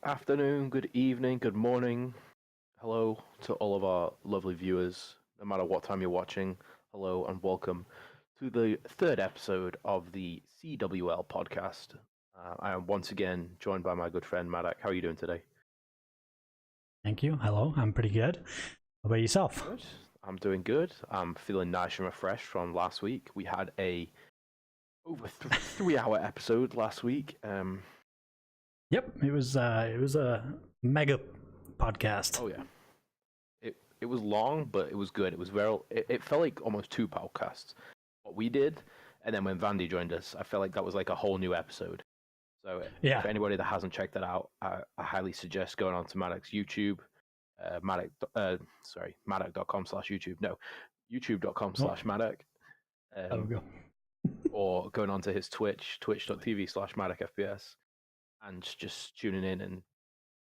afternoon, good evening, good morning. Hello to all of our lovely viewers, no matter what time you're watching. Hello and welcome to the third episode of the CWL podcast. I am once again joined by my good friend MaDaC. How are you doing today? Thank you. Hello, I'm pretty good. How about yourself? Good. I'm doing good. I'm feeling nice and refreshed from last week. We had a over 3 hour episode last week. Yep, it was a mega podcast. Oh yeah. It was long, but it was good. It was it felt like almost two podcasts. What we did, and then when Vandy joined us, I felt like that was like a whole new episode. So Yeah. If anybody that hasn't checked that out, I highly suggest going on to MaDac's YouTube, MaDaC.com/YouTube. No, YouTube.com/MaDaC. There we go. Or going on to his Twitch, twitch.tv/MaDacFPS, and just tuning in and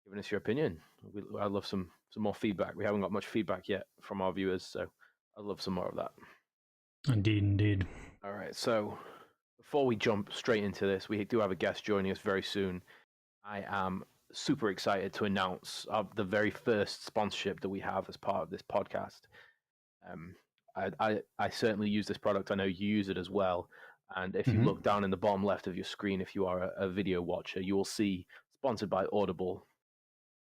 giving us your opinion. I'd love some more feedback. We haven't got much feedback yet from our viewers, so I'd love some more of that. Indeed. All right, so before we jump straight into this, we do have a guest joining us very soon. I am super excited to announce the very first sponsorship that we have as part of this podcast. I certainly use this product. I know you use it as well. And if you look down in the bottom left of your screen, if you are a video watcher, you will see sponsored by Audible.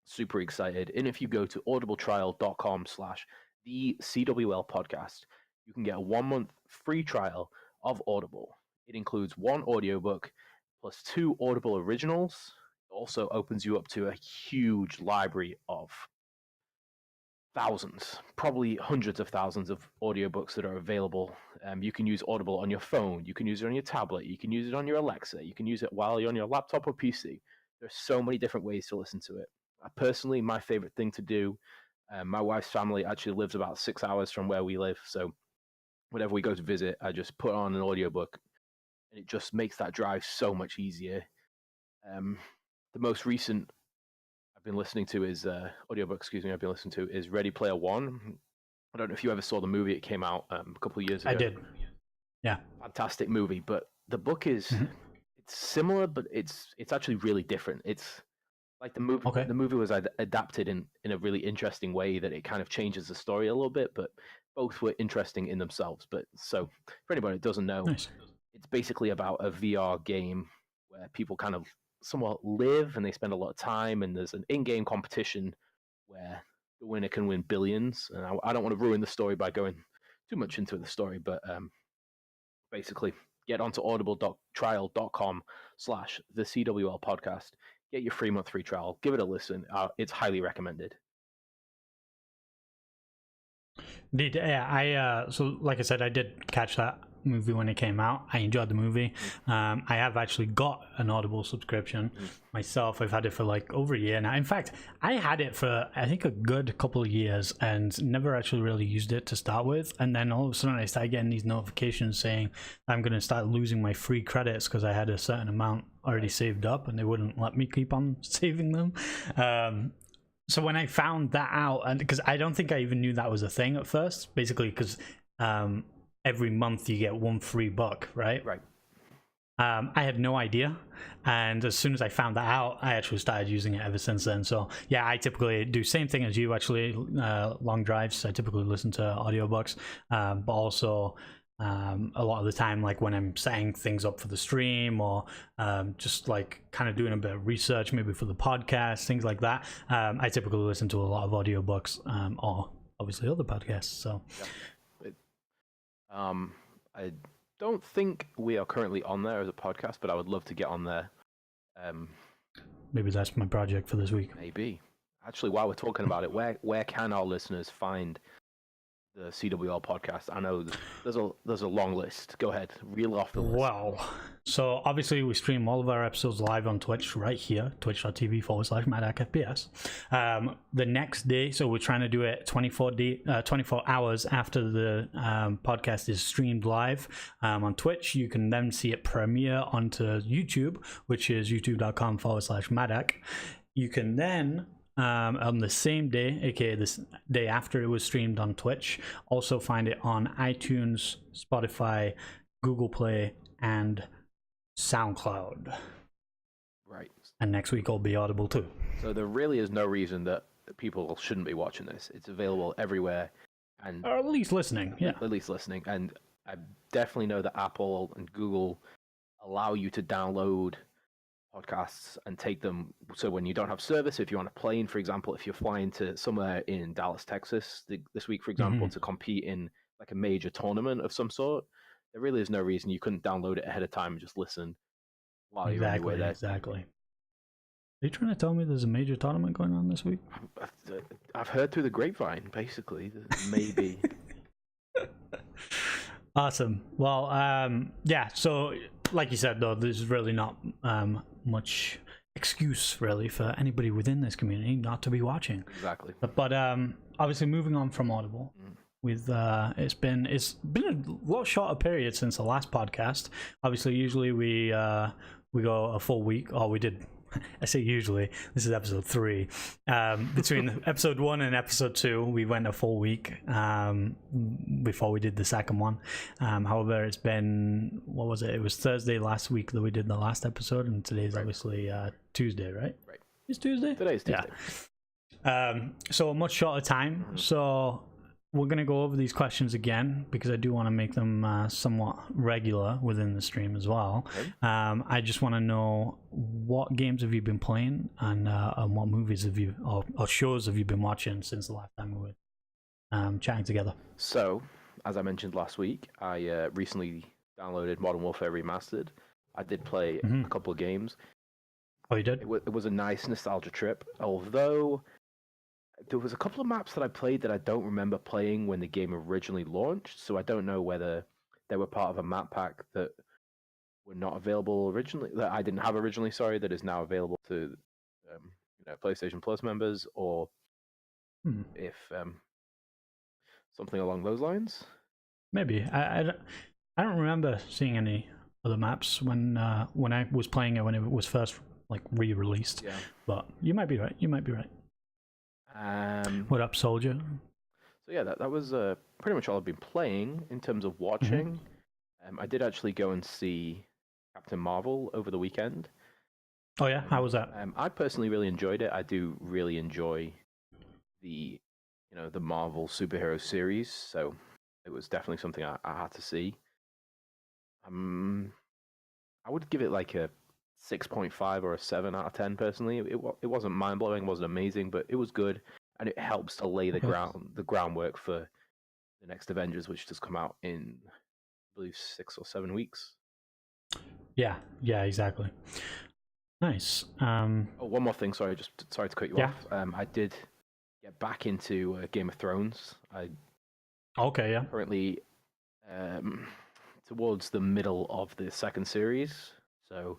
Super excited. And if you go to audibletrial.com/the CWL podcast, you can get a 1 month free trial of Audible. It includes one audiobook plus 2 Audible originals. It also opens you up to a huge library of thousands, probably hundreds of thousands of audiobooks that are available. You can use Audible on your phone. You can use it on your tablet. You can use it on your Alexa. You can use it while you're on your laptop or PC. There's so many different ways to listen to it. Personally, my favorite thing to do, my wife's family actually lives about 6 hours from where we live. So whenever we go to visit, I just put on an audiobook and it just makes that drive so much easier. The most recent I've been listening to is audiobook, I've been listening to is Ready Player One. I don't know if you ever saw the movie. It came out a couple of years ago. I did. Yeah. Fantastic movie, but the book is it's similar, but it's actually really different. It's like the movie. Okay. The movie was adapted in a really interesting way that it kind of changes the story a little bit, but both were interesting in themselves. But so for anybody that doesn't know, Nice. it's basically about a VR game where people kind of somewhat live and they spend a lot of time, and there's an in-game competition where the winner can win billions. And I don't want to ruin the story by going too much into the story, but basically get onto audibletrial.com/the CWL podcast. Get your 3 month free trial. Give it a listen. It's highly recommended. Indeed. Yeah. So like I said, I did catch that movie when it came out. I enjoyed the movie. I have actually got an Audible subscription myself. I've had it for like over a year now. In fact, I had it for I think a good couple of years and never actually really used it to start with. And then all of a sudden I started getting these notifications saying I'm going to start losing my free credits because I had a certain amount already saved up and they wouldn't let me keep on saving them. So when I found that out, and because I don't think I even knew that was a thing at first, basically because every month you get one free book, right? Right. I had no idea, and as soon as I found that out, I actually started using it ever since then. So yeah, I typically do same thing as you actually. Long drives, I typically listen to audiobooks, but also a lot of the time, like when I'm setting things up for the stream or just like kind of doing a bit of research maybe for the podcast, things like that, I typically listen to a lot of audiobooks or obviously other podcasts. So I don't think we are currently on there as a podcast, but I would love to get on there. Maybe that's my project for this week. Maybe. Actually, while we're talking about it, where can our listeners find the CWL podcast? I know there's a long list. Go ahead, reel off the list. Well, so obviously we stream all of our episodes live on Twitch right here, twitch.tv/MaDaCFPS. The next day, so we're trying to do it 24 hours after the podcast is streamed live on Twitch. You can then see it premiere onto YouTube, which is youtube.com/MaDaC. You can then on the same day, aka this day after it was streamed on Twitch, also find it on iTunes, Spotify, Google Play, and SoundCloud. Right. and next week will be Audible too. So there really is no reason that people shouldn't be watching this. It's available everywhere, and Or at least listening. Yeah. At least listening. And I definitely know that Apple and Google allow you to download podcasts and take them. So when you don't have service, if you're on a plane, for example, if you're flying to somewhere in Dallas, Texas this week, for example, to compete in like a major tournament of some sort, there really is no reason you couldn't download it ahead of time and just listen while you're on your way there. Exactly. Are you trying to tell me there's a major tournament going on this week? I've heard through the grapevine, basically, maybe. Awesome. Well, yeah, so like you said, though, there's really not much excuse, really, for anybody within this community not to be watching. Exactly. But obviously, moving on from Audible, with it's been a lot shorter period since the last podcast. Obviously, usually we go a full week, or we did. I say usually, this is episode 3. Between episode 1 and episode 2, we went a full week before we did the second one. However, it's been, what was it? It was Thursday last week that we did the last episode, and today's obviously Tuesday, right? Right. It's Tuesday? Today's Tuesday. Yeah. So a much shorter time. So we're going to go over these questions again because I do want to make them somewhat regular within the stream as well. Okay. I just want to know, what games have you been playing, and what movies have you or shows have you been watching since the last time we were chatting together? So, as I mentioned last week, I recently downloaded Modern Warfare Remastered. I did play a couple of games. Oh, you did? It was a nice nostalgia trip, although there was a couple of maps that I played that I don't remember playing when the game originally launched, so I don't know whether they were part of a map pack that were not available originally, that I didn't have originally, sorry, that is now available to PlayStation Plus members, or if something along those lines. Maybe. I don't remember seeing any other maps when I was playing it when it was first re-released. Yeah. But you might be right. What up, soldier? So yeah, that was pretty much all I've been playing in terms of watching. I did actually go and see Captain Marvel over the weekend. Oh yeah, how was that? I personally really enjoyed it. I do really enjoy the Marvel superhero series, so it was definitely something I had to see. I would give it like a 6.5 or a 7 out of 10 personally. It wasn't mind-blowing, wasn't amazing, but it was good, and it helps to lay the groundwork for the next Avengers, which does come out in, I believe, 6 or 7 weeks. Yeah, exactly. Nice. Oh, one more thing, sorry to cut you off. I did get back into Game of Thrones. Currently towards the middle of the second series, so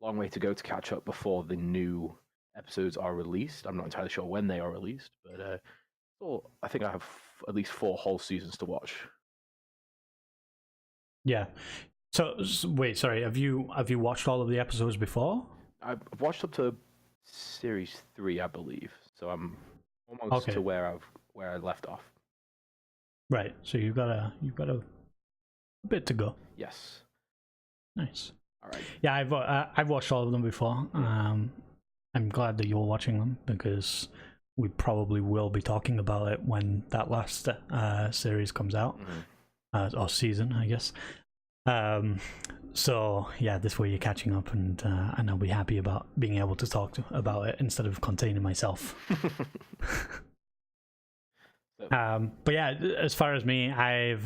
long way to go to catch up before the new episodes are released. I'm not entirely sure when they are released, but I think I have at least 4 whole seasons to watch. Yeah. So wait, sorry. Have you watched all of the episodes before? I've watched up to series 3, I believe. So I'm almost to where I left off. Right. So you've got a bit to go. Yes. Nice. All right. Yeah, I've watched all of them before. I'm glad that you're watching them because we probably will be talking about it when that last series comes out, or season, I guess. So yeah, this way you're catching up, and I'll be happy about being able to talk about it instead of containing myself. But yeah, as far as me, I've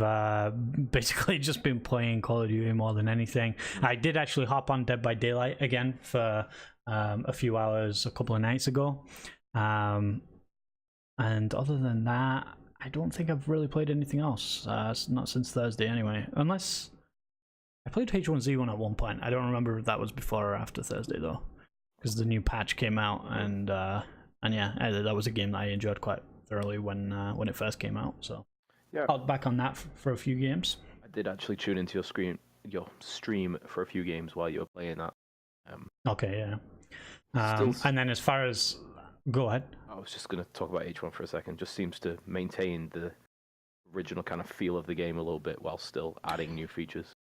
basically just been playing Call of Duty more than anything. I did actually hop on Dead by Daylight again for a few hours a couple of nights ago. And other than that, I don't think I've really played anything else. Not since Thursday anyway. Unless I played H1Z1 at one point. I don't remember if that was before or after Thursday though, because the new patch came out, and yeah, that was a game that I enjoyed quite thoroughly when it first came out. So yeah, I'll back on that for a few games. I did actually tune into your stream for a few games while you were playing that. Okay, yeah. And then as far as, go ahead. I was just going to talk about H1 for a second. Just seems to maintain the original kind of feel of the game a little bit while still adding new features.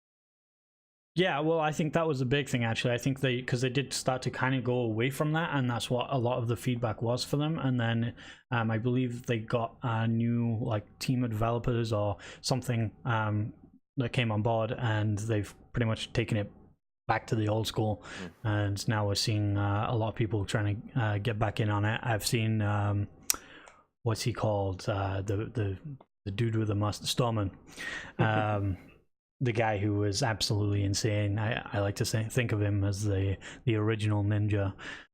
Yeah, well, I think that was a big thing actually. I think because they did start to kind of go away from that, and that's what a lot of the feedback was for them. And then I believe they got a new like team of developers or something that came on board, and they've pretty much taken it back to the old school. And now we're seeing a lot of people trying to get back in on it. I've seen what's he called, the dude with the mustache, Storman. The guy who was absolutely insane. I like to think of him as the original ninja,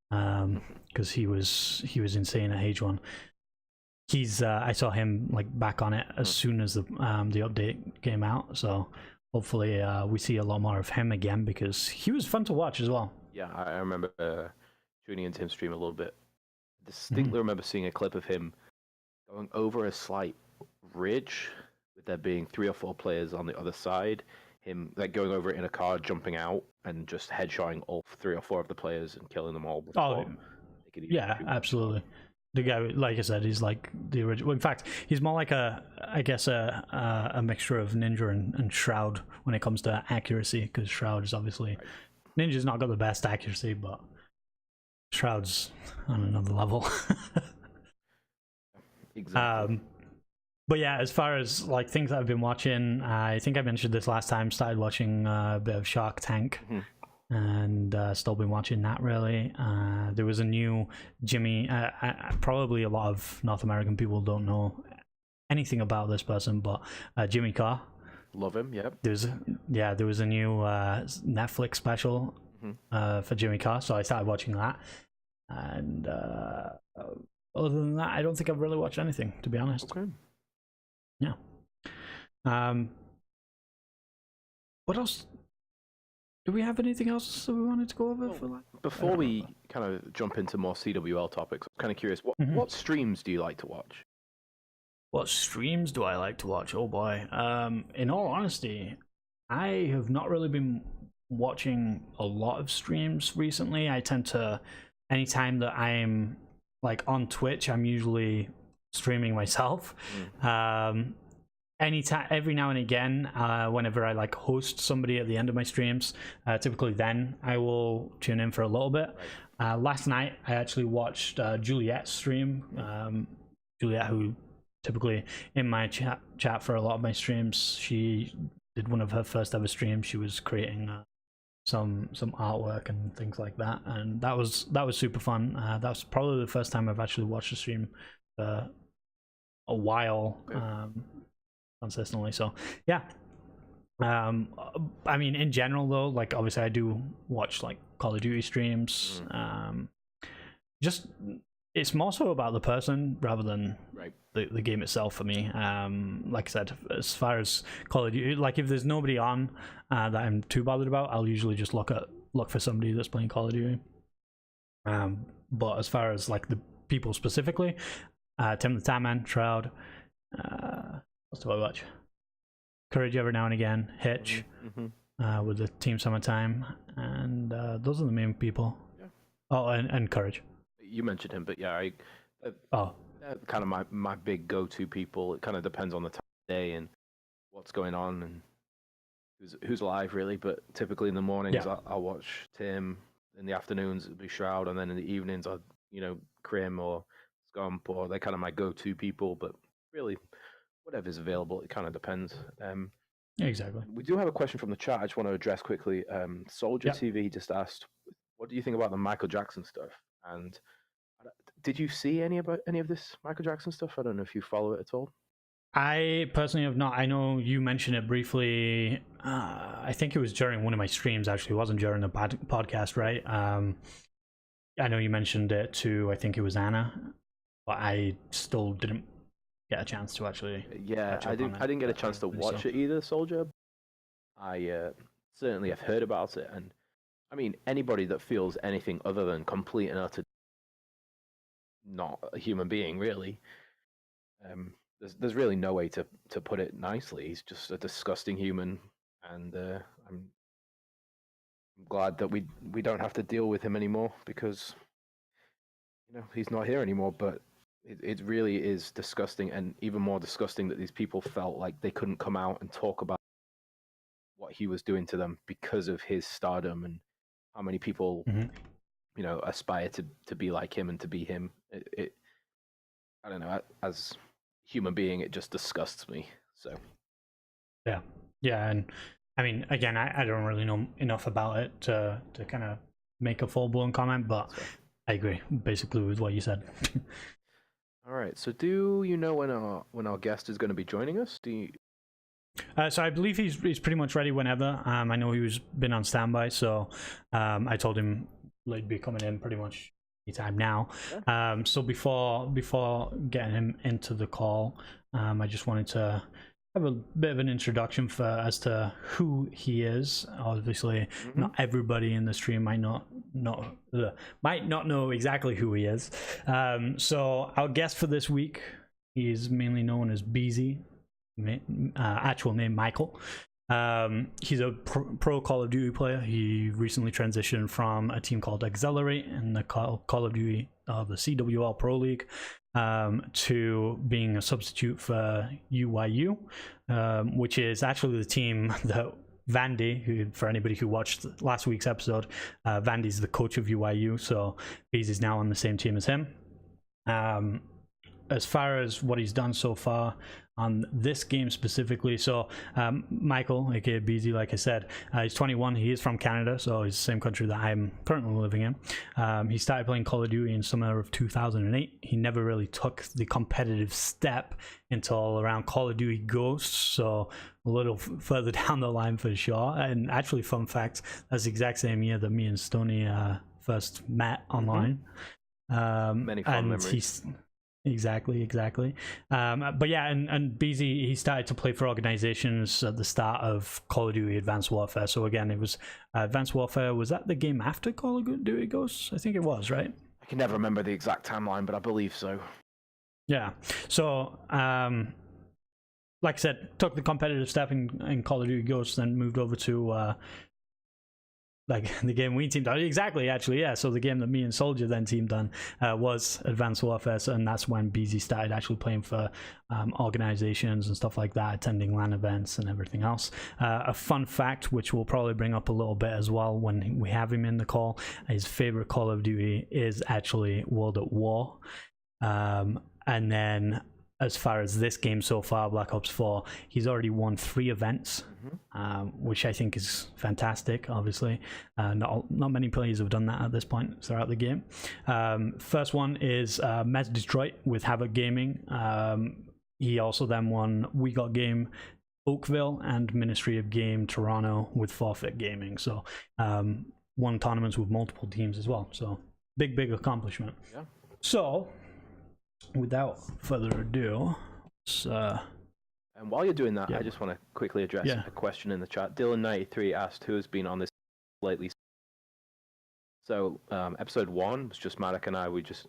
because he was insane at H1. He's I saw him like back on it as soon as the update came out. So hopefully we see a lot more of him again, because he was fun to watch as well. Yeah, I remember tuning into him stream a little bit. Distinctly remember seeing a clip of him going over a slight ridge, with there being 3 or 4 players on the other side, him like going over it in a car, jumping out, and just headshotting all 3 or 4 of the players and killing them all. Yeah, absolutely. The guy, like I said, he's like the original. In fact, he's more like I guess a mixture of Ninja and Shroud when it comes to accuracy, because Shroud is obviously Ninja's not got the best accuracy, but Shroud's on another level. Exactly. But yeah, as far as like things that I've been watching, I think I mentioned this last time. Started watching a bit of Shark Tank, and still been watching that. Really, there was a new Jimmy. Probably a lot of North American people don't know anything about this person, but Jimmy Carr. Love him. Yep. There was a new Netflix special for Jimmy Carr, so I started watching that. And other than that, I don't think I've really watched anything, to be honest. Okay. Yeah. What else? Do we have anything else that we wanted to go over for that? Before we kind of jump into more CWL topics, I'm kind of curious, what streams do you like to watch? What streams do I like to watch? Oh boy. In all honesty, I have not really been watching a lot of streams recently. I tend to, anytime that I'm like on Twitch, I'm usually streaming myself. Every now and again, whenever I like host somebody at the end of my streams, typically then I will tune in for a little bit. Last night I actually watched Juliet's stream. Juliet, who typically in my chat for a lot of my streams, she did one of her first ever streams. She was creating some artwork and things like that, and that was super fun. That was probably the first time I've actually watched a stream for a while consistently. So yeah, I mean, in general though, like obviously I do watch like Call of Duty streams. Just it's more so about the person rather than the game itself for me. Like I said, as far as Call of Duty, like if there's nobody on that I'm too bothered about, I'll usually just look for somebody that's playing Call of Duty. But as far as like the people specifically, Tim the Tatman, Shroud, what do I watch? Courage every now and again, Hitch, with the Team Summertime, and those are the main people. Yeah. Oh, and Courage. You mentioned him, but yeah, kind of my big go-to people. It kind of depends on the time of day and what's going on and who's live, really. But typically in the mornings, I'll watch Tim. In the afternoons, it'll be Shroud, and then in the evenings, I'll Crim or Scump, or they're kind of my go-to people. But really, whatever's available, it kind of depends. Exactly. We do have a question from the chat. I just want to address quickly. Soldier TV just asked, "What do you think about the Michael Jackson stuff?" And did you see any of this Michael Jackson stuff? I don't know if you follow it at all. I personally have not. I know you mentioned it briefly. I think it was during one of my streams. Actually, it wasn't during the podcast, right? I know you mentioned it to. I think it was Anna, but I still didn't get a chance to actually. Yeah, I didn't get a chance to watch it either, Soldier. I certainly have heard about it, and I mean anybody that feels anything other than complete and utter not a human being, really. There's really no way to put it nicely. He's just a disgusting human, and I'm glad that we don't have to deal with him anymore, because he's not here anymore. But it really is disgusting, and even more disgusting that these people felt like they couldn't come out and talk about what he was doing to them because of his stardom, and how many people aspire to be like him and to be him. I don't know, as human being, it just disgusts me. So yeah, and I mean, again, I don't really know enough about it to kind of make a full-blown comment, but I agree basically with what you said. All right, so do you know when our guest is going to be joining us? So I believe he's pretty much ready whenever. I know he's been on standby, so I told him he'd be coming in pretty much anytime now. Yeah. So before getting him into the call, I just wanted to have a bit of an introduction as to who he is. Obviously, not everybody in the stream might not know exactly who he is. So our guest for this week, he's mainly known as Beehzy. Actual name Michael. He's a pro Call of Duty player. He recently transitioned from a team called Excelerate in the Call of Duty the CWL Pro League to being a substitute for UYU, which is actually the team that Vandy, who, for anybody who watched last week's episode, Vandy's the coach of UYU, so Beehzy's now on the same team as him. As far as what he's done so far on this game specifically, so Michael, aka Beehzy, like I said, he's 21. He is from Canada, so he's the same country that I'm currently living in. He started playing Call of Duty in summer of 2008. He never really took the competitive step until around Call of Duty Ghosts, so a little further down the line for sure. And actually, fun fact, that's the exact same year that me and Stoney first met online. Many fun memories. Exactly. But yeah, and Beehzy, he started to play for organizations at the start of Call of Duty Advanced Warfare. So again, it was Advanced Warfare. Was that the game after Call of Duty Ghosts? I think it was, right? I can never remember the exact timeline, but I believe so. Yeah. So, like I said, took the competitive step in Call of Duty Ghosts, then moved over to like the game we teamed on. Exactly, actually, yeah. So the game that me and Soldier then teamed on was Advanced Warfare, and that's when Beehzy started actually playing for organizations and stuff like that, attending LAN events and everything else. A fun fact, which we'll probably bring up a little bit as well when we have him in the call, his favorite Call of Duty is actually World at War. And then as far as this game so far, Black Ops 4, he's already won 3 events, which I think is fantastic, obviously. Not many players have done that at this point throughout the game. First one is Metz Detroit with Havoc Gaming. He also then won We Got Game Oakville and Ministry of Game Toronto with Forfeit Gaming. So won tournaments with multiple teams as well. So big accomplishment. Yeah. So without further ado, and while you're doing that, I just want to quickly address a question in the chat. Dylan93 asked who has been on this lately. So episode 1 was just MaDaC and I. We just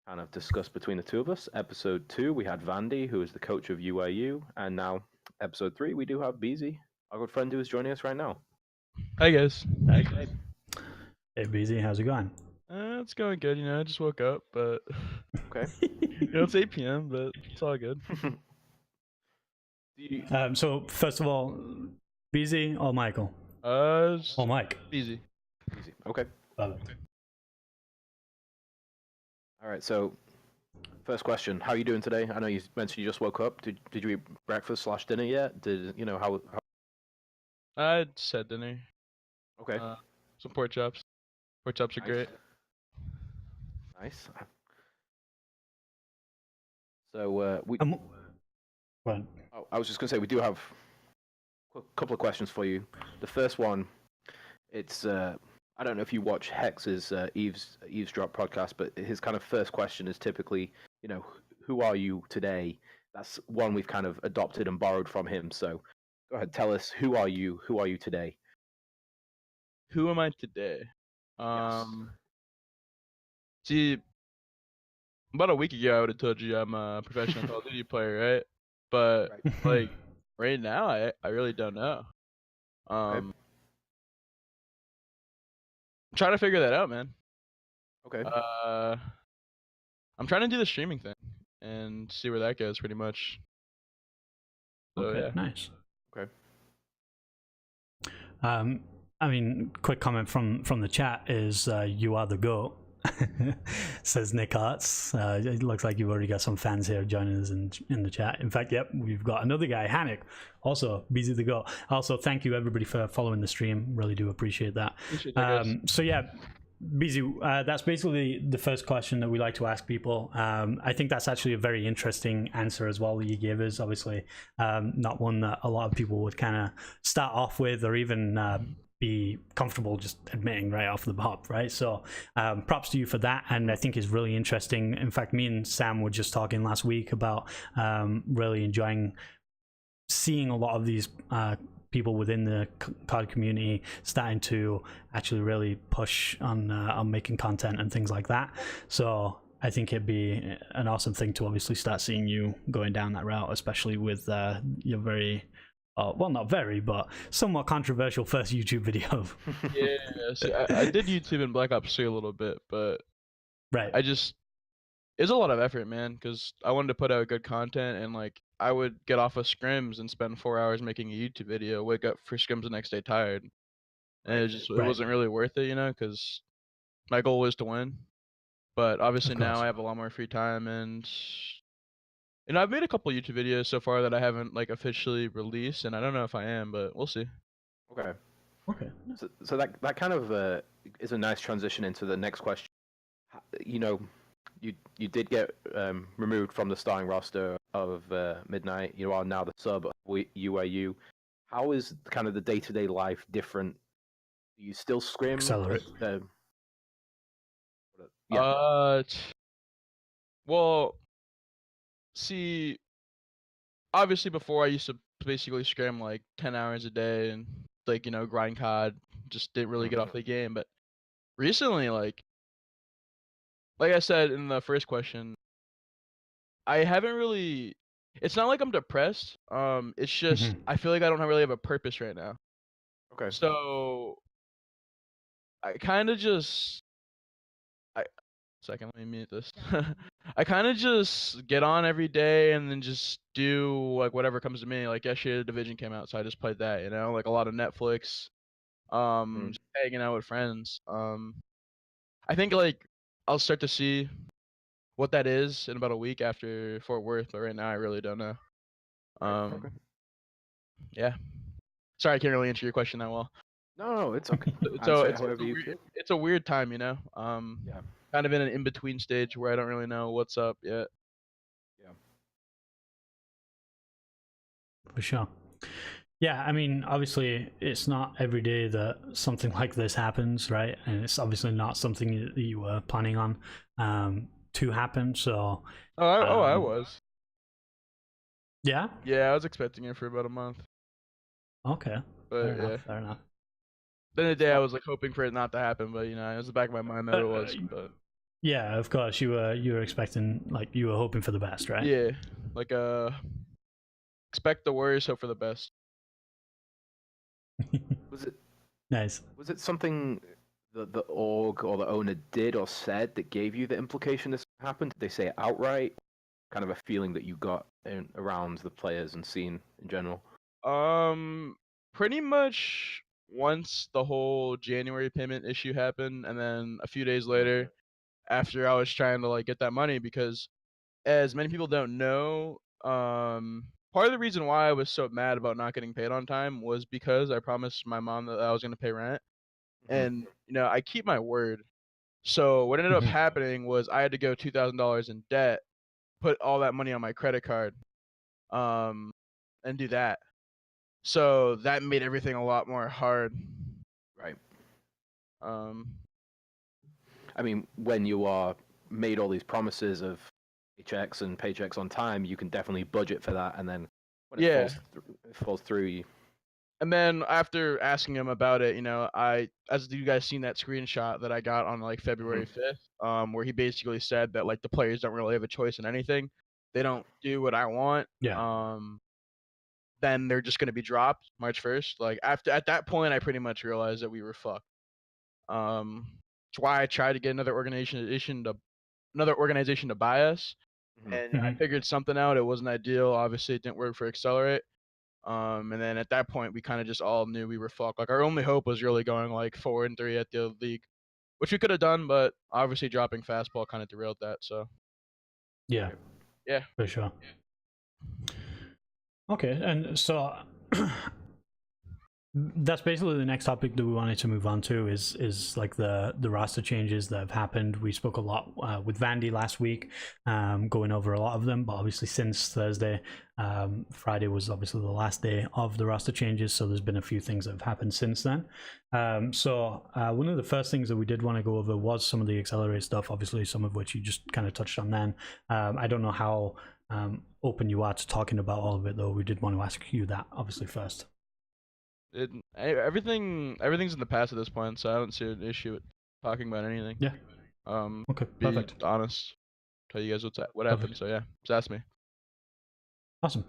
kind of discussed between the two of us. Episode 2, we had Vandy, who is the coach of UAU, and now episode 3, we do have Beehzy, our good friend who is joining us right now. Hi guys. Hey Beehzy, how's it going? It's going good, I just woke up, but okay. It's 8 p.m., but it's all good. So first of all, Beehzy or Michael? Mike. Beehzy. Okay. Love it. All right, so first question, how are you doing today? I know you mentioned you just woke up. Did you eat breakfast / dinner yet? How I just had dinner. Okay. Some pork chops. Pork chops are great. Nice. So I was just gonna say we do have a couple of questions for you. The first one, it's I don't know if you watch Hex's Eavesdrop podcast, but his kind of first question is typically, who are you today? That's one we've kind of adopted and borrowed from him. So go ahead, tell us, who are you? Who are you today? Who am I today? Yes. See, about a week ago, I would have told you I'm a professional Call of Duty player, right? But like right now, I really don't know. Okay. I'm trying to figure that out, man. Okay. I'm trying to do the streaming thing and see where that goes, pretty much. So, okay, yeah. nice. Okay. I mean, quick comment from the chat is you are the GOAT, says Nick Arts. It looks like you've already got some fans here joining us in the chat. In fact, yep, we've got another guy, Hannick, also Beehzy the GOAT. Also, thank you everybody for following the stream. Really do appreciate that. So yeah, Beehzy, that's basically the first question that we like to ask people. I think that's actually a very interesting answer as well that you gave us. Obviously, not one that a lot of people would kind of start off with or even be comfortable just admitting right off the hop, right? So props to you for that, and I think it's really interesting. In fact, me and Sam were just talking last week about really enjoying seeing a lot of these people within the card community starting to actually really push on making content and things like that. So I think it'd be an awesome thing to obviously start seeing you going down that route, especially with your very well, not very, but somewhat controversial first YouTube video. Yeah, see, I did YouTube in Black Ops 3 a little bit, but right. It's a lot of effort, man, because I wanted to put out good content, and like I would get off of scrims and spend 4 hours making a YouTube video, wake up for scrims the next day tired, and it wasn't really worth it, you know, because my goal was to win. But obviously now I have a lot more free time, and I've made a couple YouTube videos so far that I haven't like officially released, and I don't know if I am, but we'll see. Okay. So that kind of is a nice transition into the next question. You know, you did get removed from the starting roster of Midnight. You are now the sub UAU. How is kind of the day-to-day life different? Do you still scrim? Accelerate. Well, see, obviously before I used to basically scrim like 10 hours a day and like, you know, grind COD, just didn't really get off the game. But recently, like I said in the first question, I haven't really, it's not like I'm depressed. It's just I feel like I don't really have a purpose right now. Okay. So I kind of just second, let me mute this. I kind of just get on every day and then just do like whatever comes to me. Like yesterday, the Division came out, so I just played that. You know, like a lot of Netflix, just hanging out with friends. I think like I'll start to see what that is in about a week after Fort Worth, but right now I really don't know. Yeah. Sorry, I can't really answer your question that well. No, it's okay. So it's a weird time, you know. Yeah. Kind of in an in-between stage where I don't really know what's up yet. Yeah. For sure. Yeah, I mean, obviously, it's not every day that something like this happens, right? And it's obviously not something that you were planning on to happen. So. I was. Yeah. Yeah, I was expecting it for about a month. Okay. But fair enough. Then the day I was like hoping for it not to happen, but you know, it was the back of my mind that it was. But yeah, of course, you were expecting, like, you were hoping for the best, right? Yeah, like expect the worst, hope for the best. Was it nice? Was it something that the org or the owner did or said that gave you the implication this happened? Did they say it outright? Kind of a feeling that you got around the players and scene in general. Pretty much once the whole January payment issue happened, and then a few days later, after I was trying to like get that money, because as many people don't know, part of the reason why I was so mad about not getting paid on time was because I promised my mom that I was going to pay rent, and you know I keep my word. So what ended up happening was I had to go $2,000 in debt, put all that money on my credit card, and do that. So that made everything a lot more hard. Right. I mean, when you are made all these promises of paychecks on time, you can definitely budget for that, and then when it falls through you. And then after asking him about it, you know, as you guys seen that screenshot that I got on like February 5th, where he basically said that like the players don't really have a choice in anything. They don't do what I want. Yeah. Then they're just gonna be dropped March 1st. Like at that point, I pretty much realized that we were fucked. That's why I tried to get another organization to buy us, and I figured something out. It wasn't ideal. Obviously, it didn't work for Excelerate. And then at that point, we kind of just all knew we were fucked. Like our only hope was really going like 4-3 at the league, which we could have done, but obviously dropping fastball kind of derailed that. So Yeah, yeah, for sure. Okay, and so that's basically the next topic that we wanted to move on to is like the roster changes that have happened. We spoke a lot with Vandy last week, going over a lot of them, but obviously since Thursday, Friday was obviously the last day of the roster changes, so there's been a few things that have happened since then. So one of the first things that we did want to go over was some of the Accelerate stuff, obviously some of which you just kind of touched on then. I don't know how open you are to talking about all of it, though. We did want to ask you that obviously first. Everything's in the past at this point, so I don't see an issue with talking about anything. Yeah. Okay. Be Perfect. honest, tell you guys what happened. So yeah, just ask me. Awesome.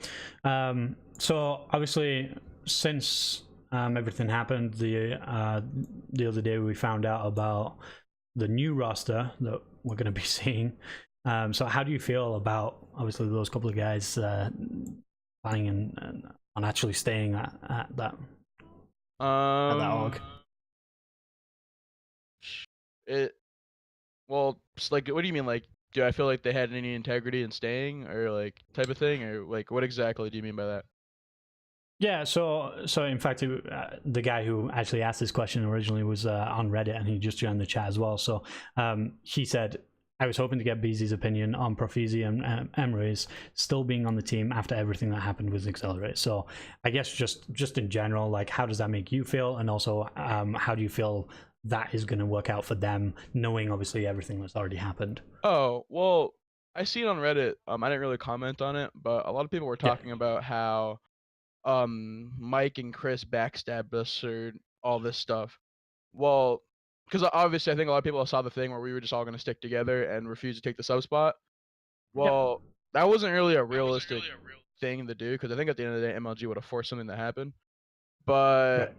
So obviously, since everything happened, the other day we found out about the new roster that we're going to be seeing. So how do you feel about obviously those couple of guys planning on actually staying at that? At that org. Well, like, what do you mean? Like, do I feel like they had any integrity in staying, or like type of thing, or like what exactly do you mean by that? Yeah, so in fact, the guy who actually asked this question originally was on Reddit, and he just joined the chat as well. So he said, I was hoping to get Beehzy's opinion on Beehzy and Emery's still being on the team after everything that happened with Excelerate. So I guess just in general, like, how does that make you feel? And also, how do you feel that is going to work out for them, knowing obviously everything that's already happened? Oh, well, I see it on Reddit. I didn't really comment on it, but a lot of people were talking about how Mike and Chris backstabbed us or all this stuff. Well, because obviously I think a lot of people saw the thing where we were just all going to stick together and refuse to take the sub spot. Well, that wasn't really a realistic thing to do, because I think at the end of the day, MLG would have forced something to happen. But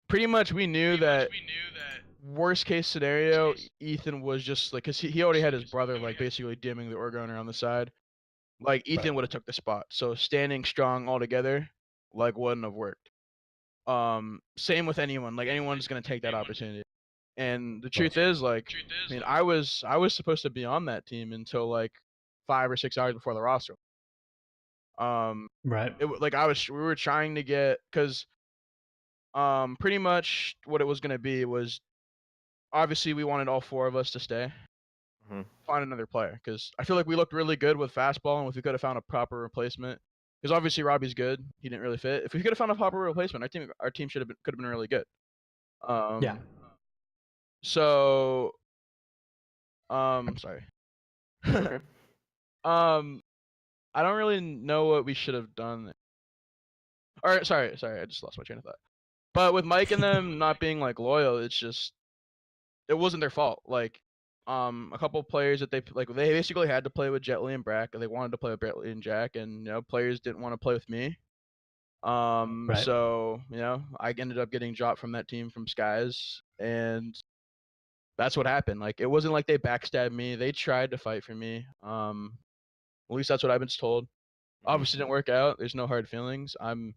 pretty much we knew that worst case scenario, Ethan was just like, because he already had his brother like basically dimming the org owner on the side. Like Ethan would have took the spot. So standing strong all together like wouldn't have worked. Same with anyone. Like anyone's gonna take that opportunity. And the truth is, like, I mean, I was supposed to be on that team until like 5 or 6 hours before the roster. Like we were trying to get, because pretty much what it was gonna be was, obviously we wanted all 4 of us to stay. Find another player, because I feel like we looked really good with fastball, and if we could have found a proper replacement, because obviously Robbie's good, he didn't really fit. If we could have found a proper replacement, our team could have been really good. So sorry. I don't really know what we should have done. All right, sorry, I just lost my train of thought. But with Mike and them not being like loyal, it's just, it wasn't their fault. Like, a couple of players that they basically had to play with Jetly and Brack, and they wanted to play with Bradley and Jack, and players didn't want to play with me. So I ended up getting dropped from that team from Skies, and that's what happened. Like, it wasn't like they backstabbed me. They tried to fight for me. At least that's what I've been told. Obviously didn't work out. There's no hard feelings. I'm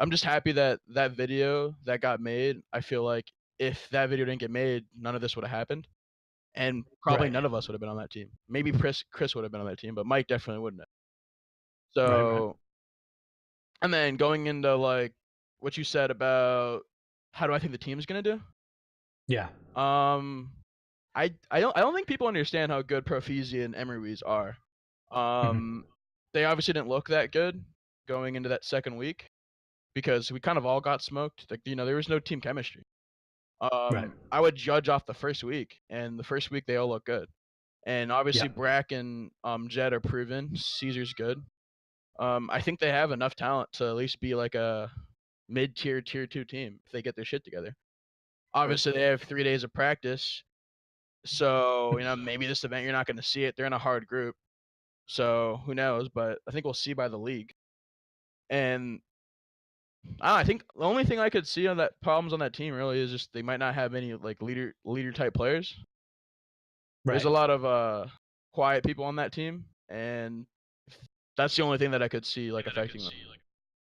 just happy that video that got made, I feel like if that video didn't get made, none of this would have happened. And probably none of us would have been on that team. Maybe Chris would have been on that team, but Mike definitely wouldn't have. So, and then going into like what you said about how do I think the team's gonna do? Yeah. I don't think people understand how good Beehzy and Emery's are. They obviously didn't look that good going into that second week, because we kind of all got smoked. Like, there was no team chemistry. I would judge off the first week, and the first week they all look good. And obviously Brack and Jed are proven. Caesar's good. I think they have enough talent to at least be like a mid-tier, tier 2 team if they get their shit together. Obviously they have 3 days of practice, so maybe this event you're not going to see it. They're in a hard group, so who knows? But I think we'll see by the league. And I think the only thing I could see on that problems on that team really is just they might not have any like leader type players. There's a lot of quiet people on that team, and that's the only thing that I could see like affecting them.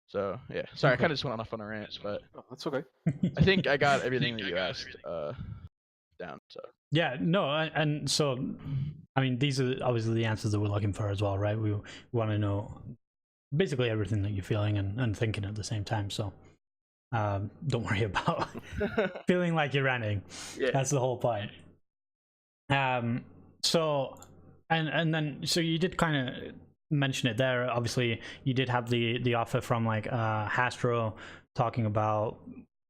So yeah, sorry, I kind of just went off on a rant, but that's okay. I think I got everything that you asked down. So yeah, no, and so I mean, these are obviously the answers that we're looking for as well, right? We want to know basically everything that you're feeling and thinking at the same time. So don't worry about feeling like you're ranting. Yeah. That's the whole point. So and then so you did kind of mention it there. Obviously, you did have the offer from like Hastro talking about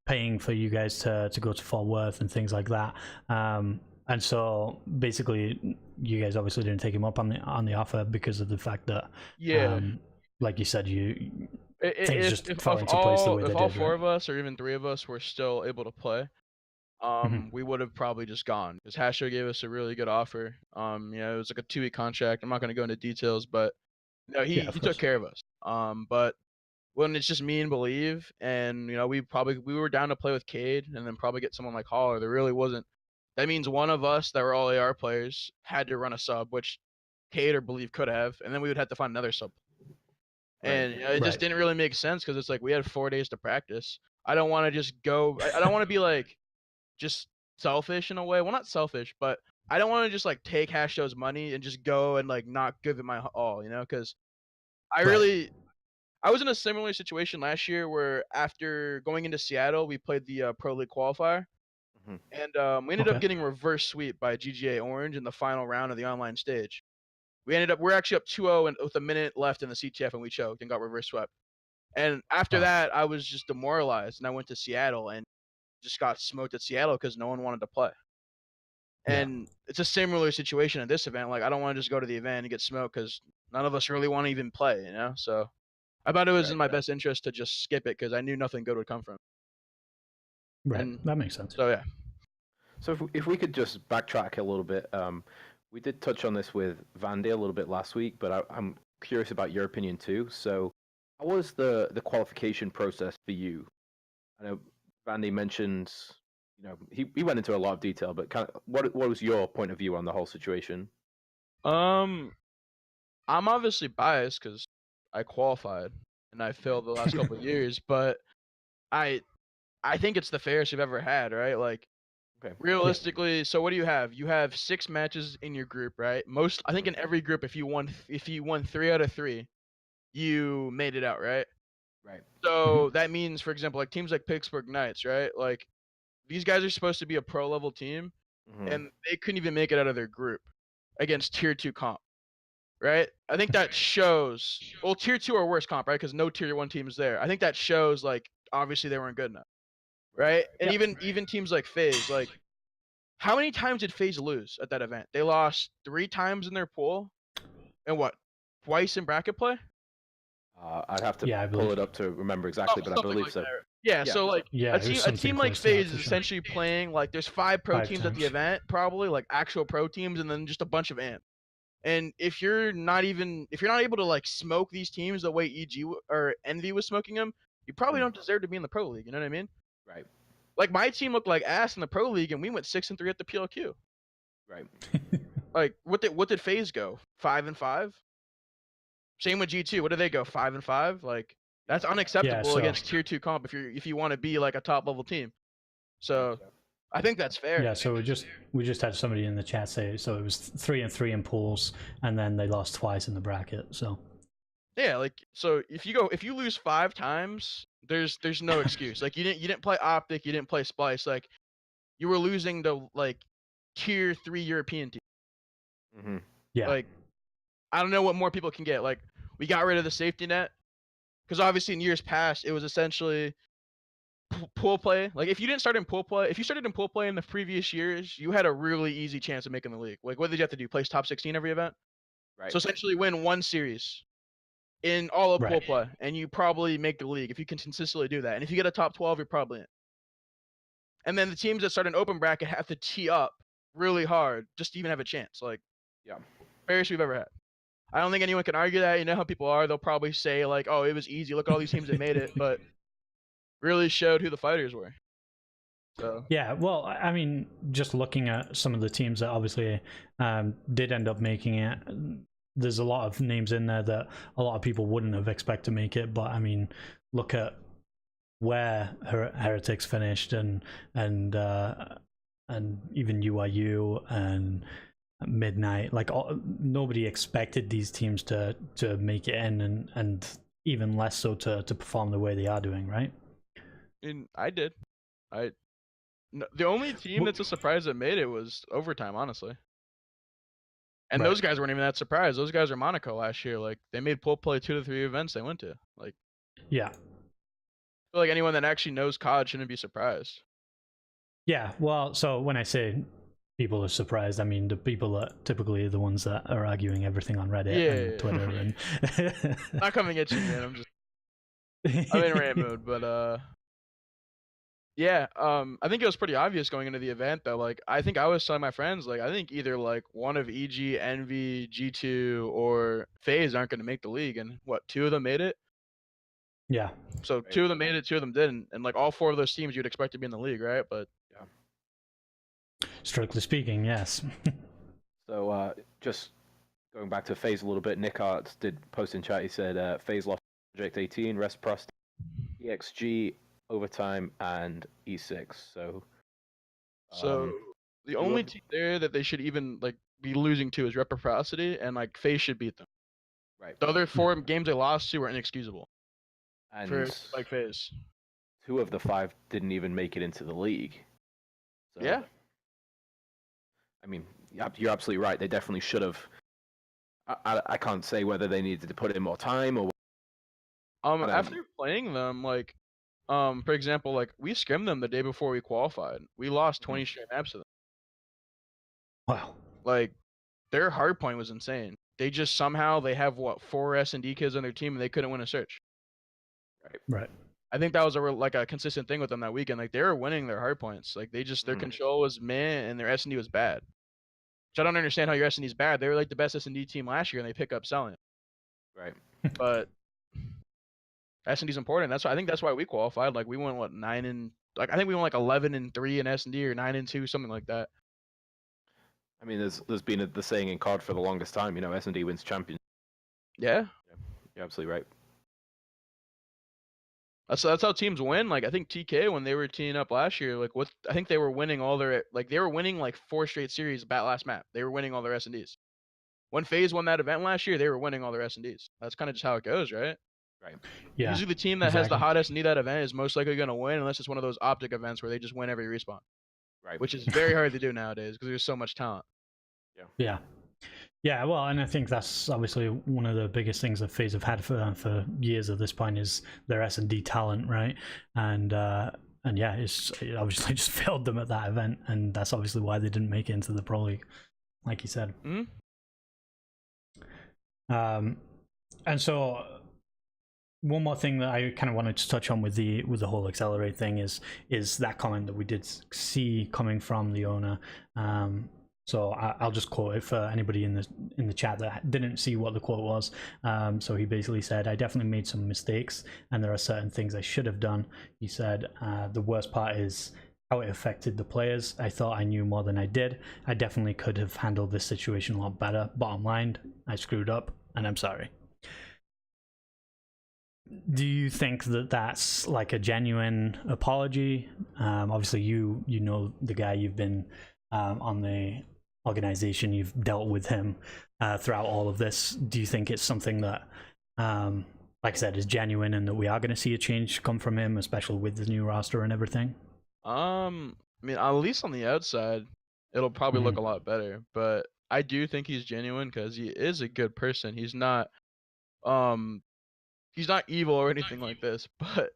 paying for you guys to go to Fort Worth and things like that. And so basically, you guys obviously didn't take him up on the offer because of the fact that like you said, things just fell into place the way they did. If all four of us or even three of us were still able to play, we would have probably just gone because Hastro gave us a really good offer. You know, it was like a 2-week contract. I'm not going to go into details, but no, he took care of us. But when it's just me and Believe, and you know, we were down to play with Cade, and then probably get someone like Holler. There really wasn't. That means one of us that were all AR players had to run a sub, which Cade or Believe could have, and then we would have to find another sub. And you know, it just didn't really make sense because it's like we had 4 days to practice. I don't want to just go. I don't want to be like just selfish in a way. Well, not selfish, but I don't want to just like take Hastro's money and just go and like not give it my all, you know, because I was in a similar situation last year where after going into Seattle, we played the Pro League qualifier, and we ended up getting reverse sweep by GGA Orange in the final round of the online stage. We're actually up 2-0 and with a minute left in the CTF, and we choked and got reverse swept. And after that, I was just demoralized, and I went to Seattle and just got smoked at Seattle because no one wanted to play. And it's a similar situation at this event. Like, I don't want to just go to the event and get smoked because none of us really want to even play, you know? So I thought it was in my best interest to just skip it because I knew nothing good would come from it. Right, and that makes sense. So, yeah. So if we could just backtrack a little bit, we did touch on this with Vandy a little bit last week, but I'm curious about your opinion too. So how was the qualification process for you? I know Vandy mentioned, you know, he went into a lot of detail, but kind of what was your point of view on the whole situation? I'm obviously biased because I qualified and I failed the last couple of years, but I think it's the fairest we've ever had, right? Like, realistically, so what do you have? You have 6 matches in your group, right? I think in every group, if you won 3 out of 3, you made it out, right? Right. So that means, for example, like teams like Pittsburgh Knights, right? Like, these guys are supposed to be a pro level team, and they couldn't even make it out of their group against tier 2 comp, right? I think that shows. Well, tier 2 are worse comp, right? Because no tier 1 team is there. I think that shows like obviously they weren't good enough, right? And even teams like FaZe, like how many times did FaZe lose at that event? They lost 3 times in their pool, and what? Twice in bracket play? I'd have to pull it up to remember exactly, but I believe like so. Yeah, so like a team like FaZe is essentially playing like there's 5 pro teams at the event, probably like actual pro teams, and then just a bunch of ants. And if you're not able to like smoke these teams the way EG or Envy was smoking them, you probably don't deserve to be in the pro league. You know what I mean? Right. Like my team looked like ass in the pro league, and we went 6-3 at the PLQ. Right. Like what did FaZe go? 5-5. Same with G2. What did they go? 5-5. Like that's unacceptable against tier 2 comp if you want to be like a top level team. So I think that's fair. Yeah. So we just had somebody in the chat say so it was 3-3 in pools, and then they lost twice in the bracket. So yeah, like so if you lose 5 times, there's no excuse. Like you didn't play Optic, you didn't play Splice. Like you were losing to like tier 3 European team. Yeah. Like I don't know what more people can get. Like we got rid of the safety net because obviously in years past it was essentially pool play. Like if you didn't start in pool play, if you started in pool play in the previous years, you had a really easy chance of making the league. Like what did you have to do? Place top 16 every event? Right. So essentially win 1 series in all of pool play, and you probably make the league if you can consistently do that. And if you get a top 12, you're probably in. And then the teams that start an open bracket have to tee up really hard just to even have a chance. Like, fairest we've ever had. I don't think anyone can argue that. You know how people are. They'll probably say like, "Oh, it was easy. Look at all these teams that made it," but really showed who the fighters were. So. Yeah, well, I mean, just looking at some of the teams that obviously did end up making it, there's a lot of names in there that a lot of people wouldn't have expected to make it. But I mean, look at where Heretics finished, and even UIU and Midnight. Like nobody expected these teams to make it in, and even less so to perform the way they are doing, right? And I did. No, the only team that's a surprise that made it was Overtime, honestly. And Right. those guys weren't even that surprised. Those guys are Monaco last year. Like, they made pool play 2 to 3 events they went to. Like, Yeah. I feel like anyone that actually knows COD shouldn't be surprised. Yeah. Well, so when I say people are surprised, I mean the people that typically are the ones that are arguing everything on Reddit and Twitter and Not coming at you, man. I'm in rant mode, but yeah, I think it was pretty obvious going into the event though. Like, I think I was telling my friends, like, I think either like one of EG, Envy, G2, or FaZe aren't going to make the league, and what, 2 of them made it? Yeah. So 2 of them made it, 2 of them didn't, and like all 4 of those teams you'd expect to be in the league, right? But Yeah. Strictly speaking, yes. So just going back to FaZe a little bit, Nick Arts did post in chat. He said FaZe lost Project 18, Rest EXG, Overtime, and E6. So the only team there that they should even like be losing to is Reciprocity, and like FaZe should beat them. right. The other 4 games they lost to were inexcusable And for like FaZe. 2 of the 5 didn't even make it into the league. So, Yeah. I mean, you're absolutely right. They definitely should have. I can't say whether they needed to put in more time or. After playing them, like, for example, like we scrimmed them the day before we qualified. We lost 20 straight maps to them. Wow. Like, their hardpoint was insane. They just somehow they have what 4 S&D kids on their team and they couldn't win a search. Right. I think that was a consistent thing with them that weekend. Like, they were winning their hardpoints. Like, they just their control was meh and their S&D was bad. Which I don't understand how your S&D is bad. They were like the best S&D team last year and they pick up selling. Right. But S&D is important. I think that's why we qualified. Like, we went what 9 and like I think we went like 11-3 in S&D or 9-2, something like that. I mean, there's been the saying in COD for the longest time. You know, S&D wins champions. Yeah. You're absolutely right. That's how teams win. Like, I think TK when they were teaming up last year, like I think they were winning all their they were winning like 4 straight series last map. They were winning all their S&Ds. When FaZe won that event last year, they were winning all their S&Ds. That's kind of just how it goes, right? Right. Yeah. Usually the team that has the hot S&D that event is most likely going to win unless it's one of those optic events where they just win every respawn. Right. Which is very hard to do nowadays because there's so much talent. Yeah. Yeah, well, and I think that's obviously one of the biggest things that FaZe have had for years at this point is their S&D talent, right? And yeah, it obviously just failed them at that event, and that's obviously why they didn't make it into the Pro League, like you said. And so one more thing that I kind of wanted to touch on with the whole Excelerate thing is that comment that we did see coming from the owner. So I'll just quote it for anybody in the chat that didn't see what the quote was. So he basically said, "I definitely made some mistakes, and there are certain things I should have done." He said, "The worst part is how it affected the players. I thought I knew more than I did. I definitely could have handled this situation a lot better. Bottom line, I screwed up, and I'm sorry." Do you think that that's like a genuine apology? Obviously, you know the guy, you've been on the organization, you've dealt with him throughout all of this. Do you think it's something that, like I said, is genuine and that we are going to see a change come from him, especially with the new roster and everything? I mean, at least on the outside, it'll probably look a lot better. But I do think he's genuine because he is a good person. He's not evil or anything like this. But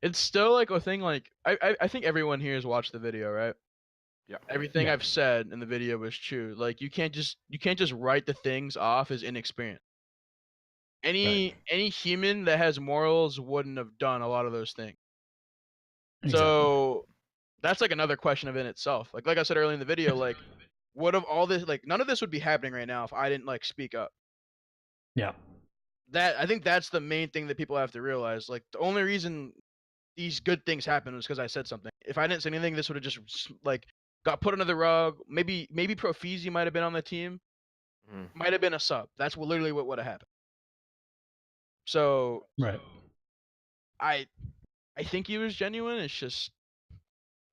it's still like a thing. Like I think everyone here has watched the video, right? Yeah. Everything I've said in the video was true. Like, you can't just write the things off as inexperienced. Any human that has morals wouldn't have done a lot of those things. Exactly. So that's like another question of in itself. Like I said earlier in the video, like, what of all this, like, none of this would be happening right now if I didn't like speak up. Yeah. I think that's the main thing that people have to realize. Like, the only reason these good things happen was because I said something. If I didn't say anything, this would have just like got put under the rug. Maybe Pro Beehzy might have been on the team. Might have been a sub. That's literally what would have happened. So Right. I think he was genuine. It's just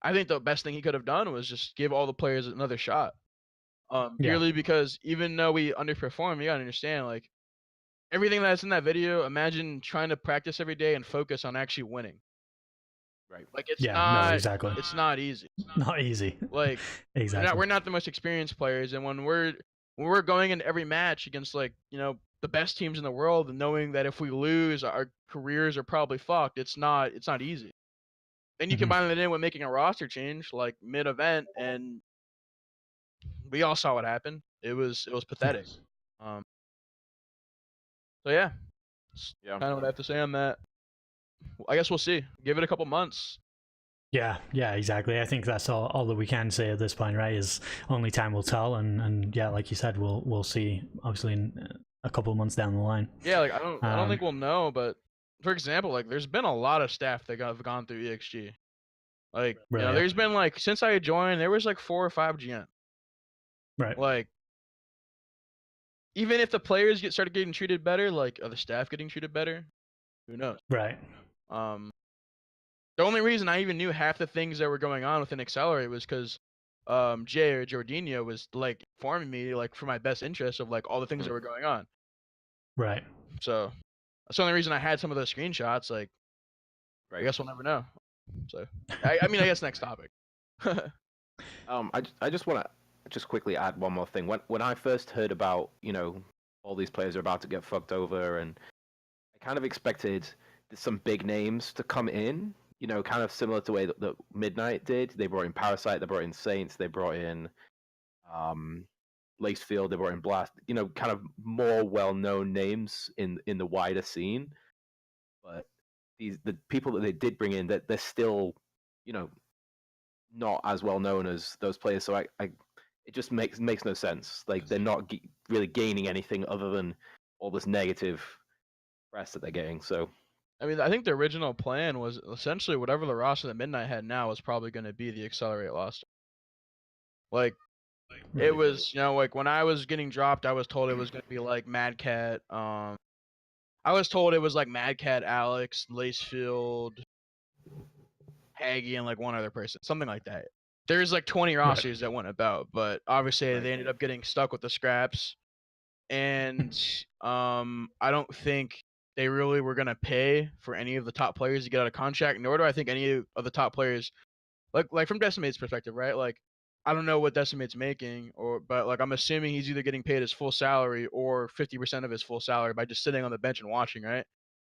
I think the best thing he could have done was just give all the players another shot. Yeah. Purely because even though we underperformed, you gotta understand, like, everything that's in that video, imagine trying to practice every day and focus on actually winning. Right. Like, it's Yeah, no, not exactly. it's not easy. Not easy. Like, Exactly. we're not the most experienced players, and when we're going into every match against, like, you know, the best teams in the world, and knowing that if we lose, our careers are probably fucked, it's not easy. Then you Mhm. combine it in with making a roster change, like, mid-event, and we all saw what happened. It was pathetic. Um, so yeah, that's Yeah. kind of what I have to say on that. I guess we'll see. Give it a couple months. Yeah, exactly. I think that's all that we can say at this point, right? Is only time will tell, and yeah, like you said, we'll see. Obviously, in a couple of months down the line. Yeah, like I don't think we'll know, but for example, like there's been a lot of staff that have gone through EXG. Like, you know, Really, there's been like since I joined, there was like 4 or 5 GM. right. Like, even if the players started getting treated better, like are the staff getting treated better? Who knows? Right. The only reason I even knew half the things that were going on within Accelerate was because Jay or Jordinho was like informing me like for my best interest of like all the things that were going on. Right. So that's the only reason I had some of those screenshots. Like, I Right. guess we'll never know. So I mean, I guess next topic. I just want to just quickly add one more thing. When I first heard about, you know, all these players are about to get fucked over, and I kind of expected some big names to come in, you know, kind of similar to the way that Midnight did. They brought in Parasite, they brought in Saints, they brought in Lacefield, they brought in Blast, you know, kind of more well-known names in the wider scene. But the people that they did bring in, that they're still, you know, not as well known as those players. So it just makes no sense. Like they're not really gaining anything other than all this negative press that they're getting. So I mean, I think the original plan was essentially whatever the roster that Midnight had now was probably going to be the Accelerate roster. Like, it was, you know, like when I was getting dropped, I was told it was going to be like MaDaC. I was told it was like MaDaC, Alex, Lacefield, Haggy, and like one other person, something like that. There's like 20 rosters that went about, but obviously they ended up getting stuck with the scraps, and I don't think they really were gonna pay for any of the top players to get out of contract. Nor do I think any of the top players, like from Decimate's perspective, right? Like, I don't know what Decimate's making, but like I'm assuming he's either getting paid his full salary or 50% of his full salary by just sitting on the bench and watching, right?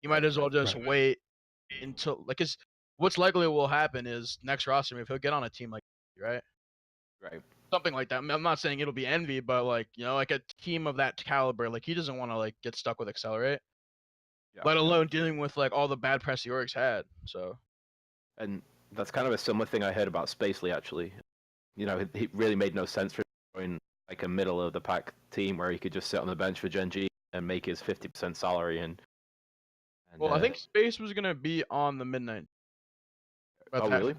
You might as well just wait until like what's likely will happen is next roster move he'll get on a team like, right? right. Something like that. I'm not saying it'll be Envy, but like, you know, like a team of that caliber, like he doesn't want to like get stuck with Accelerate, let alone dealing with like all the bad press the orgs had. So, And that's kind of a similar thing I heard about Spacely actually. You know, it really made no sense for him to join like a middle of the pack team where he could just sit on the bench for Gen G and make his 50% salary. And well, I think Space was gonna be on the Midnight. oh really?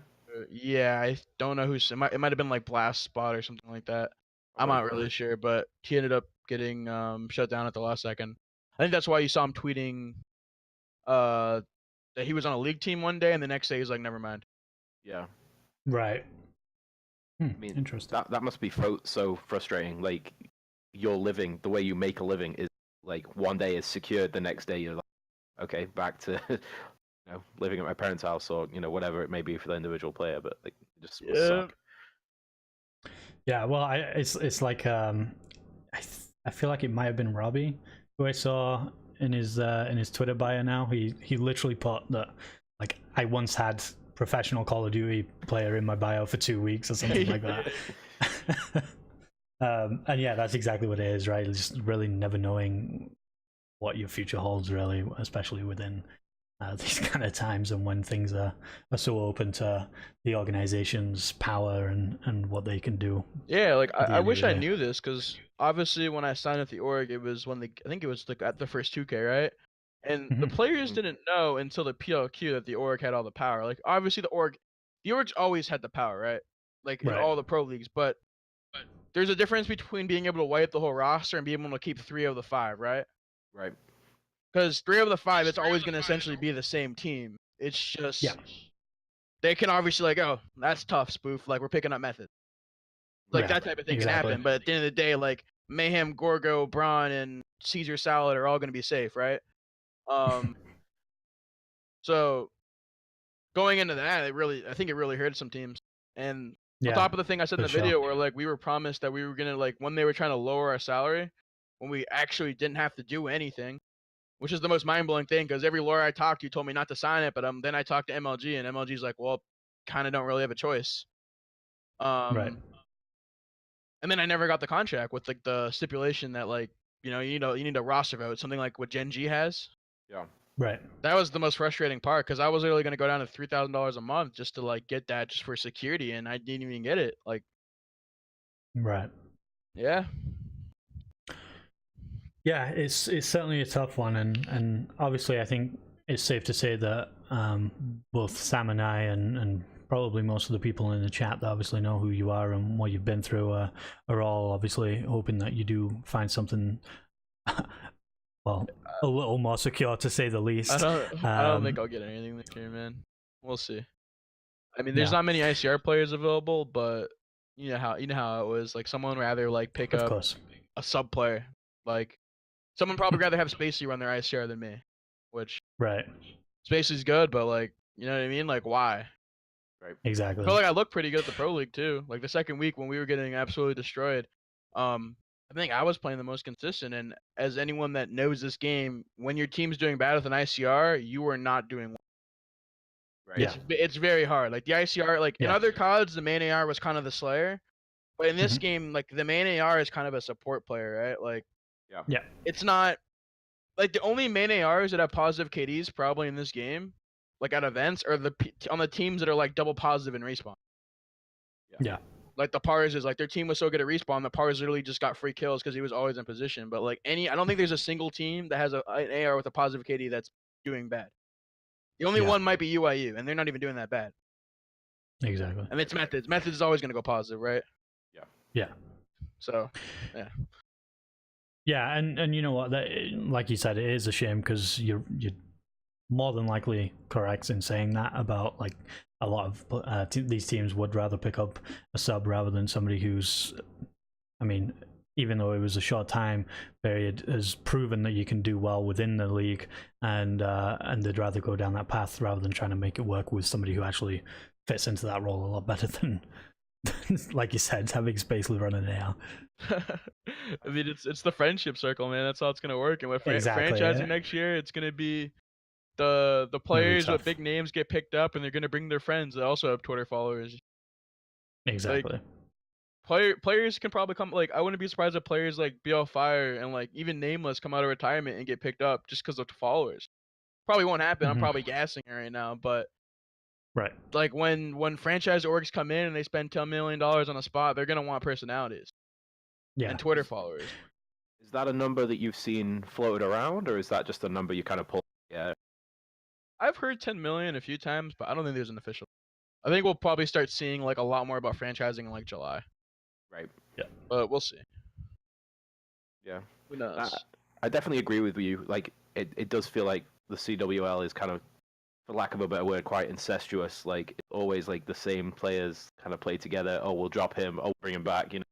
Yeah, I don't know who's. It might have been like Blast Spot or something like that. I'm not really sure, but he ended up getting shut down at the last second. I think that's why you saw him tweeting that he was on a league team one day, and the next day he's like, never mind. Yeah. Right. I mean, Interesting. that must be so frustrating. Like, your living, the way you make a living is like one day is secured, the next day you're like, okay, back to you know, living at my parents' house, or you know, whatever it may be for the individual player. But like, it just must suck. Yeah, well, it's like I feel like it might have been Robbie who I saw in his Twitter bio now. He literally put that like I once had professional Call of Duty player in my bio for 2 weeks or something like that. And yeah, that's exactly what it is, right? It's just really never knowing what your future holds, really, especially within these kind of times and when things are so open to the organization's power and what they can do. Yeah, like I wish I knew this, because obviously when I signed with the org, it was when I think it was like at the first 2K, right? And the players didn't know until the PLQ that the org had all the power. Like obviously the org's always had the power, right? like in all the pro leagues. But there's a difference between being able to wipe the whole roster and being able to keep 3 of the 5, right? Right. Because 3 of the 5, it's always going to essentially be the same team. It's just they can obviously like, oh, that's tough, spoof. Like we're picking up methods. Like that type of thing can happen. But at the end of the day, like Mayhem, Gorgo, Braun, and Caesar Salad are all going to be safe, right? So going into that, I think it really hurt some teams. And on top of the thing I said in the video, where like we were promised that we were gonna like when they were trying to lower our salary, when we actually didn't have to do anything, which is the most mind-blowing thing because every lawyer I talked to told me not to sign it, but then I talked to MLG and MLG's like, well, kind of don't really have a choice. Right. And then I never got the contract with like the stipulation that like you need a roster vote, something like what Gen G has. Yeah. Right. That was the most frustrating part because I was literally going to go down to $3,000 a month just to like get that just for security, and I didn't even get it. Like, right. Yeah. Yeah, it's certainly a tough one, and obviously I think it's safe to say that both Sam and I and probably most of the people in the chat that obviously know who you are and what you've been through are all obviously hoping that you do find something well, a little more secure to say the least. I don't think I'll get anything this year, man. We'll see. I mean, there's not many ICR players available, but you know how it was. Like someone would rather like pick up a sub player. Like someone probably rather have Spacey run their ICR than me, which Spacey's good, but like you know what I mean? Like why? Right. Exactly. I feel like I looked pretty good at the Pro League too. Like the second week when we were getting absolutely destroyed. I think I was playing the most consistent, and as anyone that knows this game, when your team's doing bad with an ICR, you are not doing well. Right. Yeah. It's very hard. Like the ICR, like in other CODs, the main AR was kind of the Slayer, but in this game, like the main AR is kind of a support player, right? Like, it's not like the only main ARs that have positive KDs probably in this game, like at events, are on the teams that are like double positive in respawn. Yeah. Like the Pars is like their team was so good at respawn, the Pars literally just got free kills because he was always in position. But like I don't think there's a single team that has an AR with a positive KD that's doing bad. The only one might be UIU, and they're not even doing that bad. Exactly. And it's methods. Methods is always going to go positive, right? Yeah. Yeah. So, yeah. Yeah, and you know what? That, like you said, it is a shame because you're more than likely correct in saying that about like a lot of these teams would rather pick up a sub rather than somebody who's, I mean, even though it was a short time period, has proven that you can do well within the league, and they'd rather go down that path rather than trying to make it work with somebody who actually fits into that role a lot better than, like you said, having Spacely running AR. I mean, it's the friendship circle, man. That's how it's gonna work. And with franchising next year, it's gonna be the players with big names get picked up, and they're gonna bring their friends that also have Twitter followers. Exactly. Like, players can probably come. Like, I wouldn't be surprised if players like BL Fire and like even Nameless come out of retirement and get picked up just because of the followers. Probably won't happen. I'm probably gassing it right now, but like when franchise orgs come in and they spend $10 million on a spot, they're gonna want personalities. And Twitter followers. Is that a number that you've seen floated around, or is that just a number you kind of pull? Yeah. I've heard 10 million a few times, but I don't think there's an official. I think we'll probably start seeing like a lot more about franchising in like July. Right. Yeah. But we'll see. Yeah. Who knows? I definitely agree with you. Like it does feel like the CWL is kind of, for lack of a better word, quite incestuous. Like it's always like the same players kind of play together. Oh, we'll drop him. Oh, bring him back. You know.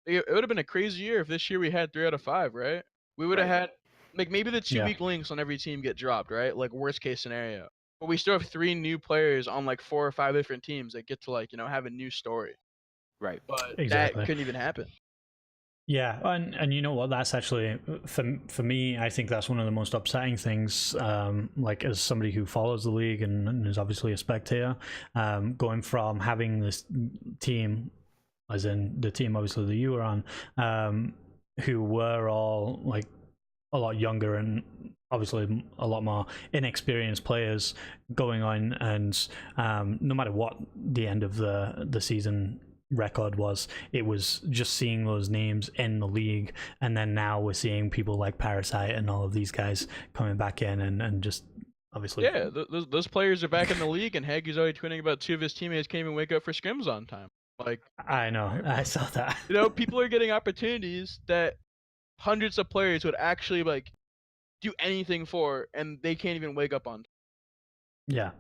It would have been a crazy year if this year we had 3 out of 5, right? We would have had like maybe the 2 weak links on every team get dropped, right? Like worst case scenario. But we still have 3 new players on like 4 or 5 different teams that get to like, have a new story. Right. But that couldn't even happen. Yeah, and you know what? That's actually for me. I think that's one of the most upsetting things. Like as somebody who follows the league and is obviously a spectator, going from having this team, as in the team obviously that you were on, who were all like a lot younger and obviously a lot more inexperienced players, going on and no matter what the end of the season record was, it was just seeing those names in the league, and then now we're seeing people like Parasite and all of these guys coming back in and just obviously. Yeah, those players are back in the league, and Hagy's already tweeting about 2 of his teammates can't even wake up for scrims on time. Like, I know, I saw that. you know, people are getting opportunities that hundreds of players would actually like do anything for, and they can't even wake up on. Yeah.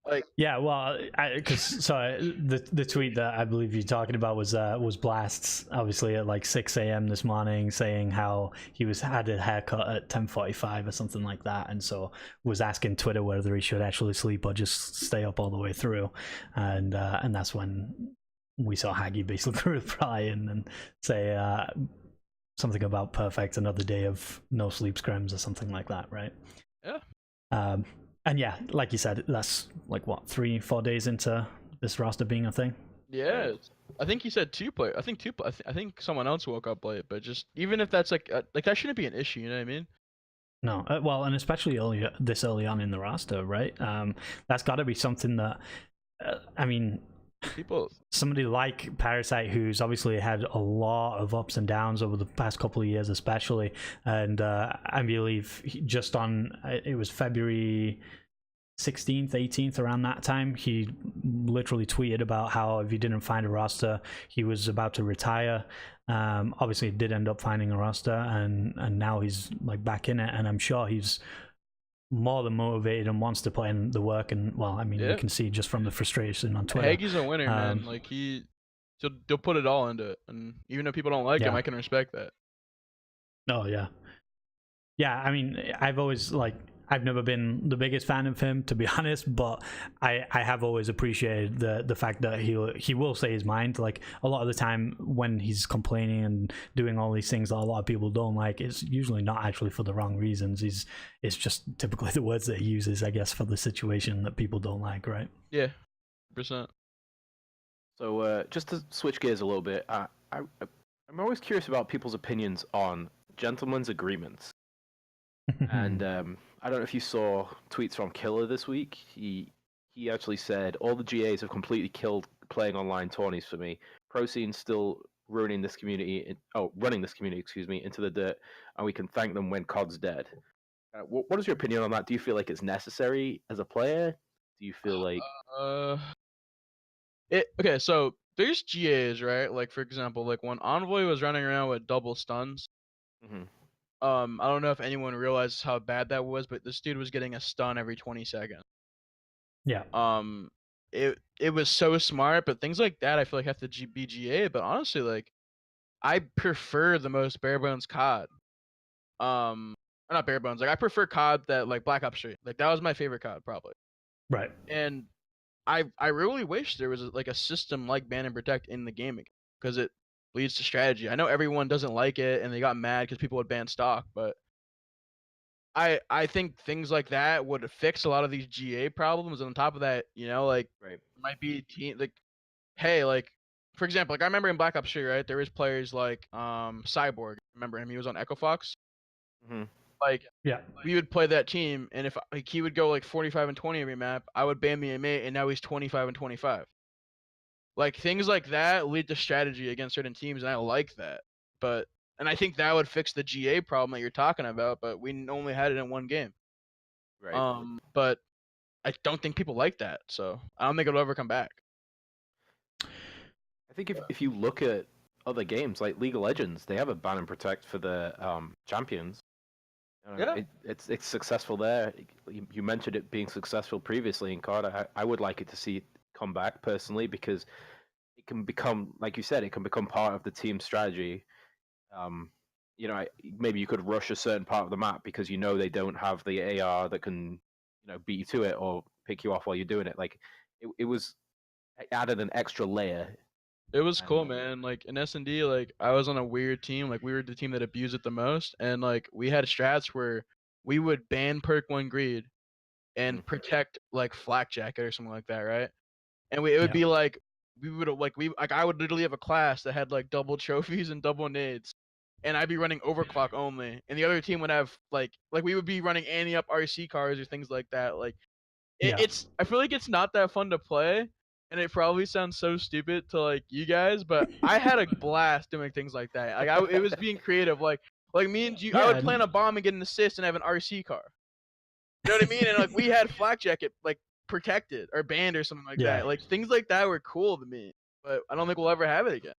Like, yeah, well, the tweet that I believe you're talking about was Blast's, obviously at like 6 a.m. this morning, saying how he had a haircut at 10:45 or something like that, and so was asking Twitter whether he should actually sleep or just stay up all the way through, and that's when we saw Haggy basically reply and say something about perfect, another day of no sleep scrims or something like that, right? Yeah. And yeah, like you said, that's like what, 3-4 days into this roster being a thing. Yeah, I think he said 2 players. I think 2. I think someone else woke up late, but just even if that's like that shouldn't be an issue. You know what I mean? No, well, and especially this early on in the roster, right? That's got to be something that, I mean, People, somebody like Parasite, who's obviously had a lot of ups and downs over the past couple of years, especially, and I believe just on it was February 16th, 18th, around that time, he literally tweeted about how if he didn't find a roster, he was about to retire. Obviously, he did end up finding a roster, and now he's like back in it, and I'm sure he's more than motivated and wants to put in the work. And well, I mean, you can see just from the frustration on Twitter. Hagy's a winner, man. Like he'll put it all into it, and even if people don't like him, I can respect that. Oh yeah, yeah. I mean, I've never been the biggest fan of him, to be honest, but I have always appreciated the fact that he will say his mind. Like a lot of the time when he's complaining and doing all these things that a lot of people don't like, it's usually not actually for the wrong reasons. It's just typically the words that he uses, I guess, for the situation that people don't like, right? Yeah, 100%. So just to switch gears a little bit, I'm always curious about people's opinions on gentlemen's agreements. And I don't know if you saw tweets from Killer this week. He actually said all the GAs have completely killed playing online tourneys for me. Pro scene's still running this community, into the dirt, and we can thank them when COD's dead. What is your opinion on that? Do you feel like it's necessary as a player? Do you feel like okay, so there's GAs, right? Like for example, like when Envoy was running around with double stuns. Mm-hmm. I don't know if anyone realizes how bad that was, but this dude was getting a stun every 20 seconds. Yeah. It was so smart, but things like that I feel like have to be GA. But honestly, like I prefer the most bare bones COD. Not bare bones. Like I prefer COD that like Black Ops 3. Like that was my favorite COD probably. Right. And I really wish there was like a system like ban and protect in the gaming, because it leads to strategy. I know everyone doesn't like it and they got mad because people would ban stock, but I think things like that would fix a lot of these GA problems. And on top of that, you know, like might be team like, hey, like for example, like I remember in Black Ops 3, right? There was players like Cyborg. Remember him? He was on Echo Fox. Mm-hmm. Like yeah, we would play that team, and if like he would go like 45 and 20 every map, I would ban me a mate, and now he's 25 and 25. Like things like that lead to strategy against certain teams, and I like that. And I think that would fix the GA problem that you're talking about, but we only had it in one game. Right. But I don't think people like that, so I don't think it'll ever come back. I think if you look at other games like League of Legends, they have a ban and protect for the champions. It's successful there. You mentioned it being successful previously in COD. I would like it to see it come back personally, because it can become, like you said, it can become part of the team strategy. Maybe you could rush a certain part of the map because they don't have the AR that can beat you to it or pick you off while you're doing it. Like it added an extra layer. It was cool, man. Like in S&D, like I was on a weird team. Like we were the team that abused it the most, and like we had strats where we would ban perk 1 greed and protect like flak jacket or something like that, right? And it would be like I would literally have a class that had like double trophies and double nades, and I'd be running overclock only, and the other team would have like we would be running anti up RC cars or things like that. Like I feel like it's not that fun to play. And it probably sounds so stupid to like you guys, but I had a blast doing things like that. Like it was being creative. Like me and you, I would plant a bomb and get an assist and have an RC car. You know what I mean? And like we had flak jacket like protected or banned or something like Yeah. that. Like things like that were cool to me, but I don't think we'll ever have it again.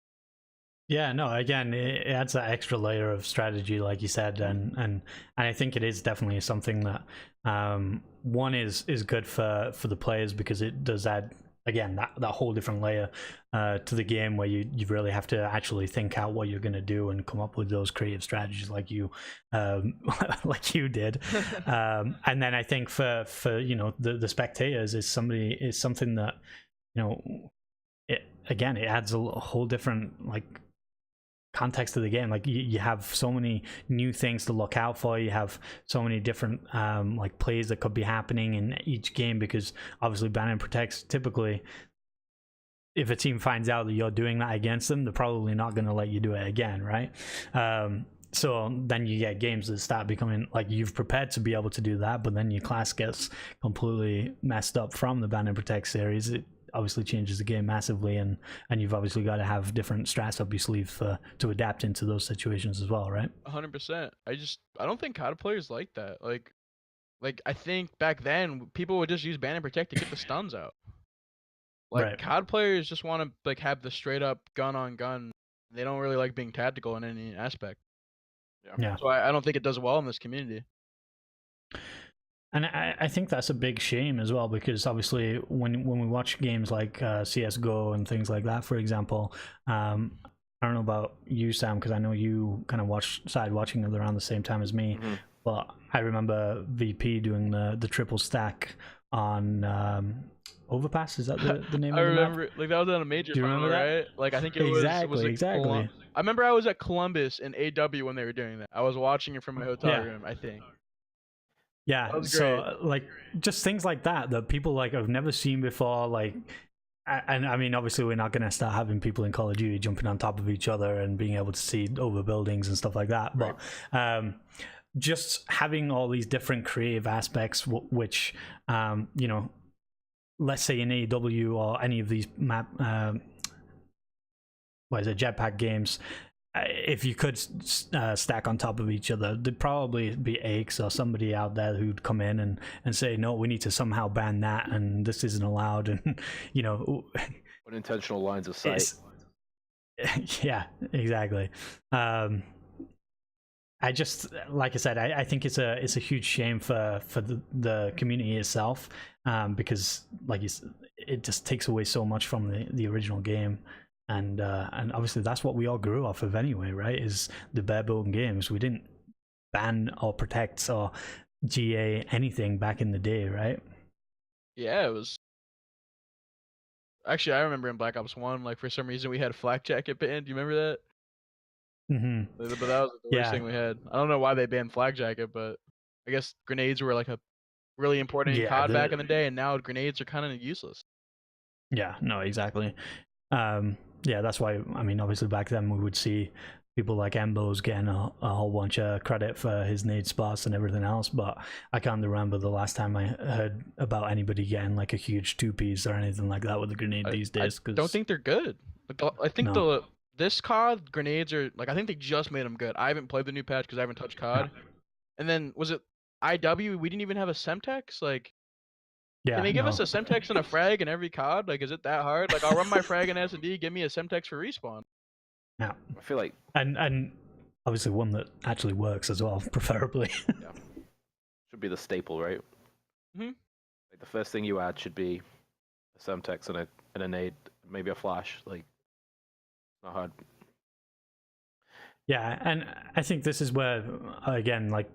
Yeah, no, again, it adds that extra layer of strategy, like you said, and I think it is definitely something that one is good for the players, because it does add, again, that whole different layer to the game, where you really have to actually think out what you're going to do and come up with those creative strategies like you like you did. And then I think for you know, the spectators is something that, you know, it adds a whole different like context of the game. Like you have so many new things to look out for. You have so many different like plays that could be happening in each game, because obviously ban and protects, typically if a team finds out that you're doing that against them, they're probably not going to let you do it again, right? So then you get games that start becoming like, you've prepared to be able to do that, but then your class gets completely messed up from the ban and protect series. It obviously changes the game massively, and you've obviously got to have different strats up your sleeve to adapt into those situations as well, right? 100%. I don't think COD players like that. Like I think back then people would just use ban and protect to get the stuns out. Like Right. COD players just want to like have the straight up gun on gun. They don't really like being tactical in any aspect. Yeah. So I don't think it does well in this community. And I think that's a big shame as well, because obviously when we watch games like CSGO and things like that, for example, I don't know about you, Sam, because I know you kind of started watching it around the same time as me, but I remember VP doing the triple stack on Overpass. Is that the name I of the map? remember, like that was on a major Do you remember final, that? right? Like I think it was like Exactly. I remember I was at Columbus in AW when they were doing that. I was watching it from my hotel Yeah. room, I think. Yeah, That was so like just things like that people like have never seen before, like, and I mean, obviously we're not going to start having people in Call of Duty jumping on top of each other and being able to see over buildings and stuff like that, Right. but just having all these different creative aspects, which you know, let's say in AEW or any of these map jetpack games, if you could stack on top of each other, there'd probably be Aches or somebody out there who'd come in and say, no, we need to somehow ban that, and this isn't allowed, and you know, unintentional lines of sight. Yeah, exactly. I just, like I said, I think it's a huge shame for the community itself, because like it just takes away so much from the original game. And obviously that's what we all grew off of anyway, right? Is the bare bone games. We didn't ban or protect or GA anything back in the day, right? Yeah, it was. Actually, I remember in Black Ops 1, like for some reason we had flak jacket banned. Do you remember that? But that was the worst thing we had. I don't know why they banned flak jacket, but I guess grenades were like a really important in COD back in the day, and now grenades are kind of useless. Yeah, no, exactly. Yeah, that's why, I mean, obviously back then we would see people like Embos getting a whole bunch of credit for his nade spots and everything else, but I can't remember the last time I heard about anybody getting like a huge two-piece or anything like that with a grenade these days. I don't think they're good. Like, I think this COD grenades are like, I think they just made them good. I haven't played the new patch because I haven't touched COD. And then was it IW? We didn't even have a Semtex. Like, can they give us a Semtex and a frag in every COD? Like, is it that hard? Like, I'll run my frag in S&D, give me a Semtex for respawn. Yeah, I feel like, and obviously one that actually works as well, preferably. yeah, should be the staple, right? Mm-hmm. Like the first thing you add should be a Semtex and a nade, maybe a flash. Like, not hard. Yeah, and I think this is where, again, like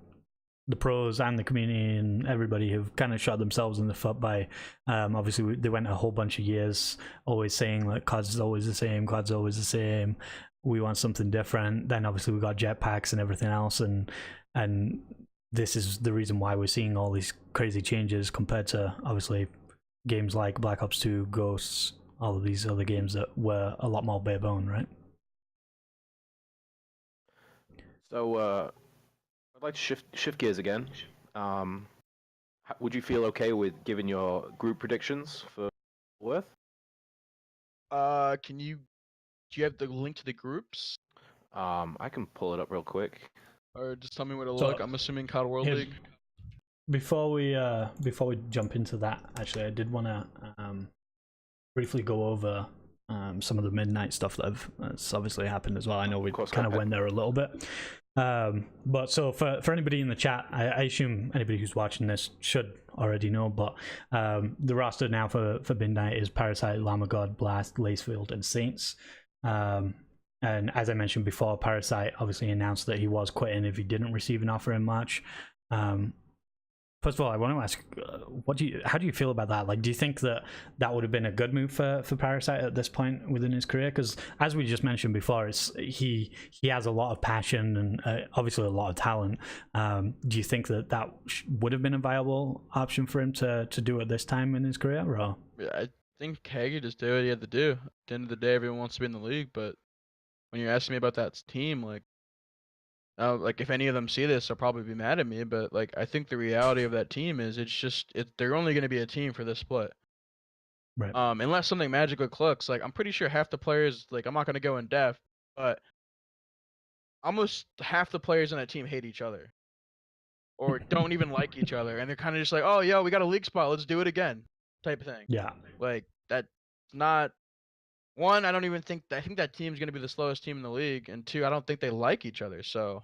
the pros and the community and everybody have kind of shot themselves in the foot by, obviously they went a whole bunch of years always saying like COD's is always the same, COD's always the same, we want something different. Then obviously we got jetpacks and everything else, and this is the reason why we're seeing all these crazy changes compared to obviously games like Black Ops 2, Ghosts, all of these other games that were a lot more bare bone, right? So, I'd like to shift gears again. Would you feel okay with giving your group predictions for Worth? Do you have the link to the groups? I can pull it up real quick. Or just tell me where to look. I'm assuming COD World League. before we jump into that, actually, I did want to briefly go over some of the midnight stuff that's obviously happened as well. I know we kind of went there a little bit. But so for anybody in the chat, I assume anybody who's watching this should already know, but the roster now for midnight is Parasite, Lamagod, Blast, Lacefield, and Saints. And as I mentioned before, Parasite obviously announced that he was quitting if he didn't receive an offer in March. First of all, I want to ask, how do you feel about that? Like, do you think that would have been a good move for Parasite at this point within his career? Because as we just mentioned before, he has a lot of passion and obviously a lot of talent. Do you think that would have been a viable option for him to do at this time in his career? Or? Yeah, I think Haggy just did what he had to do. At the end of the day, everyone wants to be in the league, but when you're asking me about that team, like if any of them see this, they'll probably be mad at me. But like, I think the reality of that team is they're only going to be a team for this split. Right. Unless something magically clicks. Like, I'm pretty sure half the players, like, I'm not going to go in depth, but almost half the players on that team hate each other or don't even like each other, and they're kind of just like, oh, yo, we got a league spot, let's do it again, type of thing. Yeah. Like, that's not. One, I think that team's going to be the slowest team in the league, and two, I don't think they like each other, so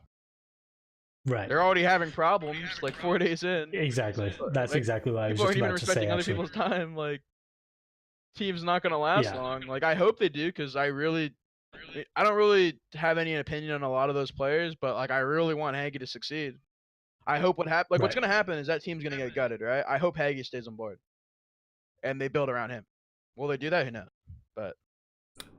right, they're already having problems like 4 days in. Exactly. That's exactly what I was just about even to say. Respecting other people's time, like, team's not going to last long. Like, I hope they do, because I don't really have any opinion on a lot of those players, but like, I really want Haggy to succeed. I hope what's going to happen is that team's going to get gutted, right? I hope Haggy stays on board and they build around him. Will they do that? Who knows? But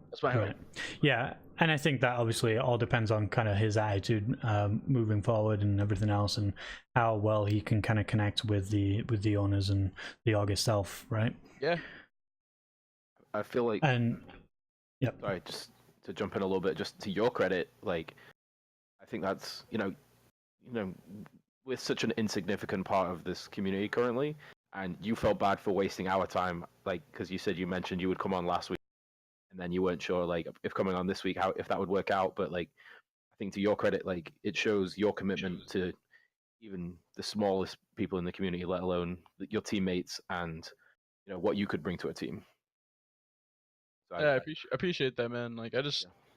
that's my hope. Yeah, and I think that obviously all depends on kind of his attitude moving forward and everything else, and how well he can kind of connect with the owners and the org itself, right? Yeah. I feel like, and yeah. Sorry, just to jump in a little bit, just to your credit, like, I think that's you know, we're such an insignificant part of this community currently, and you felt bad for wasting our time, like, because you mentioned you would come on last week. And then you weren't sure, like, if coming on this week, if that would work out. But like, I think to your credit, like, it shows your commitment to even the smallest people in the community, let alone your teammates, and what you could bring to a team. So I appreciate that, man. Like,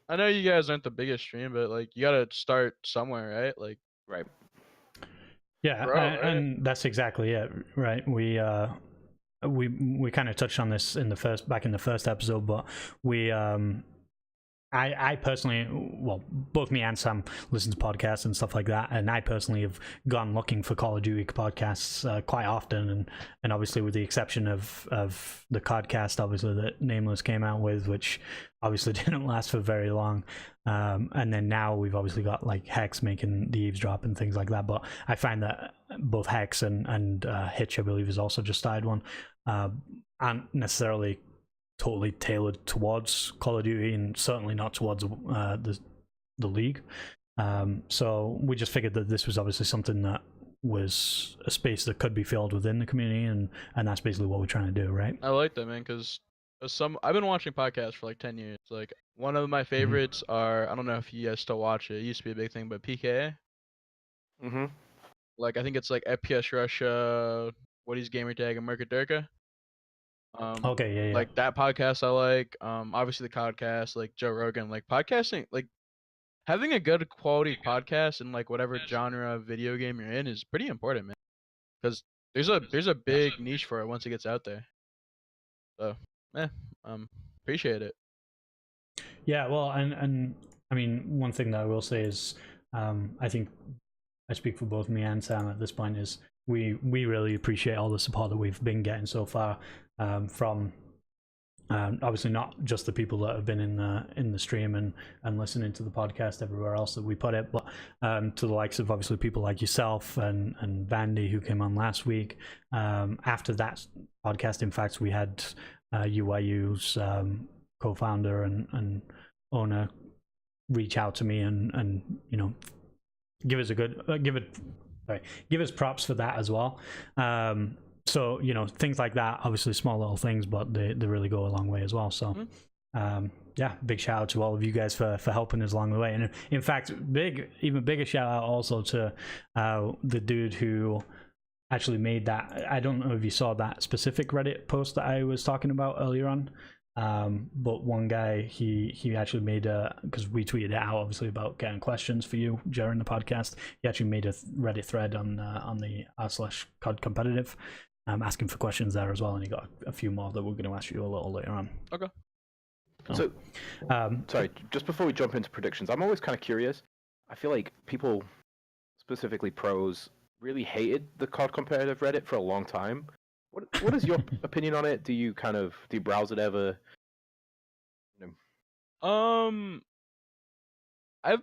I know you guys aren't the biggest stream, but like, you gotta start somewhere, right? Like, right. Yeah, and that's exactly it, right? We kind of touched on this back in the first episode, but I personally, well, both me and Sam listen to podcasts and stuff like that, and I personally have gone looking for Call of Duty podcasts quite often, and obviously with the exception of the Codcast, obviously, that Nameless came out with, which obviously didn't last for very long, and then now we've obviously got like Hex making the Eavesdrop and things like that, but I find that both Hex and Hitch, I believe, has also just started one, aren't necessarily totally tailored towards Call of Duty, and certainly not towards the league. So we just figured that this was obviously something that was a space that could be filled within the community, and that's basically what we're trying to do, right? I like that, man, because I've been watching podcasts for like 10 years. Like, one of my favorites are, I don't know if you guys still watch it, it used to be a big thing, but PKA. Like, I think it's like FPS Russia, What is Gamertag, and Mercadurka. Okay, yeah. Like, that podcast I like. Obviously the podcast, like Joe Rogan. Like, podcasting, like, having a good quality podcast in like whatever genre of video game you're in is pretty important, man. Because there's a big niche for it once it gets out there. So, appreciate it. Yeah, well, and I mean, one thing that I will say is, I think I speak for both me and Sam at this point, is we really appreciate all the support that we've been getting so far, from obviously not just the people that have been in the stream and listening to the podcast everywhere else that we put it, but to the likes of obviously people like yourself and Vandy, who came on last week. After that podcast, in fact, we had UYU's co-founder and owner reach out to me and give us props for that as well. So things like that, obviously small little things, but they really go a long way as well. So yeah, big shout out to all of you guys for helping us along the way. And in fact, even bigger shout out also to the dude who actually made that. I don't know if you saw that specific Reddit post that I was talking about earlier on. But one guy, he actually made because we tweeted it out obviously about getting questions for you during the podcast. He actually made a Reddit thread on the r/COD competitive, asking for questions there as well, and he got a few more that we're going to ask you a little later on. Okay. So, sorry, just before we jump into predictions, I'm always kind of curious. I feel like people, specifically pros, really hated the COD competitive Reddit for a long time. What is your opinion on it? Do you browse it ever? I've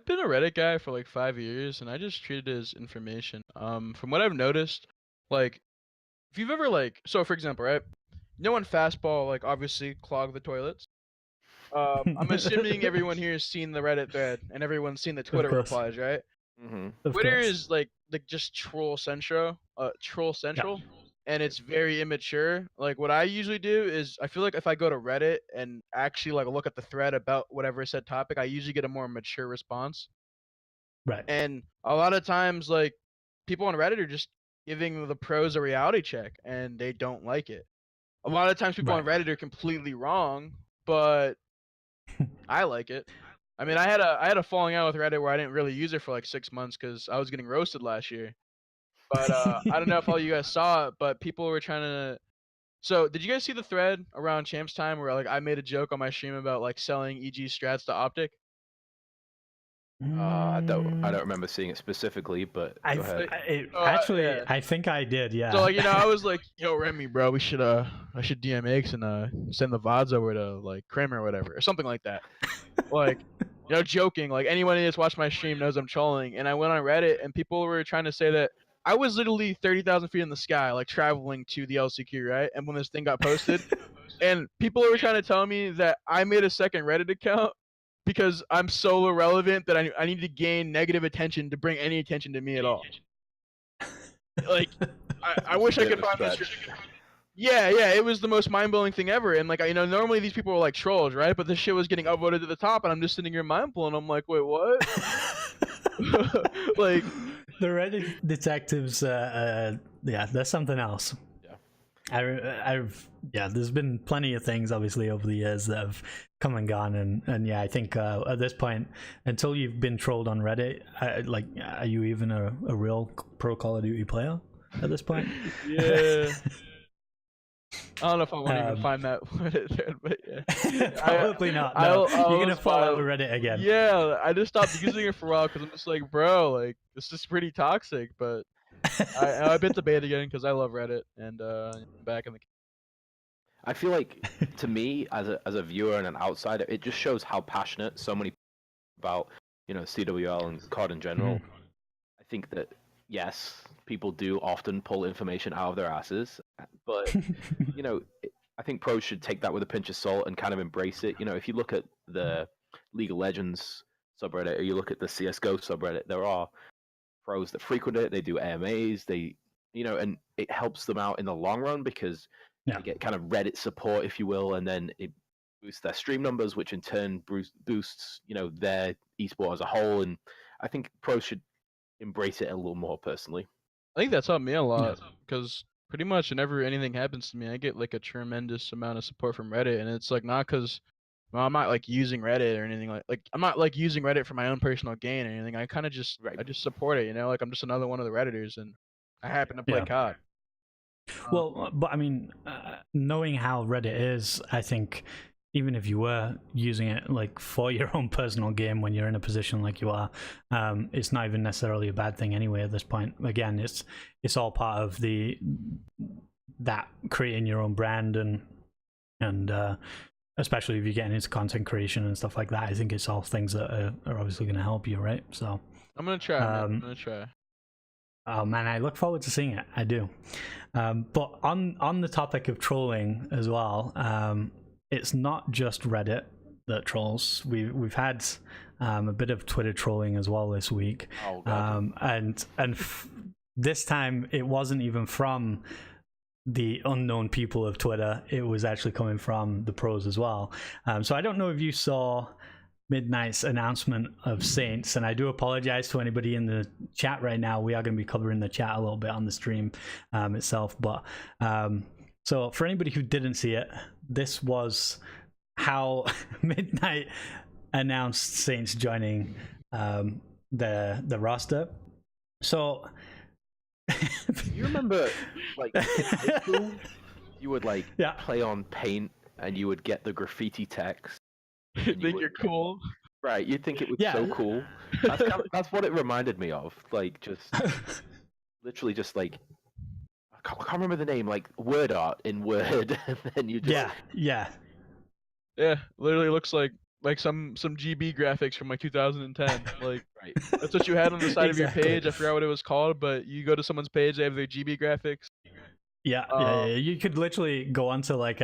been a Reddit guy for like 5 years, and I just treat it as information. From what I've noticed, like, if you've ever so for example, right? No one fastball obviously clog the toilets. I'm assuming everyone here has seen the Reddit thread and everyone's seen the Twitter replies, right? Mm-hmm. Twitter is like just troll central, and it's very immature. Like what I usually do is I feel like if I go to Reddit and actually look at the thread about whatever said topic, I usually get a more mature response. Right. And a lot of times people on Reddit are just giving the pros a reality check and they don't like it. A lot of times people on Reddit are completely wrong, but I like it. I mean, I had a falling out with Reddit where I didn't really use it for 6 months because I was getting roasted last year. But I don't know if all you guys saw it, but people were trying to. So did you guys see the thread around Champs Time where I made a joke on my stream about selling EG strats to Optic? I don't remember seeing it specifically, but go ahead. I think I did, yeah. So I was like, "Yo, Remy, bro, I should DMX and send the VODs over to Kramer or whatever, or something like that." Joking. Anyone that's watched my stream knows I'm trolling. And I went on Reddit, and people were trying to say that I was literally 30,000 feet in the sky, traveling to the LCQ, right? And when this thing got posted, and people were trying to tell me that I made a second Reddit account because I'm so irrelevant that I need to gain negative attention to bring any attention to me at all. I wish I could find this. Yeah, it was the most mind-blowing thing ever. And normally these people were trolls, right? But this shit was getting upvoted to the top, and I'm just sitting here mind-blown. I'm like, wait, what? The Reddit detectives, yeah, there's something else. There's been plenty of things obviously over the years that have come and gone, and yeah, I think at this point, until you've been trolled on Reddit, are you even a real pro Call of Duty player at this point? Yeah. I don't know if I want to even find that Reddit thread, but yeah. Probably not. No. You're gonna fall out with Reddit again. Yeah, I just stopped using it for a while because I'm just like, bro, this is pretty toxic. But I bit the bait again because I love Reddit, and back in the. I feel like, to me, as a viewer and an outsider, it just shows how passionate so many about CWL and COD in general. I think that yes, people do often pull information out of their asses, but I think pros should take that with a pinch of salt and kind of embrace it. If you look at the League of Legends subreddit or you look at the CS:GO subreddit, there are pros that frequent it. They do AMAs. And it helps them out in the long run because they get kind of Reddit support, if you will, and then it boosts their stream numbers, which in turn boosts their esport as a whole. And I think pros should embrace it a little more personally. I think that's helped me a lot because pretty much whenever anything happens to me, I get a tremendous amount of support from Reddit, and it's not because I'm not using Reddit or anything I'm not using Reddit for my own personal gain or anything. I kind of just I just support it, I'm just another one of the Redditors, and I happen to play COD. Well, but I mean, knowing how Reddit is, I think even if you were using it for your own personal game when you're in a position like you are, it's not even necessarily a bad thing anyway at this point. Again, it's all part of that creating your own brand and especially if you're getting into content creation and stuff like that. I think it's all things that are obviously going to help you, right? So I'm gonna try. I'm gonna try. Oh man, I look forward to seeing it. I do. But on the topic of trolling as well, it's not just Reddit that trolls. We've had a bit of Twitter trolling as well this week. Oh, God. And this time it wasn't even from the unknown people of Twitter. It was actually coming from the pros as well. So I don't know if you saw Midnight's announcement of Saints, and I do apologize to anybody in the chat right now. We are going to be covering the chat a little bit on the stream itself, but so for anybody who didn't see it, this was how Midnight announced Saints joining the roster. So you remember, like, in high school, you would like play on Paint and you would get the graffiti text. You think you're cool, right? You'd think it was so cool. That's what it reminded me of. Like, just literally, just like I can't remember the name. Like word art in Word, and then you just yeah. Literally looks like some GB graphics from like 2010. Like right. That's what you had on the side of your page. I forgot what it was called, but you go to someone's page, they have their GB graphics. Yeah. You could literally go onto like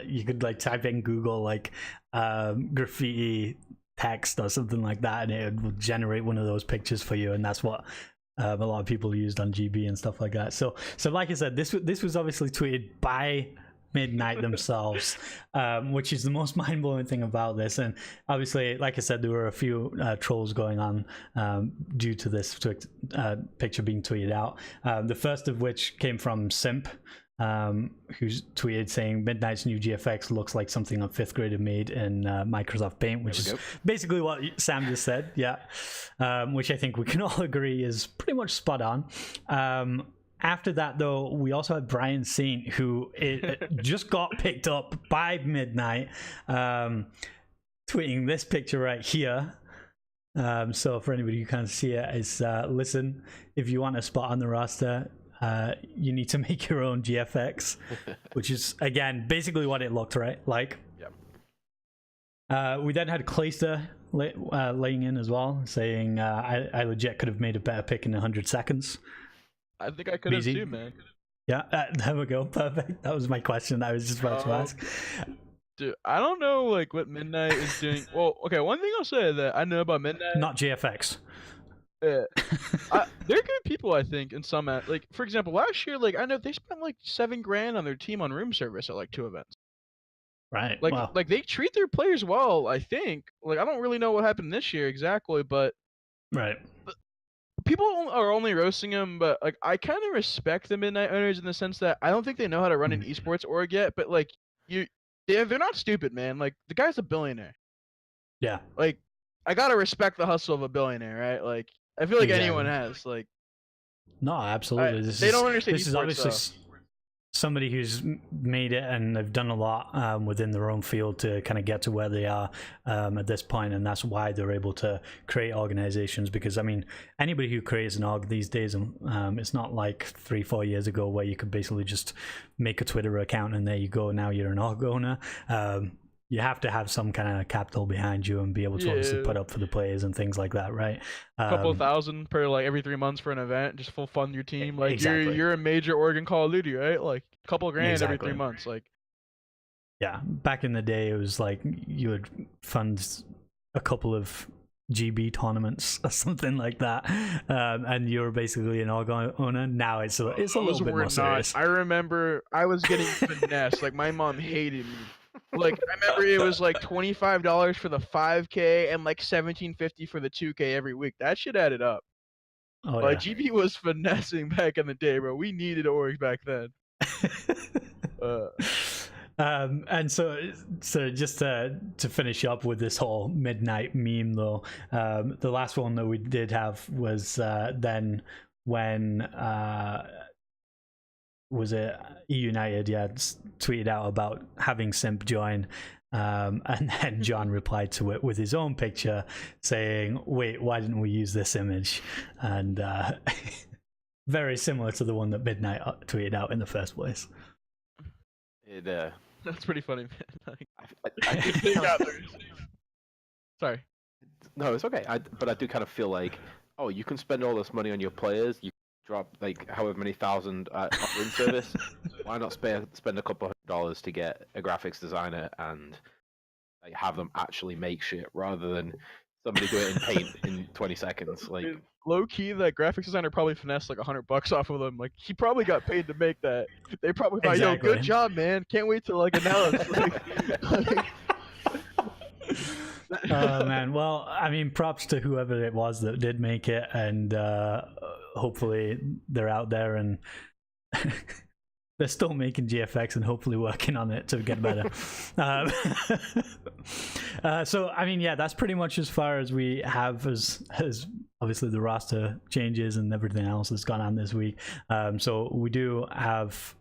you could like type in Google like graffiti text or something like that, and it would generate one of those pictures for you, and that's what a lot of people used on GB and stuff like that. So like I said, this was obviously tweeted by Midnight themselves, which is the most mind-blowing thing about this. And obviously, like I said, there were a few trolls going on due to this picture being tweeted out. The first of which came from Simp, who's tweeted saying Midnight's new GFX looks like something a fifth grader made in Microsoft Paint, which is basically what Sam just said. Which I think we can all agree is pretty much spot on. After that, though, we also had Brian Saint, who just got picked up by Midnight, tweeting this picture right here. So for anybody who can't see it, it's listen, if you want a spot on the roster, you need to make your own GFX, which is, again, basically what it looked like. We then had Clayster laying in as well, saying, I legit could have made a better pick in 100 seconds. I think I could have too, man. Yeah, there we go. Perfect. That was my question I was just about to ask. Dude, I don't know like what Midnight is doing. Well, okay, one thing I'll say that I know about Midnight. Not GFX. They're good people, I think, in some like, for example, last year, like I know they spent like $7,000 on their team on room service at like 2 events. Right. Like, wow. like they treat their players well, I think. Like I don't really know what happened this year exactly, but right. People are only roasting him, but like I kind of respect the Midnight owners in the sense that I don't think they know how to run an esports org yet. But like they're not stupid, man. Like the guy's a billionaire. Yeah. Like I gotta respect the hustle of a billionaire, right? Like I feel like anyone has. Like no, absolutely. They don't understand. This is obviously somebody who's made it, and they've done a lot within their own field to kind of get to where they are at this point, and that's why they're able to create organizations. Because I mean, anybody who creates an org these days, it's not like 3-4 years ago where you could basically just make a Twitter account and there you go, now you're an org owner. You have to have some kind of capital behind you and be able to obviously put up for the players and things like that, right? A couple of thousand per like every 3 months for an event, just full fund your team. Like exactly. you're a major org in Call of Duty, right? Like a couple of grand every 3 months. Like yeah, back in the day it was like you would fund a couple of GB tournaments or something like that, and you're basically an org owner. Now it's a little bit more serious. I remember I was getting finessed. Like my mom hated me. Like I remember it was like $25 for the 5K and like $17.50 for the 2K every week. That shit added up. Oh, like yeah. GB was finessing back in the day, bro. We needed orgs back then. And so just to finish up with this whole Midnight meme, though, the last one that we did have was then when was it E-United tweeted out about having Simp join, and then John replied to it with his own picture saying, wait, why didn't we use this image? And very similar to the one that Midnight tweeted out in the first place. That's pretty funny, man. Sorry. No, it's okay. But I do kind of feel like, oh, you can spend all this money on your players. You drop like however many thousand on room service. Why not spend a couple $100 to get a graphics designer and like have them actually make shit rather than somebody do it in Paint in 20 seconds? Like low key, that graphics designer probably finessed like $100 off of them. Like he probably got paid to make that. They probably thought, yo, good job, man. Can't wait to like announce. Oh man, well, I mean, props to whoever it was that did make it, and hopefully they're out there and they're still making GFX and hopefully working on it to get better. So I mean, yeah, that's pretty much as far as we have as obviously the roster changes and everything else that's gone on this week. So we do have.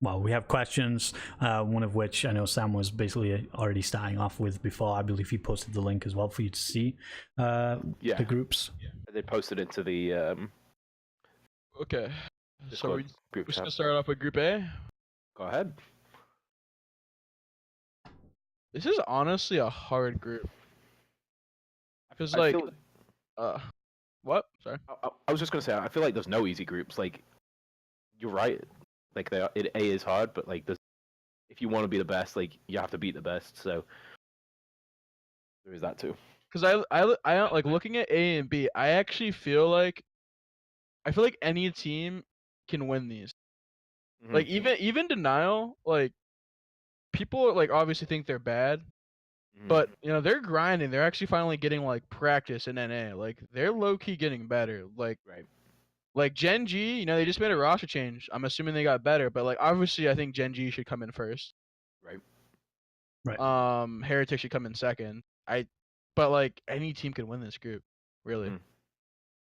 Well, we have questions, one of which I know Sam was basically already starting off with before. I believe he posted the link as well for you to see the groups. Yeah. They posted it to the Okay. So we're group just chat. gonna start off with Group A. Go ahead. This is honestly a hard group. Because I like, feel, what? Sorry. I was just gonna say, I feel like there's no easy groups. Like, you're right. Like, A is hard, but like, if you want to be the best, like, you have to beat the best. So there is that too. Because I like looking at A and B. I actually feel like any team can win these. Mhm. Like even Denial, like people like obviously think they're bad, but they're grinding. They're actually finally getting like practice in NA. Like they're low key getting better. Like Right. Like Gen G, they just made a roster change. I'm assuming they got better, but like obviously I think Gen G should come in first. Right. Heretic should come in second. But like any team can win this group, really.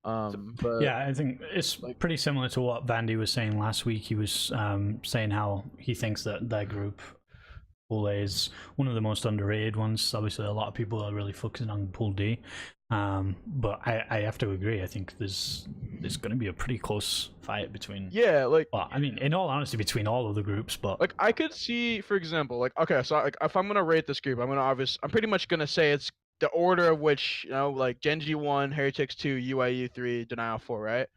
But yeah, I think it's like pretty similar to what Vandy was saying last week. He was saying how he thinks that their group, Pool A, is one of the most underrated ones. Obviously, a lot of people are really focusing on Pool D, but I have to agree. I think there's going to be a pretty close fight between. Yeah, like. Well, I mean, in all honesty, between all of the groups, but like I could see, for example, like okay, so like if I'm gonna rate this group, I'm pretty much gonna say it's the order of which like Gen G 1, Heretics 2, UIU 3, Denial 4, right?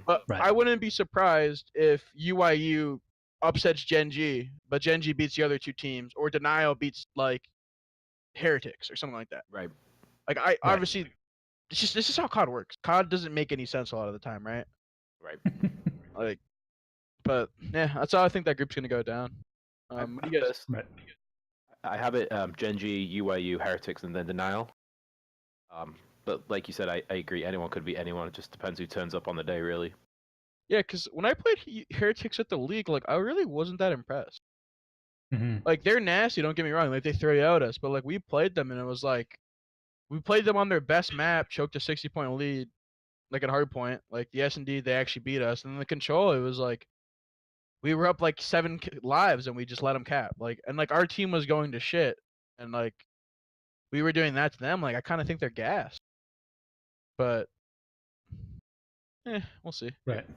But right. I wouldn't be surprised if UIU upsets Gen G, but Gen G beats the other two teams, or Denial beats like Heretics or something like that. Right. Like obviously, this is how COD works. COD doesn't make any sense a lot of the time, right? Right. Like, but yeah, that's how I think that group's gonna go down. What do you guys? Right. I have it Gen G, UIU, Heretics, and then Denial. But like you said, I agree. Anyone could be anyone. It just depends who turns up on the day, really. Yeah, because when I played Heretics at the League, like I really wasn't that impressed. Like they're nasty, don't get me wrong. Like they throw you out us, but like we played them and it was like we played them on their best map, choked a 60-point lead, like at hardpoint. Like the S&D, they actually beat us, and then the control, it was like we were up like 7 lives and we just let them cap. Like and like our team was going to shit, and like we were doing that to them. Like I kind of think they're gassed, but we'll see. Right.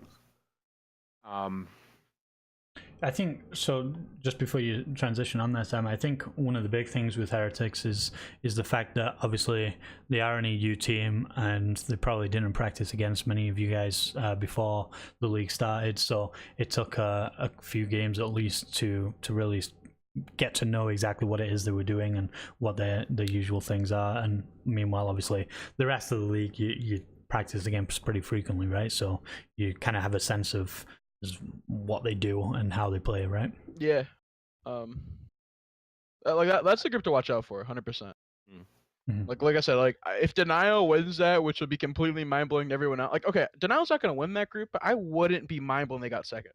I think so. Just before you transition on that, Sam, I think one of the big things with Heretics is the fact that obviously they are an EU team and they probably didn't practice against many of you guys before the league started. So it took a few games at least to really get to know exactly what it is they were doing and what the usual things are. And meanwhile, obviously, the rest of the league you practice against pretty frequently, right? So you kind of have a sense of what they do and how they play, right? Yeah. Like that's the group to watch out for, 100%. Like I said, like if Denial wins that, which would be completely mind blowing to everyone else. Like okay, Denial's not gonna win that group, but I wouldn't be mind blown they got second.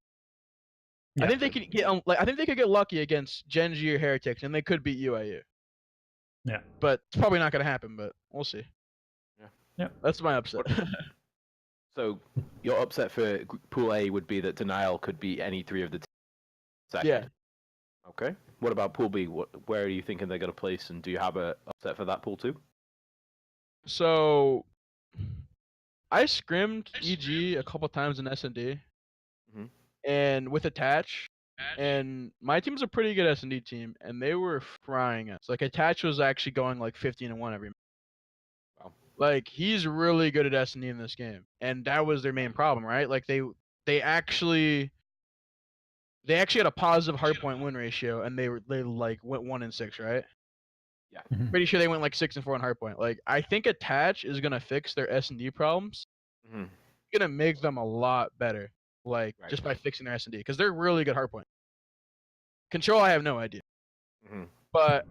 Yeah. I think they could get I think they could get lucky against Gen G or Heretics, and they could beat UIU. Yeah. But it's probably not gonna happen, but we'll see. Yeah. That's my upset. So your upset for Pool A would be that Denial could beat any three of the teams. Yeah. Okay. What about Pool B? Where are you thinking they're going to place, and do you have a upset for that pool too? So I scrimmed EG a couple times in S&D, and with Attach, and my team's a pretty good S&D team, and they were frying us. Like Attach was actually going like 15-1 every match. Wow. Like he's really good at S&D in this game, and that was their main problem, right? Like they actually had a positive hardpoint win ratio, and they like went 1-6, right? Yeah. Pretty sure they went like 6-4 on hardpoint. Like I think Attach is gonna fix their S&D problems. Gonna make them a lot better, like just by fixing their S&D, because they're really good hardpoint. Control, I have no idea. But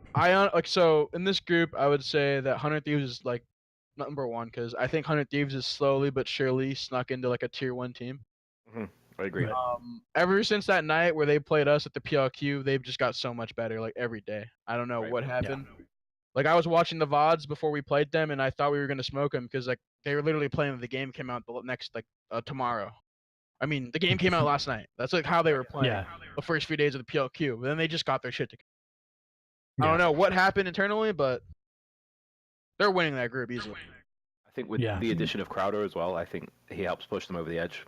so in this group, I would say that 100 Thieves is like number one because I think 100 Thieves is slowly but surely snuck into like a tier 1 team. I agree. Right. Ever since that night where they played us at the PLQ, they've just got so much better like every day. I don't know what happened. Like I was watching the VODs before we played them, and I thought we were gonna smoke them because like they were literally playing. The game came out the next tomorrow. I mean, the game came out last night. That's like how they were playing the first few days of the PLQ. But then they just got their shit together. I don't know what happened internally, but they're winning that group easily. I think with the addition of Crowder as well, I think he helps push them over the edge.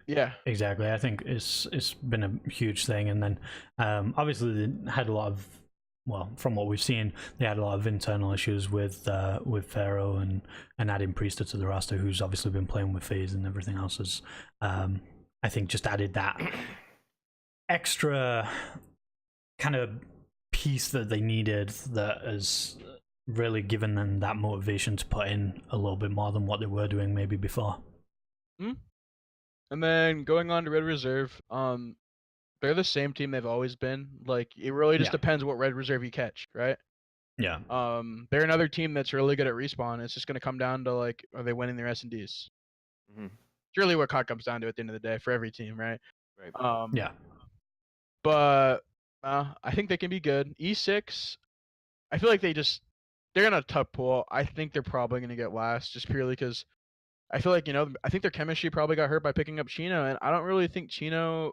Yeah, exactly. I think it's been a huge thing, and then obviously they had a lot of, well, from what we've seen, they had a lot of internal issues with Pharaoh and adding Priester to the roster, who's obviously been playing with FaZe and everything else. Has I think just added that extra kind of piece that they needed, that has really given them that motivation to put in a little bit more than what they were doing maybe before. And then going on to Red Reserve, they're the same team they've always been. Like it really just depends what Red Reserve you catch, right? Yeah. They're another team that's really good at respawn. It's just gonna come down to like, are they winning their S&Ds? It's really what COD comes down to at the end of the day for every team, right? Yeah. But I think they can be good. E6, I feel like they're in a tough pool. I think they're probably gonna get last just purely because I feel like, I think their chemistry probably got hurt by picking up Chino, and I don't really think Chino.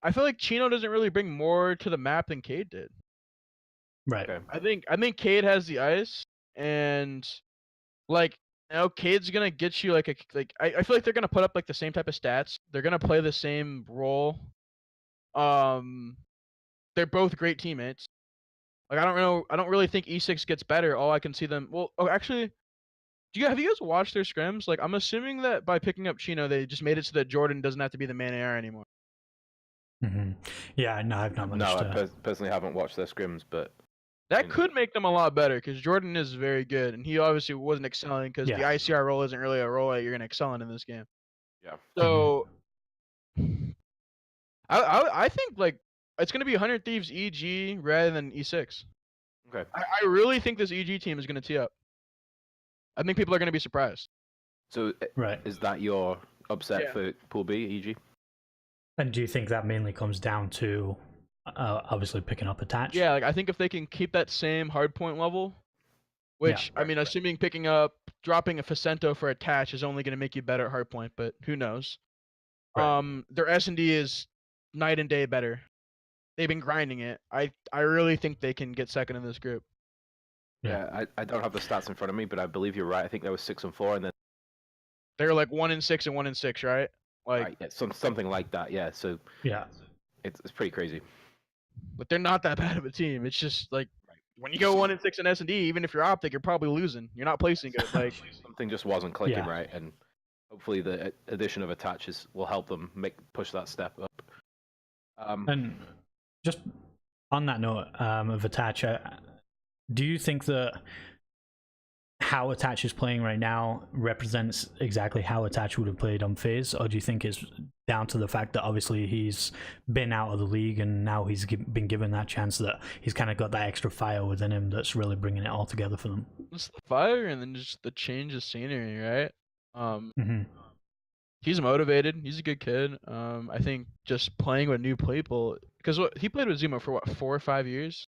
I feel like Chino doesn't really bring more to the map than Cade did. Right. Okay. I think Cade has the ice, and like Cade's gonna get you I feel like they're gonna put up like the same type of stats. They're gonna play the same role. They're both great teammates. Like I don't know. I don't really think E6 gets better. All I can see them. Well, actually, have you guys watched their scrims? Like I'm assuming that by picking up Chino, they just made it so that Jordan doesn't have to be the main AR anymore. Yeah, no, I've not managed to. I personally haven't watched their scrims, but that could make them a lot better because Jordan is very good, and he obviously wasn't excelling because the ICR role isn't really a role that you're gonna excel in this game. Yeah. So, I think like it's gonna be 100 Thieves EG rather than E6. Okay. I really think this EG team is gonna tee up. I think people are gonna be surprised. So, is that your upset for Pool B, EG? And do you think that mainly comes down to obviously picking up attach? Yeah, like I think if they can keep that same hardpoint level, which I mean, assuming dropping a Facento for attach is only going to make you better at hardpoint, but who knows? Their S&D is night and day better. They've been grinding it. I really think they can get second in this group. Yeah, I don't have the stats in front of me, but I believe you're right. I think there was 6 and 4, and then they were like 1 and 6 and 1 and 6, right? Like something like that. Yeah. So it's pretty crazy. But they're not that bad of a team. It's just like when you go 1 and 6 in S&D, even if you're Optic, you're probably losing. You're not placing good. Like something just wasn't clicking right, and hopefully the addition of attaches will help them push that step up. And just on that note of attach, do you think that how attach is playing right now represents exactly how attach would have played on FaZe, or do you think it's down to the fact that obviously he's been out of the league and now he's been given that chance, that he's kind of got that extra fire within him that's really bringing it all together for them? It's the fire and then just the change of scenery, right? He's motivated. He's a good kid. I think just playing with new people, because he played with Zemo for what, 4 or 5 years?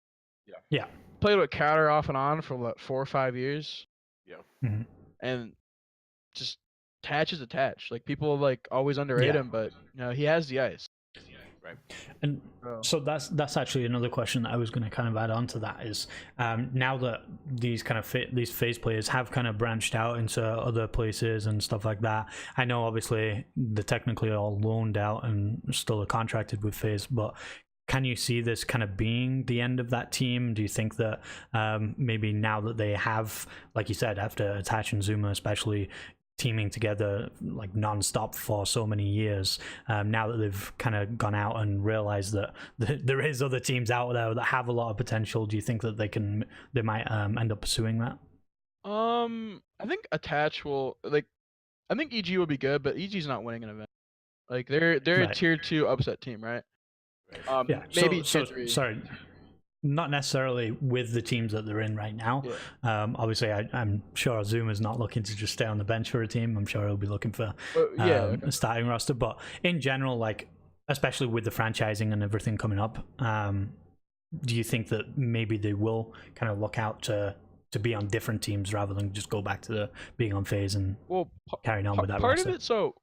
Yeah. Played with Counter off and on for what, 4 or 5 years? Yeah. And just attach is attach. Like people like always underrate him, but he has the ice. Right. And so that's actually another question that I was going to kind of add on to that is, now that these kind of these FaZe players have kind of branched out into other places and stuff like that, I know obviously they're technically all loaned out and still are contracted with FaZe, but can you see this kind of being the end of that team? Do you think that maybe now that they have, like you said, after Attach and Zuma especially, teaming together like non-stop for so many years, now that they've kind of gone out and realized that there is other teams out there that have a lot of potential, do you think that they might end up pursuing that? I think Attach will, I think EG will be good, but EG's not winning an event. Like they're a tier 2 upset team, right? Maybe tier 3. Sorry. not necessarily with the teams that they're in right now. Obviously, I'm sure Azuma's not looking to just stay on the bench for a team. I'm sure he'll be looking for a starting roster. But in general, like especially with the franchising and everything coming up, do you think that maybe they will kind of look out to be on different teams rather than just go back to being on FaZe and carrying on with that part roster? of it, so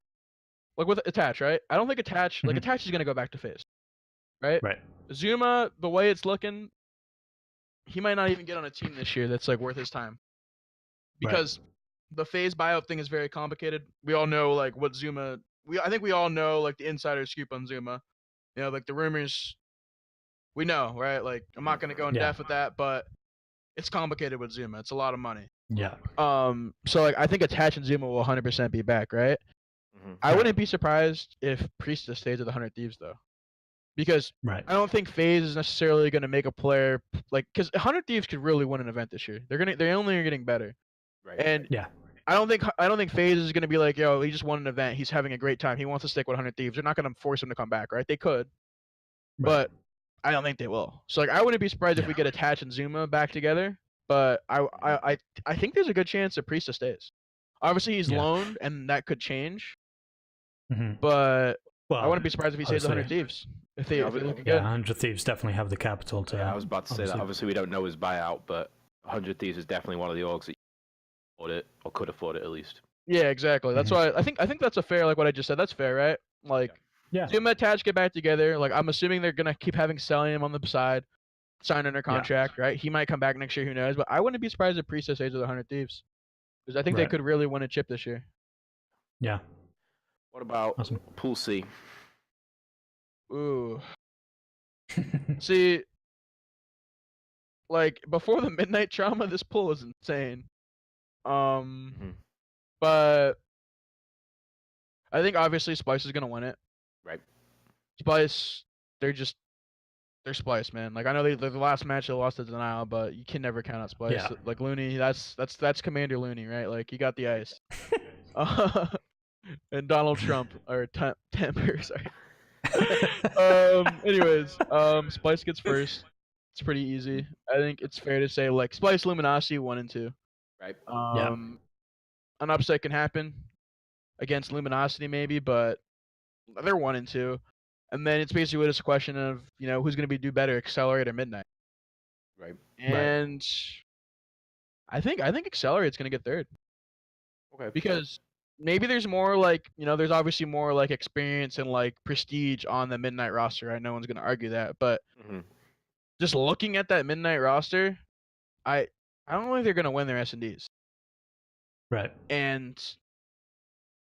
like with Attach, right? I don't think Attach Attach is gonna go back to FaZe, right? Right. Zuma, the way it's looking, he might not even get on a team this year that's like worth his time, because the FaZe buyout thing is very complicated. We all know like what Zuma. I think we all know like the insider scoop on Zuma. You know, like the rumors. We know, right? Like I'm not gonna go in depth with that, but it's complicated with Zuma. It's a lot of money. Yeah. So like I think Attach and Zuma will 100% be back, right? I wouldn't be surprised if Priestess stays at the 100 Thieves though, because I don't think FaZe is necessarily going to make a player like, because 100 Thieves could really win an event this year. They only are getting better, and I don't think FaZe is going to be like, yo, he just won an event, he's having a great time, he wants to stick with 100 Thieves. They're not going to force him to come back, right? They could, but I don't think they will. So like I wouldn't be surprised if we get Attach and Zuma back together, but I think there's a good chance that Priestess stays. Obviously he's loaned and that could change. But I wouldn't be surprised if he stays 100 Thieves. If they look good. 100 Thieves definitely have the capital to. I was about to say that. Obviously, we don't know his buyout, but 100 Thieves is definitely one of the orgs that afford it, or could afford it at least. Yeah, exactly. That's why I think that's a fair, like what I just said. That's fair, right? Like, Zuma, Attach get back together. Like, I'm assuming they're gonna keep having Sellium on the side, signed under contract, right? He might come back next year. Who knows? But I wouldn't be surprised if Priestess stays with 100 Thieves, because I think they could really win a chip this year. Yeah. What about Pool C? Ooh. See, like before the Midnight Trauma, this pool was insane. But I think obviously Splice is gonna win it. Right. Splice, they're Splice, man. Like I know the last match they lost to Denial, but you can never count out Splice. Yeah. Like Looney, that's Commander Looney, right? Like you got the ice. And Donald Trump or Temper, sorry. Anyways, Splice gets first. It's pretty easy. I think it's fair to say like Splice, Luminosity 1 and 2. Right. An upset can happen against Luminosity maybe, but they're 1 and 2. And then it's basically just a question of, you know, who's going to do better, Accelerate or Midnight. Right. And I think Accelerate's going to get third. Okay. Because maybe there's more like, you know, there's obviously more like experience and like prestige on the Midnight roster. Right? No one's going to argue that, but just looking at that Midnight roster, I don't think they're going to win their S&Ds. Right. And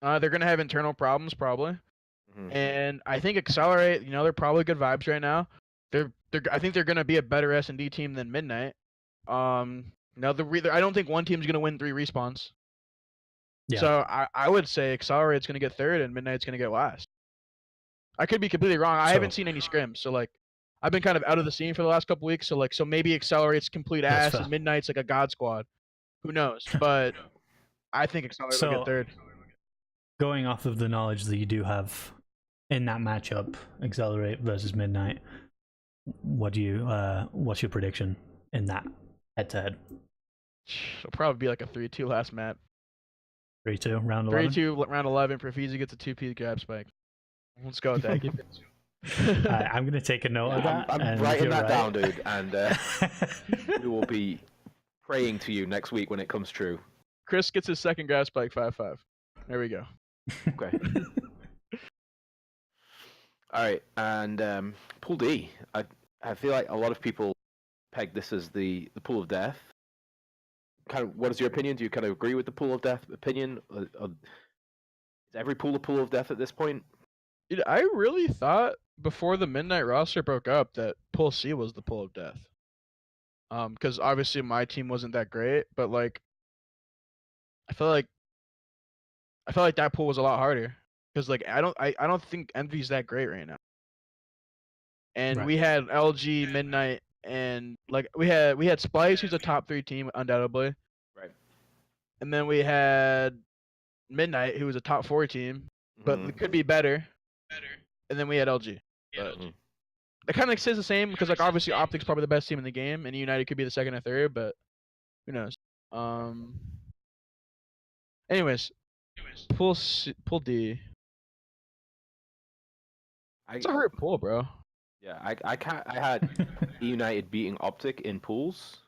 they're going to have internal problems probably. And I think Accelerate, you know, they're probably good vibes right now. I think they're going to be a better S&D team than Midnight. Now I don't think one team's going to win 3 respawns. Yeah. So I would say Accelerate's going to get third and Midnight's going to get last. I could be completely wrong. I haven't seen any scrims, so like I've been kind of out of the scene for the last couple weeks. So maybe Accelerate's complete ass and Midnight's like a god squad. Who knows? But I think Accelerate will get third. Going off of the knowledge that you do have in that matchup, Accelerate versus Midnight, what's your prediction in that head-to-head? It'll probably be like a 3-2 last map. 3-2 round 11. 3-2 round 11. Beehzy gets a 2P grab spike. Let's go with that. I'm gonna take a note of that. I'm writing that down, dude, and we will be praying to you next week when it comes true. Chris gets his second grab spike 5-5. There we go. Okay. All right, and Pool D. I feel like a lot of people peg this as the pool of death. Kind of, what is your opinion? Do you kind of agree with the pool of death opinion? Is every pool a pool of death at this point? Dude, I really thought before the Midnight roster broke up that Pool C was the pool of death. Because obviously my team wasn't that great, but like I felt like that pool was a lot harder. Because like I don't think Envy's that great right now. And we had LG, Midnight, and like we had Splice, who's a top 3 team undoubtedly. Right. And then we had Midnight, who was a top 4 team, but it could be better. And then we had LG. But it kind of stays the same because like obviously Optic's probably the best team in the game, and United could be the second or third, but who knows? Anyways, pool D. It's a hard pool, bro. Yeah, I had United beating Optic in pools,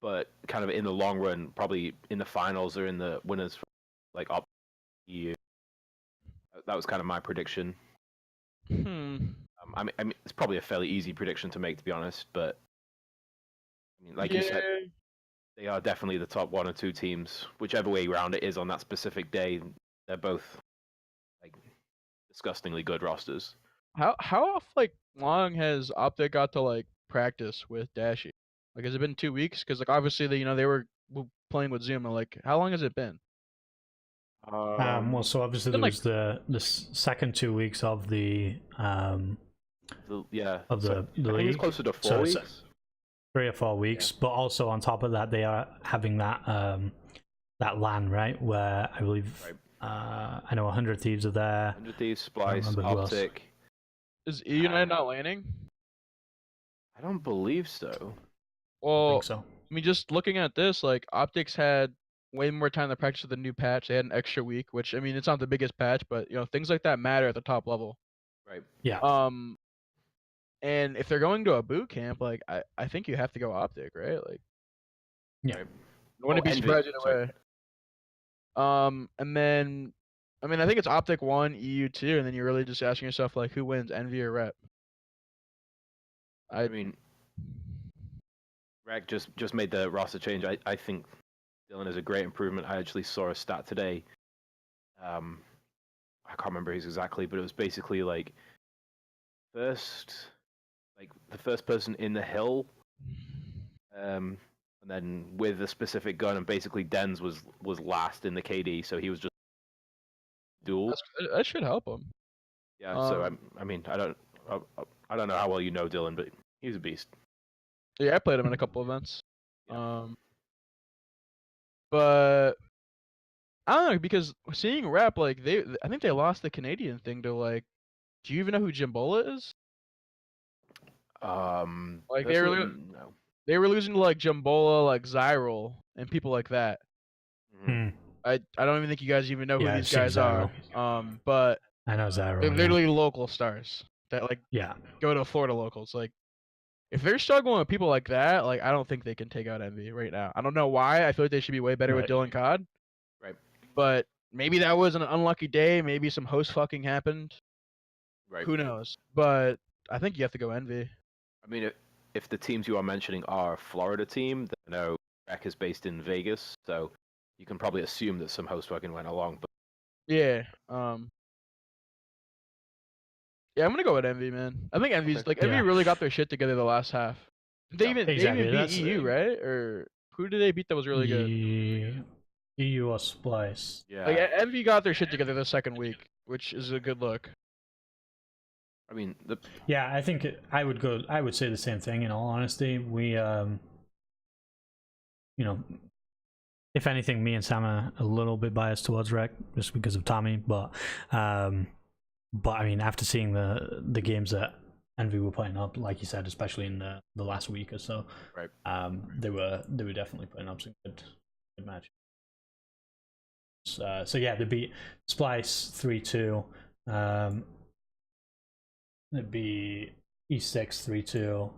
but kind of in the long run, probably in the finals or in the winners, like Optic EU. That was kind of my prediction. I mean, it's probably a fairly easy prediction to make, to be honest. But I mean, like you said, they are definitely the top 1 or 2 teams, whichever way around it is on that specific day. They're both like disgustingly good rosters. How like long has Optic got to like practice with Dashy? Like, has it been 2 weeks? Because like obviously they were playing with Zuma. Like, how long has it been? Well, so obviously there was the second 2 weeks of the yeah of the I league. think it's closer to 4 weeks. 3 or 4 weeks, but also on top of that, they are having that that LAN, right? Where I believe I know 100 Thieves are there. 100 Thieves, Splice, Optic. Is United not landing? I don't believe so. Well, I think so. I mean, just looking at this, like Optics had way more time to practice with the new patch. They had an extra week, which I mean, it's not the biggest patch, but you know, things like that matter at the top level. Right. Yeah. And if they're going to a boot camp, like I think you have to go Optic, right? Like, yeah. I wouldn't be surprised either way. And then, I mean, I think it's Optic 1, EU 2, and then you're really just asking yourself like, who wins, Envy or Rep? I mean, Rec just made the roster change. I think Dylan is a great improvement. I actually saw a stat today. I can't remember his exactly, but it was basically like the first person in the hill, and then with a specific gun, and basically Dens was last in the KD, so he was just dual. That should help him. Yeah. So I mean, I don't know how well you know Dylan, but he's a beast. Yeah, I played him in a couple events. Yeah. But I don't know, because seeing Rep, like I think they lost the Canadian thing to like. Do you even know who Jimbola is? Like they were losing to like Jimbola, like Zyril, and people like that. I don't even think you guys even know who these guys are. But I know Zyril. They're literally local stars that like go to Florida locals. Like, if they're struggling with people like that, like I don't think they can take out Envy right now. I don't know why. I feel like they should be way better with Dylan Cod. Right. But maybe that was an unlucky day. Maybe some host fucking happened. Right. Who knows? But I think you have to go Envy. I mean, if the teams you are mentioning are a Florida team, then I know Rec is based in Vegas, so you can probably assume that some host fucking went along. But yeah, yeah, I'm gonna go with Envy, man. I think Envy's Envy really got their shit together the last half. They even beat EU, right? Or who did they beat that was really good? EU or Splice. Yeah. Like Envy got their shit together the second week, which is a good look. I mean, yeah, I think I would say the same thing. In all honesty, we, you know, if anything, me and Sam are a little bit biased towards Rec just because of Tommy, but I mean, after seeing the games that Envy were putting up, like you said, especially in the last week or so, right? They were definitely putting up some good matches. So yeah, they beat Splice 3-2. It'd be E6 3-2.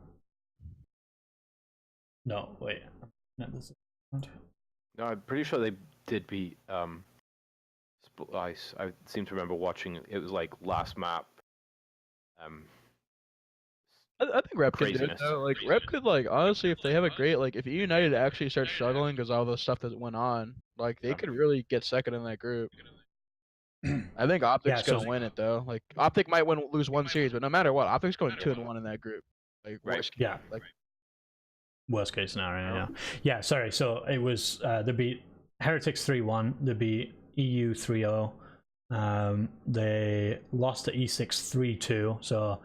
No, wait. No, I'm pretty sure they did beat Splice. I seem to remember watching it was like last map. I think Rep could do it though. Like Rep could honestly, if they have a great if United actually starts struggling because all the stuff that went on, like they could really get second in that group. I think Optic's gonna win it though. Like Optic might lose one series, but no matter what, Optic's going 2-1 in that group. Like worst case, worst case scenario. Yeah. Sorry. So it was they beat Heretics 3-1. They beat EU 3-0. They lost to E6 3-2. So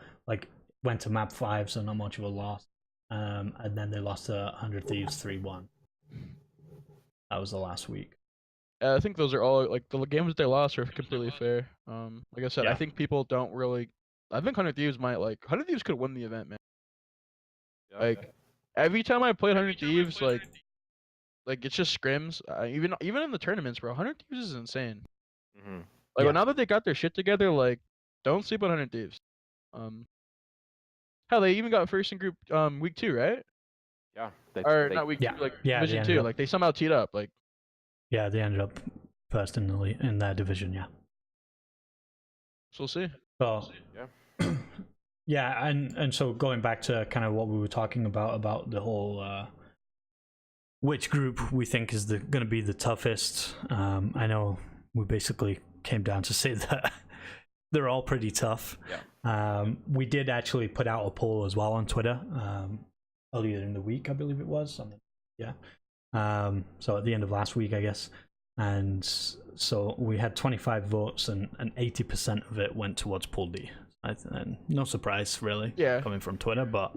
went to map 5, so not much of a loss. And then they lost to 100 Thieves 3-1. That was the last week. I think those are all the games that they lost are completely fair. Like I said, I think people don't really I think 100 Thieves might 100 Thieves could win the event, man. Yeah. Like every time I played 100 Thieves, like it's just scrims. Even in the tournaments, bro, 100 Thieves is insane. Mm-hmm. Like Yeah. now that they got their shit together, like don't sleep on 100 Thieves. Hell, they even got first in group week 2, right? Yeah. Or not week Yeah. 2, like Yeah, they division ended 2. up- Like they somehow teed up. Like Yeah, they ended up first in in their division. Yeah. so we'll see. So Yeah. yeah, and so going back to kind of what we were talking about the whole which group we think is going to be the toughest. I know we basically came down to say that they're all pretty tough. Yeah. We did actually put out a poll as well on Twitter earlier in the week, I believe it was. Yeah. So at the end of last week, I guess. And so we had 25 votes, and 80% of it went towards Pool D. And no surprise, really, Yeah. coming from Twitter. But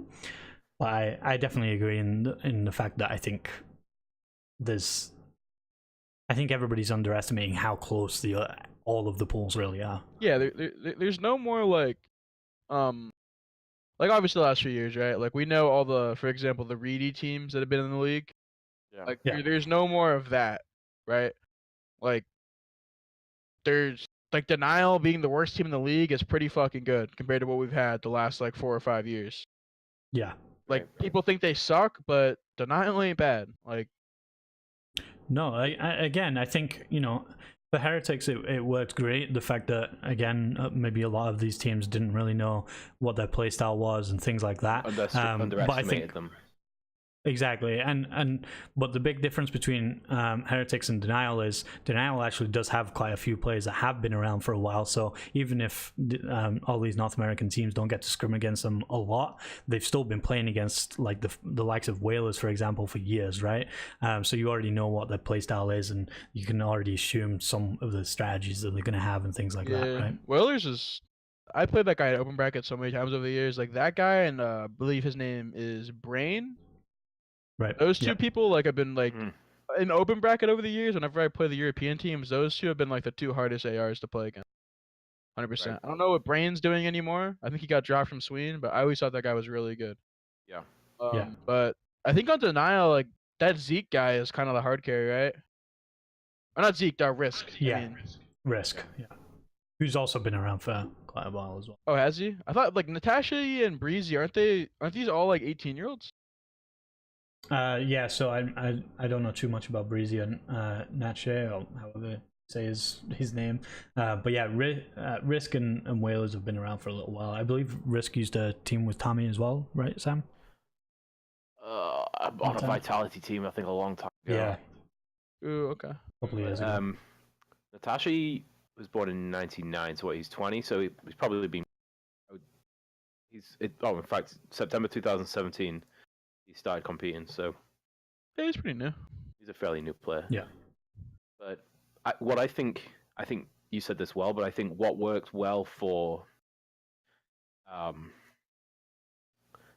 I definitely agree in the fact that I think everybody's underestimating how close all of the pools really are. Yeah, there's no more like obviously the last few years, right? Like we know all the, for example, the Reedy teams that have been in the league. Yeah. Like Yeah. there's no more of that, right? Like there's like Denial being the worst team in the league is pretty fucking good compared to what we've had the last like 4 or 5 years. Yeah. Like Right. people think they suck, but Denial ain't bad. Like No, again, I think, for Heretics, it worked great. The fact that, again, maybe a lot of these teams didn't really know what their playstyle was and things like that. Underestimated but I think them. exactly, but the big difference between Heretics and Denial is Denial actually does have quite a few players that have been around for a while. So even if all these North American teams don't get to scrim against them a lot, they've still been playing against like the likes of Whalers, for example, for years, right? So you already know what their playstyle is, and you can already assume some of the strategies that they're going to have and things like that, right? Whalers is. I played that guy at Open Bracket so many times over the years. Like that guy, and I believe his name is Brain. Right. Those two people have been Mhm. in Open Bracket over the years. Whenever I play the European teams, those two have been like the 2 hardest ARs to play against. 100%. Right. I don't know what Brain's doing anymore. I think he got dropped from Sweden, but I always thought that guy was really good. Yeah. Yeah. But I think on Denial, like that Zeke guy is kind of the hard carry, right? Or not Zeke, Risk. Yeah. I mean. Risk. Yeah. Who's also been around for quite a while as well. Oh, has he? I thought like Natasha and Beehzy, aren't these all like 18-year-olds? Yeah, so I don't know too much about Beehzy and Natche, or however you say his name. But yeah, Risk and Whalers have been around for a little while. I believe Risk used a team with Tommy as well, right, Sam? On a Vitality team, I think a long time ago. Yeah. Ooh, okay. A couple of years ago. Natasha was born in 1999, so he's 20, so he's probably been. In fact, September 2017, he started competing, so. Yeah, he's pretty new. He's a fairly new player. Yeah. But I think you said this well, but I think what worked well for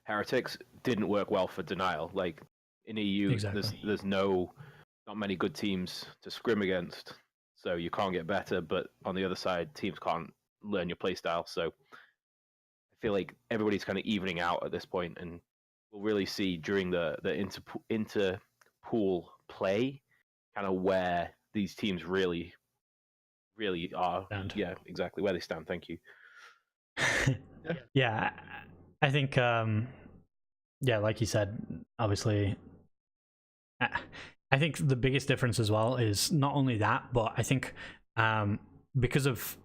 Heretics didn't work well for Denial. Like in EU, Exactly. there's not many good teams to scrim against, so you can't get better. But on the other side, teams can't learn your playstyle. So I feel like everybody's kind of evening out at this point, and we'll really see during the inter-pool play kind of where these teams really are. Stand. Yeah, exactly, where they stand. Thank you. Yeah, I think like you said, obviously I think the biggest difference as well is not only that, but I think because of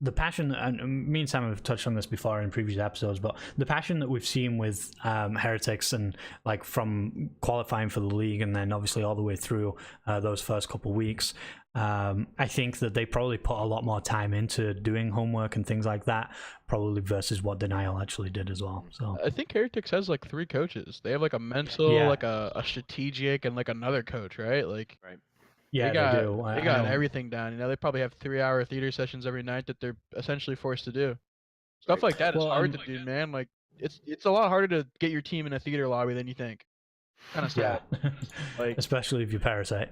the passion, and me and Sam have touched on this before in previous episodes, but the passion that we've seen with Heretics, and like from qualifying for the league and then obviously all the way through those first couple of weeks, I think that they probably put a lot more time into doing homework and things like that, probably versus what Denial actually did as well. So I think Heretics has like 3 coaches. They have like a mental, like a strategic, and like another coach, right? Like right. Yeah, they do. They got everything down. You know, they probably have 3-hour theater sessions every night that they're essentially forced to do. Stuff like that is hard to do, man. Like it's a lot harder to get your team in a theater lobby than you think. Kind of sad. Yeah. Like especially if you Parasite.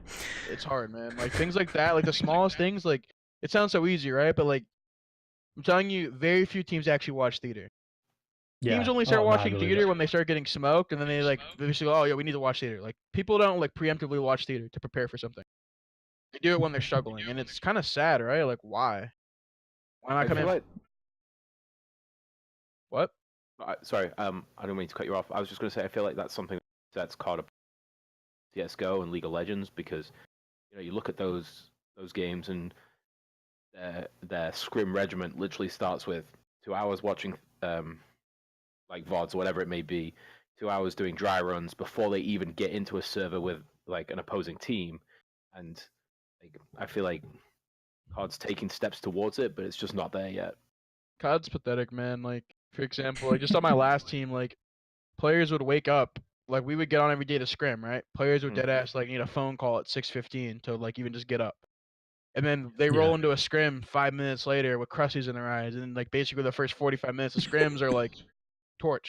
It's hard, man. Like things like that, like the smallest things, like it sounds so easy, right? But like I'm telling you, very few teams actually watch theater. Yeah. Teams only start Oh, no, I watching believe theater it. when they start getting smoked, and then they just go, oh yeah, we need to watch theater. Like people don't like preemptively watch theater to prepare for something. They do it when they're struggling, and it's kind of sad, right? Like why? Why not I come feel in? like What? sorry, I don't mean to cut you off. I was just going to say I feel like that's something that's caught up CS:GO and League of Legends because you look at those games and their scrim regiment literally starts with 2 hours watching like VODs or whatever it may be, 2 hours doing dry runs before they even get into a server with like an opposing team, and like, I feel like COD's taking steps towards it, but it's just not there yet. COD's pathetic, man. Like for example, like just on my last team, like players would wake up. Like we would get on every day to scrim, right? Players would Mhm. dead ass like need a phone call at 6:15 to like even just get up. And then they Yeah. roll into a scrim 5 minutes later with crusties in their eyes, and like basically the first 45 minutes of scrims are like torch.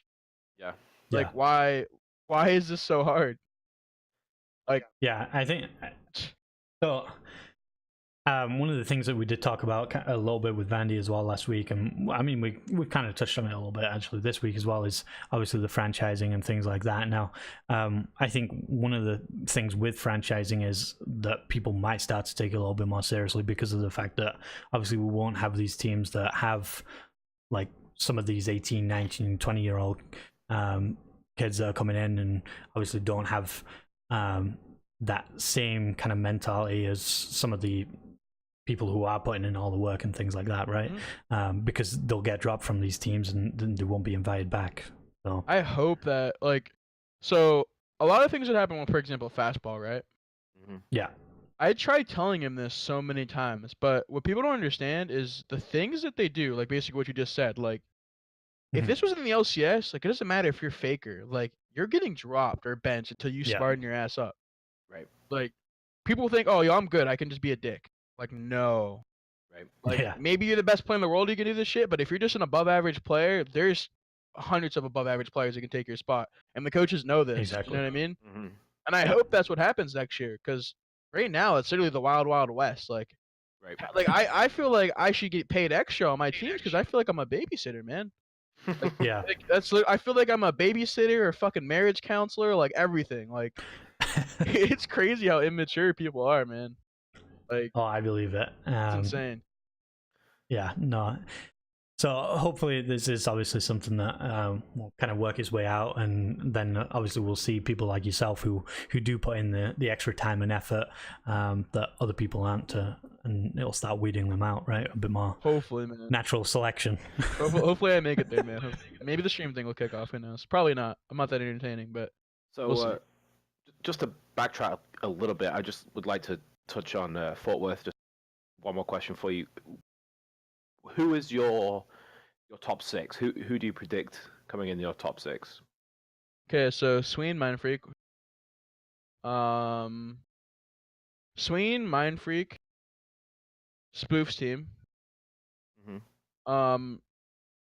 Yeah. Like Yeah. why is this so hard? Like Yeah, I think so. One of the things that we did talk about a little bit with Vandy as well last week, and I mean we kind of touched on it a little bit actually this week as well, is obviously the franchising and things like that. Now, I think one of the things with franchising is that people might start to take it a little bit more seriously because of the fact that obviously we won't have these teams that have like some of these 18, 19, 20-year-old kids that are coming in and obviously don't have that same kind of mentality as some of the people who are putting in all the work and things like that, right? Mm-hmm. Because they'll get dropped from these teams and then they won't be invited back. So I hope that so a lot of things that happen with, for example, fastball, right? Mm-hmm. yeah, I tried telling him this so many times, but what people don't understand is the things that they do, like basically what you just said. Like if Mhm. this was in the LCS, like it doesn't matter if you're faker, like you're getting dropped or benched until you Yeah. Spartan your ass up. Right. Like people think, oh, yo, I'm good, I can just be a dick. Like no. Right. Like Yeah. maybe you're the best player in the world, you can do this shit, but if you're just an above average player, there's hundreds of above average players that can take your spot, and the coaches know this. Exactly. You know what I mean? Mm-hmm. And I hope that's what happens next year, because right now it's literally the wild, wild west. Like Right. I feel like I should get paid extra on my teams because I feel like I'm a babysitter, man. Like, Yeah. I feel like I'm a babysitter or fucking marriage counselor, like everything. Like it's crazy how immature people are, man. Like Oh, I believe it. it's insane. Yeah, no. So hopefully this is obviously something that will kind of work its way out, and then obviously we'll see people like yourself who do put in the extra time and effort that other people aren't, and it'll start weeding them out, right? A bit more Hopefully, man. natural selection. Hopefully I make it there, man. Maybe the stream thing will kick off. Who knows? Probably not. I'm not that entertaining, but So we'll see. just to backtrack a little bit, I just would like to touch on Fort Worth. Just one more question for you. Who is your top six? Who do you predict coming in your top six? Okay, so Sween, Mindfreak. Sween, Mindfreak, Spoof's team. Mm-hmm.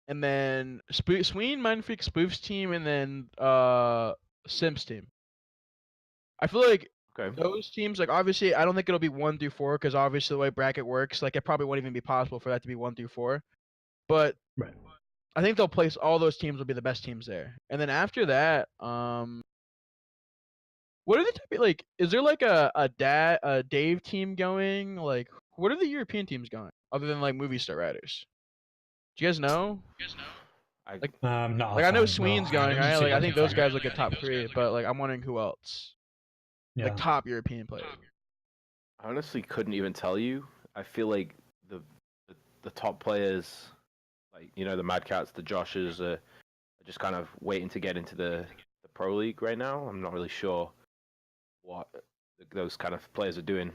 And then Sween, Mindfreak, Spoof's team, and then Sim's team. I feel like Okay. those teams, like obviously, I don't think it'll be 1 through 4 because obviously the way bracket works, like it probably won't even be possible for that to be 1 through 4. But Right. I think they'll place all those teams will be the best teams there. And then after that, what are the type of, like? Is there like a Dave team going? Like, what are the European teams going other than like movie star riders? Do you guys know? No, Like I know no, Sween's I going, didn't right? see Like I that think far. those guys look at top 3, but like I'm wondering who else. Yeah. Like top European players. I honestly couldn't even tell you. I feel like the top players, like the MaDaCs, the Joshes, are just kind of waiting to get into the Pro League right now. I'm not really sure what those kind of players are doing.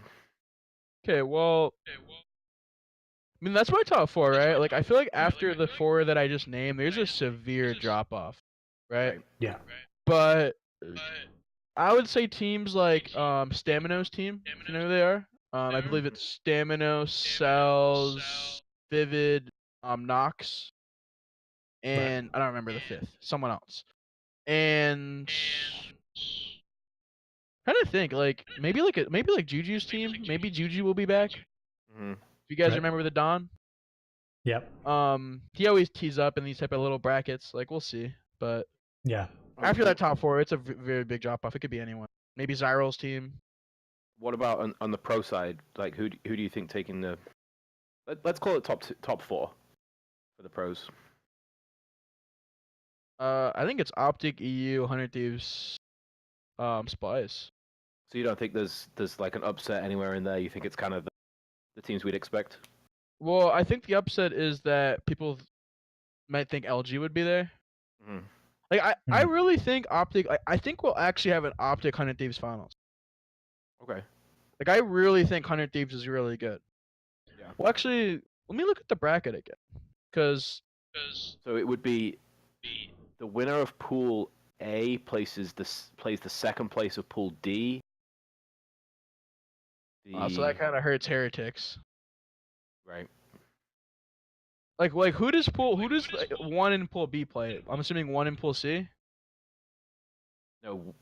Okay, well, I mean that's my top 4, right? Like I feel like after the 4 that I just named, there's a severe drop off, right? Yeah. But I would say teams like Stamino's team, if you know who they are. I believe it's Stamino, Cells, Vivid, Nox, and I don't remember the 5th. Someone else. And trying to think, like maybe like Juju's team. Maybe Juju will be back. Mm-hmm. If you guys Right. remember the Don. Yep. He always tees up in these type of little brackets. Like we'll see, but Yeah. after that top 4, it's a very big drop off. It could be anyone. Maybe Zyral's team. What about on the pro side? Like, who do you think taking the? Let's call it top 4 for the pros. I think it's Optic, EU, 100 Thieves, Spice. So you don't think there's like an upset anywhere in there? You think it's kind of the teams we'd expect? Well, I think the upset is that people might think LG would be there. Mm. Like I really think Optic. I think we'll actually have an Optic 100 Thieves finals. Okay. Like I really think 100 Thieves is really good. Yeah. Well, actually, let me look at the bracket again, because So it would be the winner of Pool A plays the second place of Pool D. so that kind of hurts Heretics. Right. Like who does 1 in Pool B play? I'm assuming 1 in Pool C. No,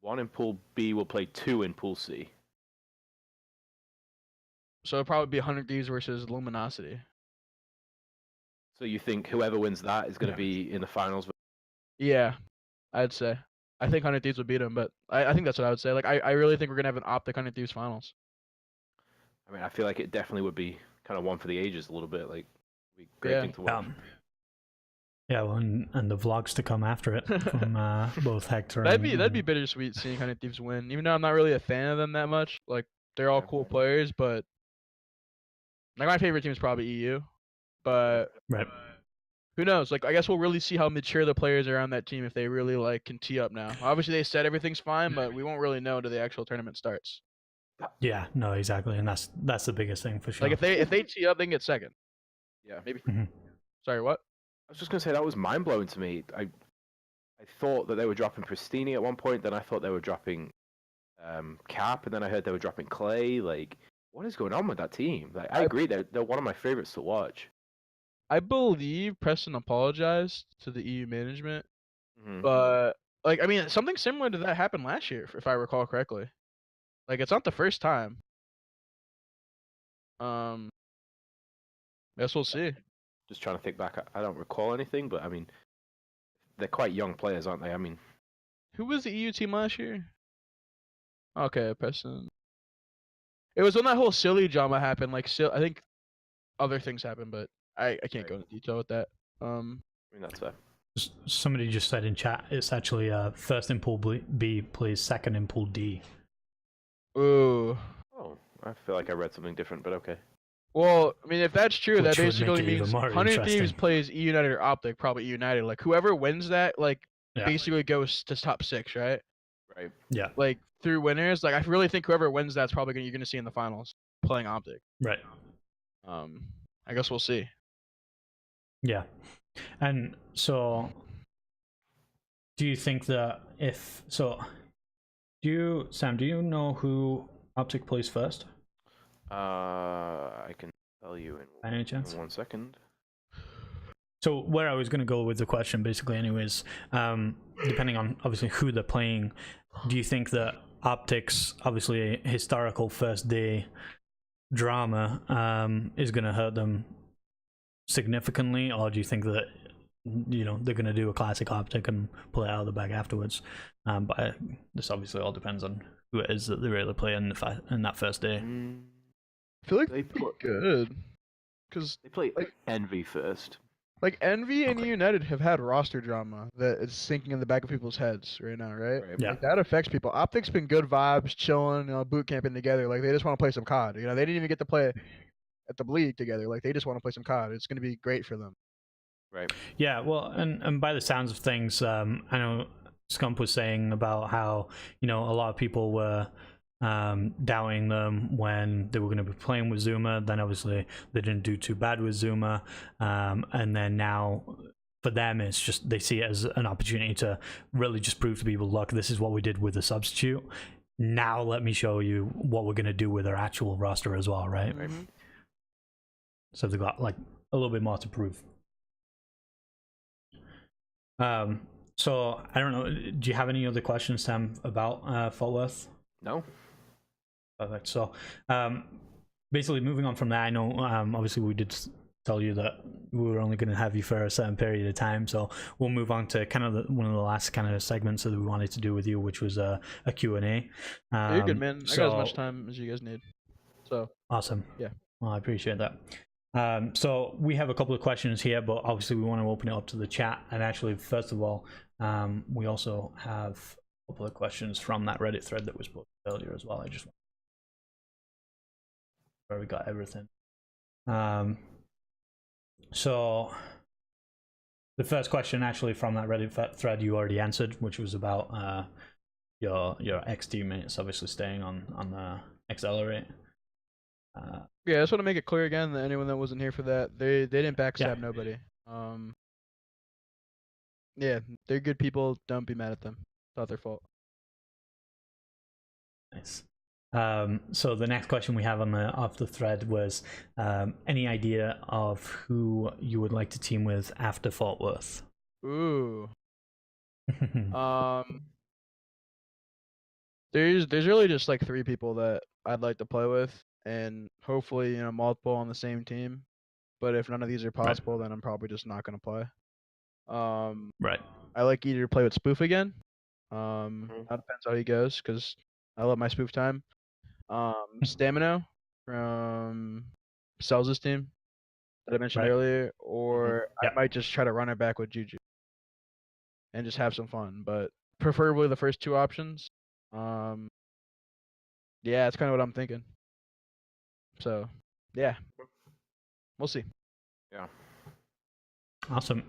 1 in Pool B will play 2 in Pool C. So it'll probably be 100 Thieves versus Luminosity. So you think whoever wins that is going to be in the finals? Yeah, I'd say. I think 100 Thieves would beat him, but I think that's what I would say. Like I really think we're gonna have an Optic 100 Thieves finals. I mean, I feel like it definitely would be kind of one for the ages a little bit. Like, it'd be a great thing to watch. Yeah, well, and the vlogs to come after it from both Hector. That'd be bittersweet seeing 100 Thieves win. Even though I'm not really a fan of them that much. Like they're all cool players, but like my favorite team is probably EU. But right. Who knows? Like I guess we'll really see how mature the players are on that team if they really like can tee up now. Obviously they said everything's fine, but we won't really know until the actual tournament starts. Yeah, no, exactly, and that's the biggest thing for sure. Like if they tee up, they can get second. Yeah, maybe. Sorry, what? I was just gonna say that was mind blowing to me. I thought that they were dropping Pristini at one point, then I thought they were dropping Cap, and then I heard they were dropping Clay. Like, what is going on with that team? Like, I agree, they're one of my favorites to watch. I believe Preston apologized to the EU management, but like I mean something similar to that happened last year, if I recall correctly. Like it's not the first time. Guess we'll see. Just trying to think back. I don't recall anything, but I mean, they're quite young players, aren't they? I mean, who was the EU team last year? Okay, Preston. It was when that whole silly drama happened. Like, I think other things happened, but I can't go into detail with that. I mean, that's fair. Somebody just said in chat it's actually first in Pool B plays second in Pool D. Ooh. Oh, I feel like I read something different, but okay. Well, I mean, if that's true, Which that basically means 100 Thieves plays E United or Optic, probably E United. Like whoever wins that, like basically goes to top 6, right? Right. Yeah. Like through winners, like I really think whoever wins that's probably you're gonna see in the finals playing Optic. Right. I guess we'll see. Yeah, and so do you think that Sam, do you know who Optic plays first? I can tell you in any chance? 1 second. So where I was going to go with the question, basically, anyways, depending on obviously who they're playing, do you think that Optic's obviously historical first day drama is going to hurt them significantly, or do you think that they're going to do a classic Optic and pull it out of the bag afterwards? But this obviously all depends on who it is that they really play in that first day. I feel like they play good because they play Envy first. Like Envy and United have had roster drama that is sinking in the back of people's heads right now, right? Yeah. Like, that affects people. Optic's been good vibes, chilling, boot camping together. Like they just want to play some COD. They didn't even get to play at the league together. Like they just want to play some COD. It's going to be great for them. Right. Yeah. Well, and by the sounds of things, I know Scump was saying about how a lot of people were doubting them when they were going to be playing with Zuma. Then obviously they didn't do too bad with Zuma, and then now for them it's just they see it as an opportunity to really just prove to people, look, this is what we did with the substitute. Now let me show you what we're going to do with our actual roster as well, right? Mm-hmm. So they've got like a little bit more to prove. So I don't know, do you have any other questions, Sam, about Fort Worth? No. Perfect. So basically moving on from that, I know obviously we did tell you that we were only going to have you for a certain period of time, so we'll move on to kind of one of the last kind of segments that we wanted to do with you, which was a Q&A. Yeah, you're good, man. I got as much time as you guys need. So awesome. Yeah. Well, I appreciate that. So we have a couple of questions here, but obviously we want to open it up to the chat. And actually, first of all, we also have a couple of questions from that Reddit thread that was posted earlier as well. I just where we got everything. So the first question actually from that Reddit thread you already answered, which was about your ex teammates obviously staying on the Excelerate. Yeah, I just want to make it clear again that anyone that wasn't here for that, they didn't backstab nobody. Yeah, they're good people. Don't be mad at them. It's not their fault. Nice. So the next question we have on the thread was any idea of who you would like to team with after Fort Worth? Ooh. There's really just like 3 people that I'd like to play with, and hopefully multiple on the same team. But if none of these are possible, then I'm probably just not gonna play. Right. I like either to play with Spoof again. That depends how he goes, because I love my Spoof time. Stamino from Cells' team that I mentioned earlier, or I might just try to run it back with Juju and just have some fun, but preferably the first 2 options. Yeah, that's kind of what I'm thinking. So, yeah, we'll see. Yeah. Awesome.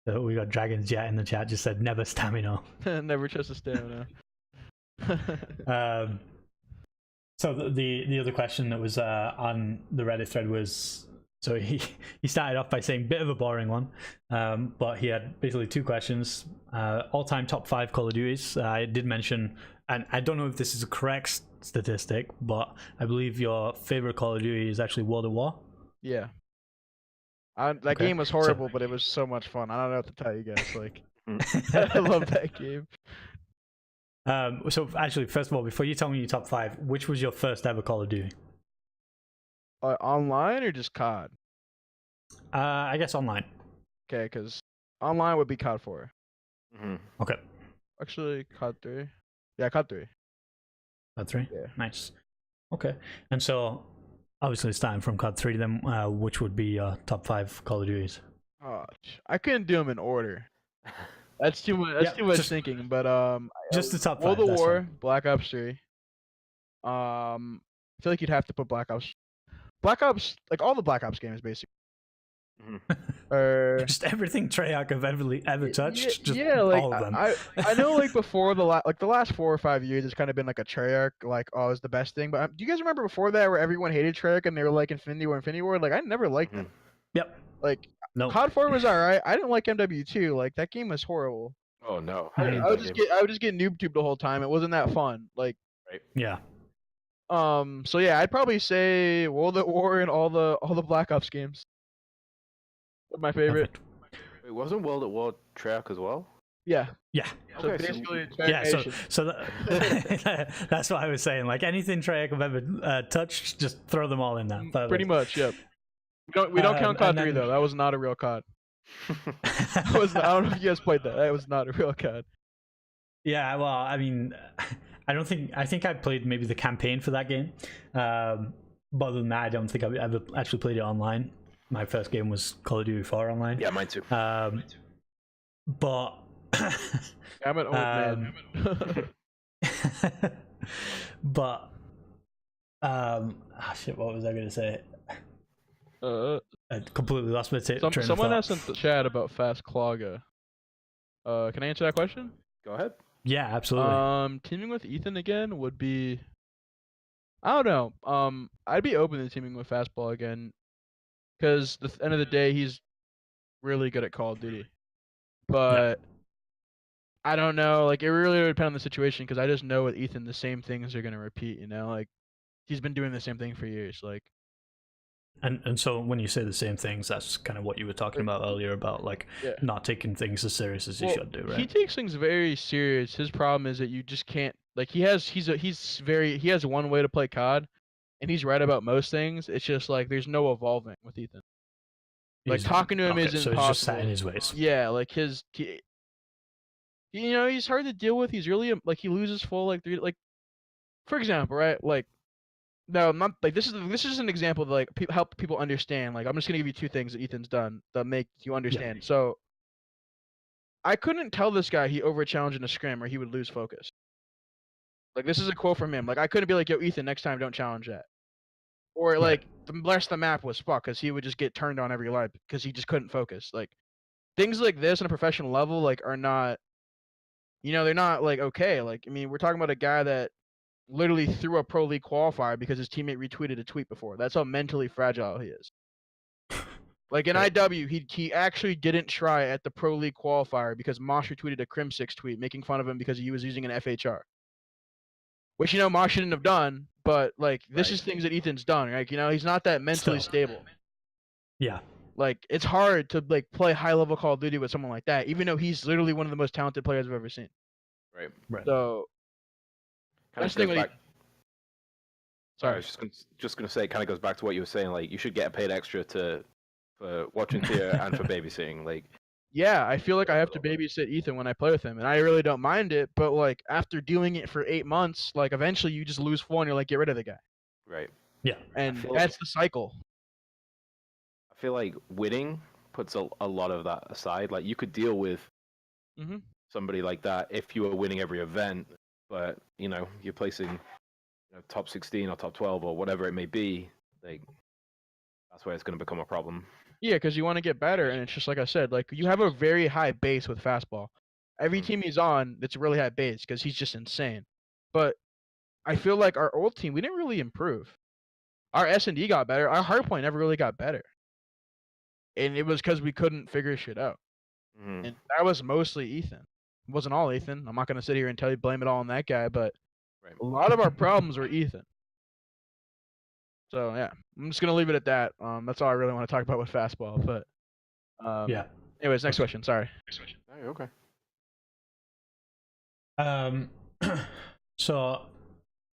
So we got Dragon's Jet in the chat. Just said never Stamino. Never trust a Stamino. So the other question that was on the Reddit thread was, so he started off by saying bit of a boring one, but he had basically 2 questions. All-time top 5 Call of Duties. I did mention, and I don't know if this is a correct statistic, but I believe your favorite Call of Duty is actually World at War. Yeah. That game was horrible, but it was so much fun. I don't know what to tell you guys. Like, I love that game. So actually, first of all, before you tell me your top 5, which was your first ever Call of Duty? Online or just COD? I guess online. Okay, because online would be COD 4. Okay. Actually, COD 3. Yeah, COD 3. COD 3? Yeah. Nice. Okay. And so, obviously starting from COD 3, then which would be your top 5 Call of Duties? Oh, I couldn't do them in order. That's too much. That's too much thinking. But just the top 5. World of War, Black Ops 3. I feel like you'd have to put Black Ops, like all the Black Ops games, basically. Just everything Treyarch have ever touched. Just like all of them. I know, like before the last 4 or 5 years, it's kind of been like a Treyarch, like it's the best thing. But do you guys remember before that where everyone hated Treyarch and they were like Infinity War? Like I never liked them. Yep. Like COD 4 was alright. I didn't like MW2. Like that game was horrible. Oh no. I would just get noob tubed the whole time. It wasn't that fun. Like yeah. So yeah, I'd probably say World at War and all the Black Ops games. My favorite. Wait, wasn't World at War Treyarch as well? Yeah. Yeah. So basically, that's what I was saying. Like anything Treyarch have ever touched, just throw them all in there. Perfect. Pretty much, yep. We don't count COD 3 though. That was not a real COD. I don't know if you guys played that. That was not a real COD. Yeah, well, I mean, I think I played maybe the campaign for that game. But other than that, I don't think I've ever actually played it online. My first game was Call of Duty 4 online. Yeah, mine too. But I'm an old man. But shit, what was I gonna say? I completely lost my train of thought. Someone asked in the chat about Fast Clawga. Can I answer that question? Go ahead. Yeah, absolutely. Teaming with Ethan again would be, I don't know. I'd be open to teaming with Fastball again, because at the end of the day, he's really good at Call of Duty. But I don't know. Like it really would depend on the situation, because I just know with Ethan the same things are gonna repeat. Like he's been doing the same thing for years. Like. And so when you say the same things, that's kind of what you were talking about earlier about not taking things as serious as you should do, right? He takes things very serious. His problem is that you just can't, like he has one way to play COD, and he's right about most things. It's just like there's no evolving with Ethan. Like talking to him isn't so possible. he's just set in his ways. Yeah, like he's hard to deal with. He's really like he loses full like three like, for example, right? Like, no, not like this is an example to like help people understand. Like, I'm just gonna give you 2 things that Ethan's done that make you understand. So, I couldn't tell this guy he over challenged in a scrim or he would lose focus. Like, this is a quote from him. Like, I couldn't be like, yo, Ethan, next time don't challenge that. Or like the rest of the map was fucked because he would just get turned on every life because he just couldn't focus. Like, things like this on a professional level like are not, they're not like okay. Like, I mean, we're talking about a guy that literally threw a Pro League qualifier because his teammate retweeted a tweet before. That's how mentally fragile he is. Like in IW, he actually didn't try at the Pro League qualifier because Mosh retweeted a Crim6 tweet making fun of him because he was using an FHR. Which, Mosh shouldn't have done, but like this is things that Ethan's done, right? He's not that mentally stable. Yeah. Like, it's hard to like play high level Call of Duty with someone like that, even though he's literally one of the most talented players I've ever seen. Right. So Kind of goes back. Sorry, I was just gonna say, it kind of goes back to what you were saying. Like, you should get paid extra for watching tier and for babysitting. Like, yeah, I feel like I have to babysit Ethan when I play with him, and I really don't mind it. But like after doing it for 8 months, like eventually you just lose flow and you're like, get rid of the guy. right. Yeah. And that's the cycle. I feel like winning puts a lot of that aside. Like, you could deal with somebody like that if you were winning every event, but you're placing top 16 or top 12 or whatever it may be. Like, that's where it's going to become a problem. Yeah, because you want to get better, and it's just like I said, like you have a very high base with fastball. Every team he's on, it's a really high base because he's just insane. But I feel like our old team, we didn't really improve. Our S&D got better. Our hardpoint never really got better. And it was because we couldn't figure shit out. And that was mostly Ethan. It wasn't all Ethan. I'm not going to sit here and tell you blame it all on that guy, but a lot of our problems were Ethan. So, yeah, I'm just going to leave it at that. That's all I really want to talk about with fastball. But, yeah. Anyways, next question. Sorry. Okay. So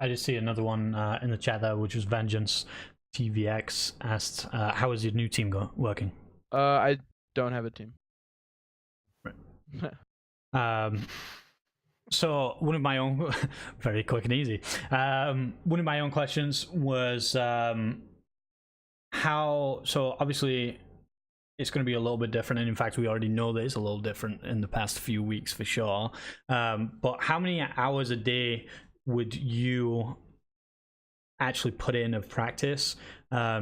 I just see another one in the chat there, which was Vengeance TVX asked, how is your new team working? I don't have a team. Right. So one of my own, very quick and easy. One of my own questions was so obviously it's going to be a little bit different, and in fact we already know that it's a little different in the past few weeks for sure. But how many hours a day would you actually put in of practice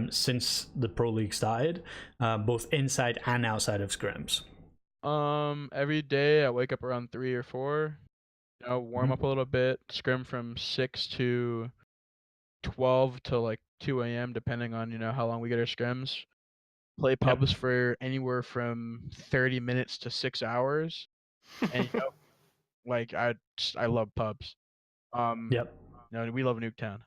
since the Pro League started, both inside and outside of scrims? Every day I wake up around 3 or 4. Warm up a little bit, scrim from 6 to 12 to like 2 a.m. depending on how long we get our scrims. Play pubs for anywhere from 30 minutes to 6 hours, and like I love pubs. We love Nuketown.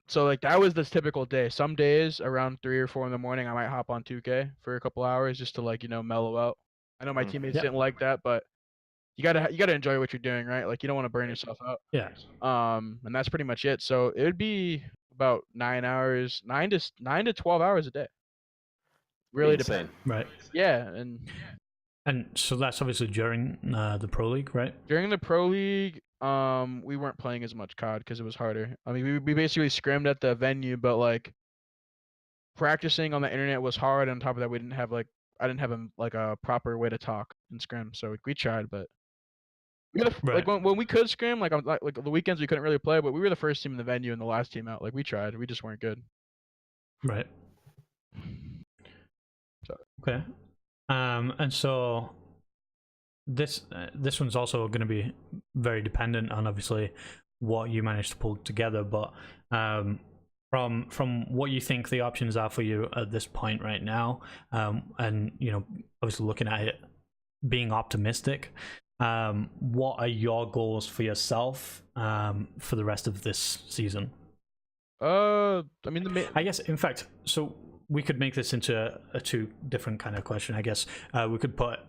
So like that was this typical day. Some days around 3 or 4 in the morning, I might hop on 2K for a couple hours just to like mellow out. I know my teammates didn't like that, but you gotta enjoy what you're doing, right? Like you don't want to burn yourself out. Yeah. And that's pretty much it. So it would be about 9 hours, 9 to 12 hours a day. Really depends. Right. Yeah, and so that's obviously during the Pro League, right? During the Pro League, we weren't playing as much COD because it was harder. I mean, we basically scrimmed at the venue, but like practicing on the internet was hard. On top of that, I didn't have a proper way to talk and scrim. So we tried, but like when we could scrim, like on like the weekends we couldn't really play, but we were the first team in the venue and the last team out. Like we tried, we just weren't good. Right. So. Okay. And so this one's also going to be very dependent on obviously what you manage to pull together, but from what you think the options are for you at this point right now, and obviously looking at it, being optimistic, what are your goals for yourself for the rest of this season? I mean, I guess in fact, so we could make this into a two different kind of question. I guess we could put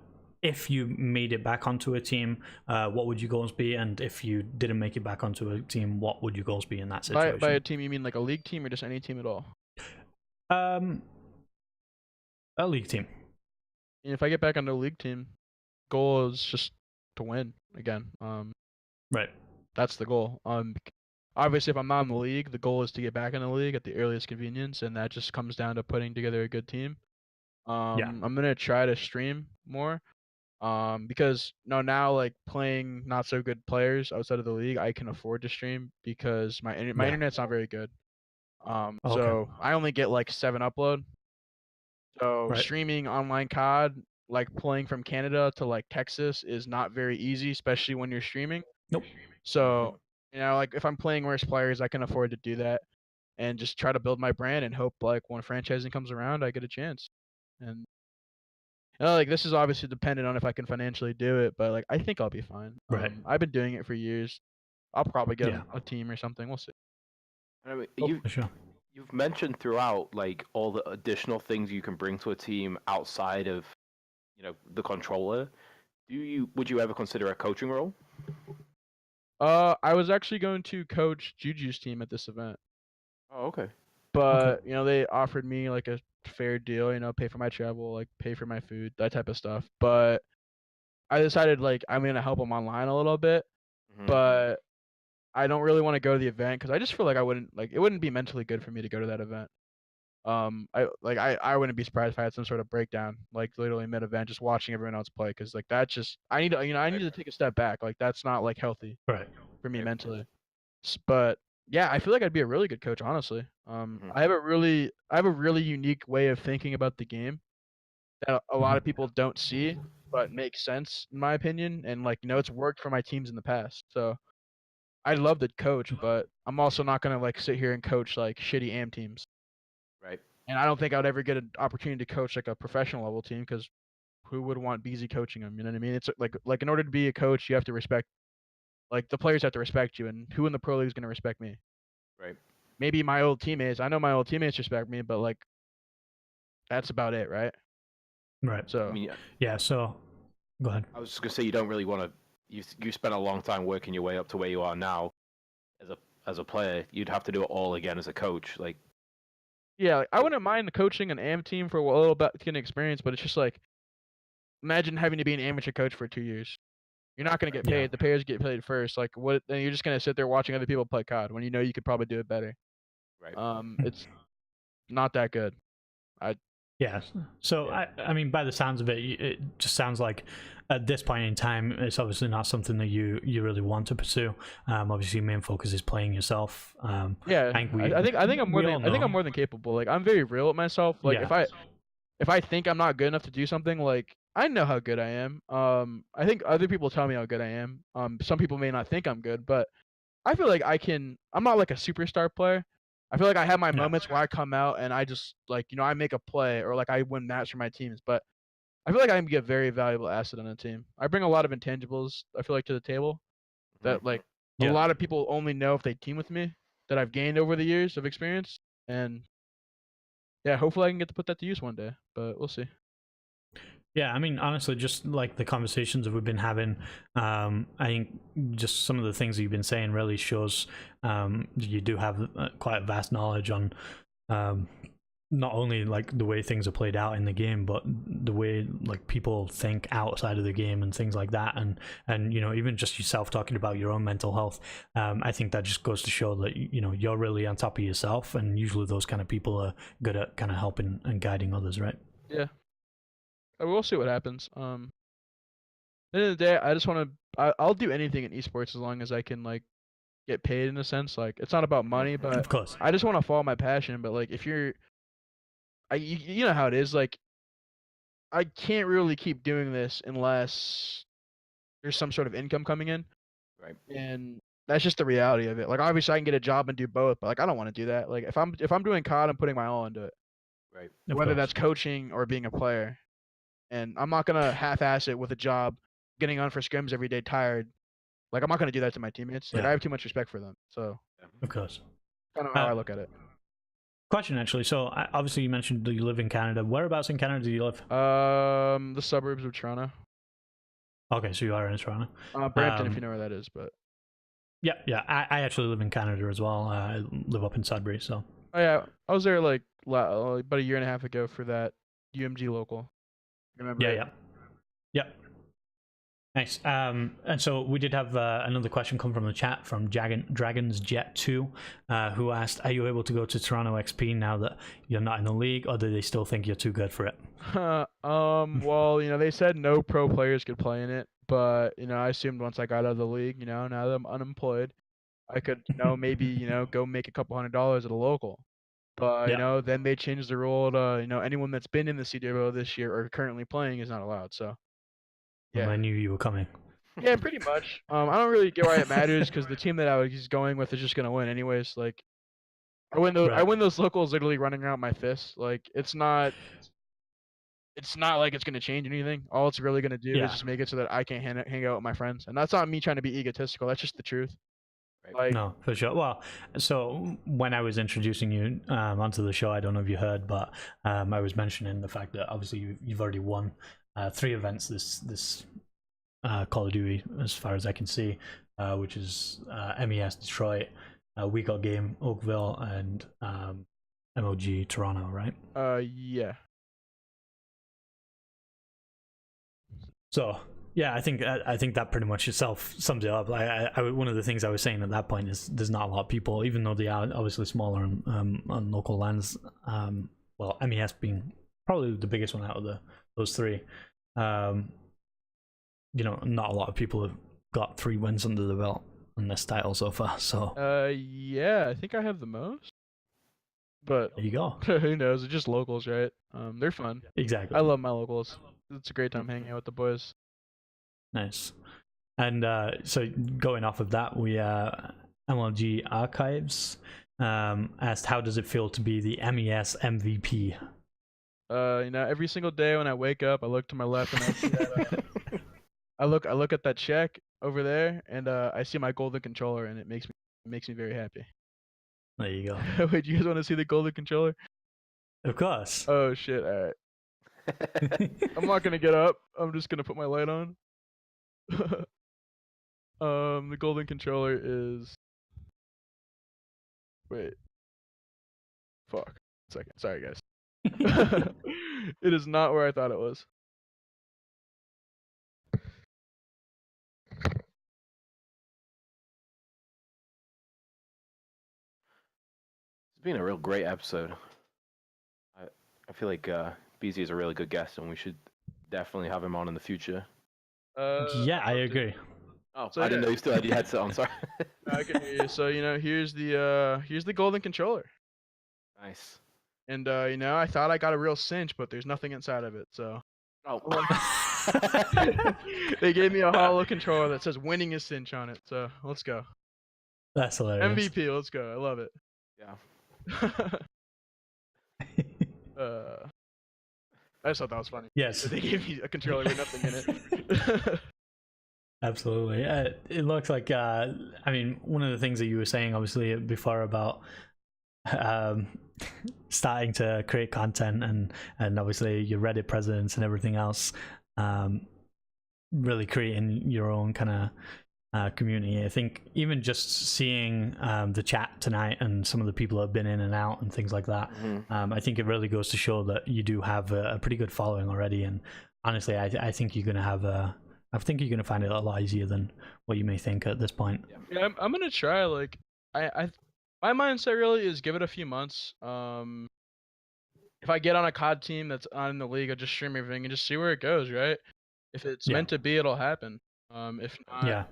if you made it back onto a team, what would your goals be? And if you didn't make it back onto a team, what would your goals be in that situation? By a team, you mean like a league team or just any team at all? A league team. And if I get back onto a league team, goal is just to win again. Right. That's the goal. Obviously, if I'm not in the league, the goal is to get back in the league at the earliest convenience, and that just comes down to putting together a good team. I'm gonna try to stream more. Because now like playing not so good players outside of the league, I can afford to stream because my internet's not very good. So I only get like 7 upload. So streaming online COD, like playing from Canada to like Texas, is not very easy, especially when you're streaming. Nope. So like if I'm playing worse players, I can afford to do that and just try to build my brand and hope like when franchising comes around, I get a chance. And like this is obviously dependent on if I can financially do it, but like I think I'll be fine. Right. I've been doing it for years. I'll probably get a team or something. We'll see. I mean, you've mentioned throughout like all the additional things you can bring to a team outside of, the controller. Would you ever consider a coaching role? I was actually going to coach Juju's team at this event. Oh, okay. But they offered me like a fair deal, pay for my travel, like pay for my food, that type of stuff. But I decided like I'm gonna help them online a little bit, but I don't really want to go to the event because I just feel like it wouldn't be mentally good for me to go to that event. I wouldn't be surprised if I had some sort of breakdown, like literally mid event, just watching everyone else play, because like that just I need to take a step back. Like that's not like healthy for me mentally. But yeah, I feel like I'd be a really good coach, honestly. I have a really unique way of thinking about the game that a lot of people don't see, but makes sense in my opinion. And like it's worked for my teams in the past. So I'd love to coach, but I'm also not gonna like sit here and coach like shitty AM teams. Right. And I don't think I'd ever get an opportunity to coach like a professional level team, because who would want Beehzy coaching them? You know what I mean? It's like in order to be a coach, you have to respect. Like the players have to respect you, and who in the pro league is gonna respect me? Right. Maybe my old teammates. I know my old teammates respect me, but like that's about it, right? Right. So I mean, yeah. So go ahead. I was just gonna say, you don't really want to. You spent a long time working your way up to where you are now, as a player. You'd have to do it all again as a coach. Like, yeah, like, I wouldn't mind coaching an AM team for a little bit to get an experience, but it's just like, imagine having to be an amateur coach for 2 years. You're not gonna get paid. The players get paid first. Like what? Then you're just gonna sit there watching other people play COD when you could probably do it better. right. It's not that good. Yeah. So I mean, by the sounds of it, it just sounds like at this point in time, it's obviously not something that you really want to pursue. Obviously, your main focus is playing yourself. Yeah, I think I'm more than capable. Like I'm very real with myself. Like if I think I'm not good enough to do something, like I know how good I am. I think other people tell me how good I am. Some people may not think I'm good, but I feel like I can. I'm not like a superstar player. I feel like I have my moments where I come out and I just like I make a play, or like I win match for my teams. But I feel like I can be a very valuable asset on a team. I bring a lot of intangibles, I feel like, to the table that like a lot of people only know if they team with me, that I've gained over the years of experience. And yeah, hopefully I can get to put that to use one day, but we'll see. Yeah, I mean, honestly, just like the conversations that we've been having, I think just some of the things that you've been saying really shows you do have quite a vast knowledge on not only like the way things are played out in the game, but the way like people think outside of the game and things like that. And even just yourself talking about your own mental health, I think that just goes to show that you're really on top of yourself, and usually those kind of people are good at kind of helping and guiding others, right? Yeah. We'll see what happens. At the end of the day, I just want to. I'll do anything in esports as long as I can like get paid, in a sense. Like it's not about money, but of course, I just want to follow my passion. But like if you know how it is. Like I can't really keep doing this unless there's some sort of income coming in. Right. And that's just the reality of it. Like obviously I can get a job and do both, but like I don't want to do that. Like if I'm doing COD, I'm putting my all into it. Right. Whether that's coaching or being a player. And I'm not gonna half-ass it with a job, getting on for scrims every day tired. Like I'm not gonna do that to my teammates. Like I have too much respect for them. So of course, kind of how I look at it. Question actually. So obviously you mentioned that you live in Canada. Whereabouts in Canada do you live? The suburbs of Toronto. Okay, so you are in Toronto. Brampton, if you know where that is, but. Yeah. I actually live in Canada as well. I live up in Sudbury, so. Oh yeah, I was there like about a year and a half ago for that UMG local. Remember it? Yeah. Nice. And so we did have another question come from the chat from Dragons Jet 2, who asked, "Are you able to go to Toronto XP now that you're not in the league, or do they still think you're too good for it?" Well, they said no pro players could play in it, but I assumed once I got out of the league, now that I'm unemployed, I could, maybe, go make a couple $100s at a local. But Yeah. then they changed the rule to, anyone that's been in the CWL this year or currently playing is not allowed. So Well, yeah, I knew you were coming. yeah, pretty much. I don't really get why it matters because the team that I was going with is just gonna win anyways. Like, I win those locals literally running around my fists. Like, it's not like it's gonna change anything. All it's really gonna do is just make it so that I can hang out with my friends, and that's not me trying to be egotistical. That's just the truth. Like, No, for sure. Well, so when I was introducing you onto the show, I don't know if you heard, but I was mentioning the fact that obviously you've already won 3 events this Call of Duty, as far as I can see, which is MES Detroit, We Got Game Oakville, and MOG Toronto, right? yeah. So yeah, I think that pretty much itself sums it up. One of the things I was saying at that point is there's not a lot of people, even though they are obviously smaller on local lands. Well, MES being probably the biggest one out of those 3. Not a lot of people have got 3 wins under the belt in this title so far. So yeah, I think I have the most. But there you go. Who knows? It's just locals, right? They're fun. Exactly. I love my locals. It's a great time hanging out with the boys. Nice. And so going off of that, we MLG Archives asked, "How does it feel to be the MES MVP?" Every single day when I wake up, I look to my left and I see that. I look at that check over there, and I see my golden controller, and it makes me very happy. There you go. Wait, do you guys want to see the golden controller? Of course. Oh shit! All right. I'm not gonna get up. I'm just gonna put my light on. The golden controller is. Wait. Fuck. 1 second. Sorry, guys. It is not where I thought it was. It's been a real great episode. I feel like Beehzy is a really good guest, and we should definitely have him on in the future. Yeah, I agree. Oh, so I didn't know you still had your headset on. Sorry. I can hear you. So here's the golden controller. Nice. And I thought I got a real cinch, but there's nothing inside of it. So. Oh. They gave me a hollow controller that says "winning is cinch" on it. So let's go. That's hilarious. MVP. Let's go. I love it. Yeah. I just thought that was funny. Yes. They gave me a controller with nothing in it. Absolutely. It looks like, one of the things that you were saying, obviously, before about starting to create content and obviously your Reddit presence and everything else, really creating your own kind of community. I think even just seeing the chat tonight and some of the people that have been in and out and things like that, I think it really goes to show that you do have a pretty good following already. And honestly, I think you're gonna have I think you're gonna find it a lot easier than what you may think at this point. Yeah, I'm gonna try. Like, my mindset really is give it a few months. If I get on a COD team that's on the league, I'll just stream everything and just see where it goes. Right? If it's meant to be, it'll happen. If not,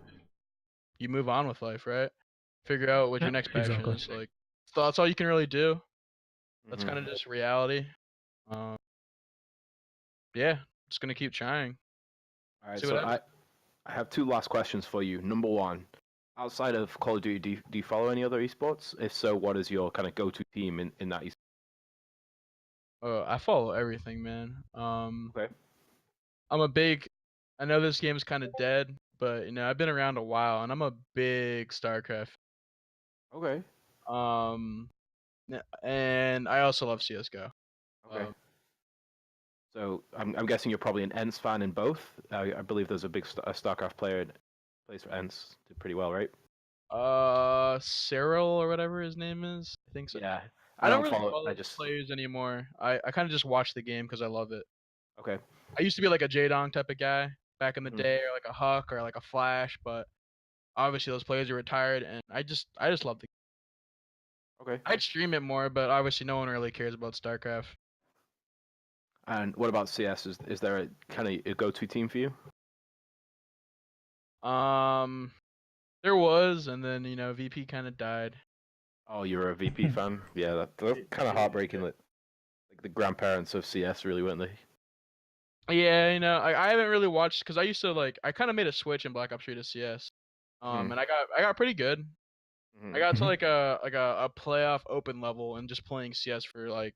you move on with life, right? Figure out what your next passion is. Like, so that's all you can really do. That's kind of just reality. Yeah, just gonna keep trying. All right, so I have 2 last questions for you. Number 1, outside of Call of Duty, do you follow any other esports? If so, what is your kind of go-to team in that esports? I follow everything, man. Okay. I know this game's kind of dead, but I've been around a while, and I'm a big StarCraft. Okay. And I also love CS:GO. Okay. So I'm guessing you're probably an ENCE fan in both. I believe there's a big StarCraft player plays for ENCE, did pretty well, right? Cyril or whatever his name is. I think so. Yeah. I don't really follow. follow players anymore. I kind of just watch the game because I love it. Okay. I used to be like a J-Dong type of guy back in the day, or like a Huck or like a Flash, but obviously those players are retired, and I just love the game. Okay. I'd stream it more, but obviously no one really cares about StarCraft. And what about CS? Is there a kind of a go-to team for you? There was, and then VP kind of died. Oh, you're a VP fan? Yeah, that's kind of heartbreaking. Like the grandparents of CS, really, weren't they? Yeah, I haven't really watched because I used to I kind of made a switch in Black Ops 3 to CS, and I got pretty good. I got to like a playoff open level and just playing CS for like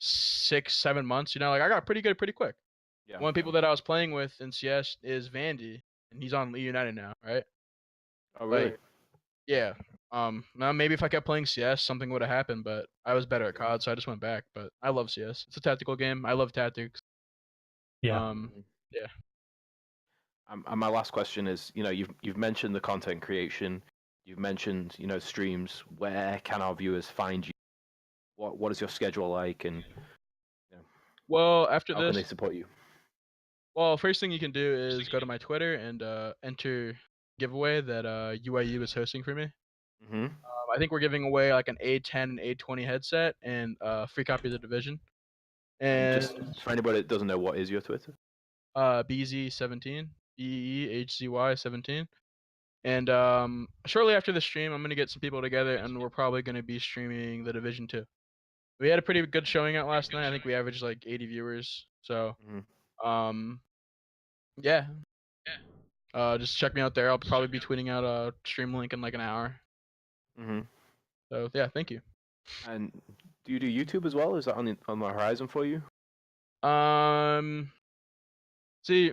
6-7 months. I got pretty good pretty quick. Yeah. One of the people that I was playing with in CS is Vandy, and he's on United now, right? Oh, really? Like, yeah. Now maybe if I kept playing CS, something would have happened, but I was better at COD, so I just went back. But I love CS. It's a tactical game. I love tactics. Yeah. Yeah. And my last question is, you've mentioned the content creation, you've mentioned, streams. Where can our viewers find you? What is your schedule like, and well, after how this, can they support you? Well, first thing you can do is go to my Twitter and enter giveaway that UIU is hosting for me. I think we're giving away like an A10 and A20 headset and free copy of the Division. And just for anybody that doesn't know, what is your Twitter? Beehzy17, BEEHZY 17. And shortly after the stream, I'm gonna get some people together, and we're probably gonna be streaming the Division 2. We had a pretty good showing out last night. I think we averaged like 80 viewers. So, yeah. Just check me out there. I'll probably be tweeting out a stream link in like an hour. So yeah, thank you. And do you do YouTube as well? Is that on the horizon for you? See,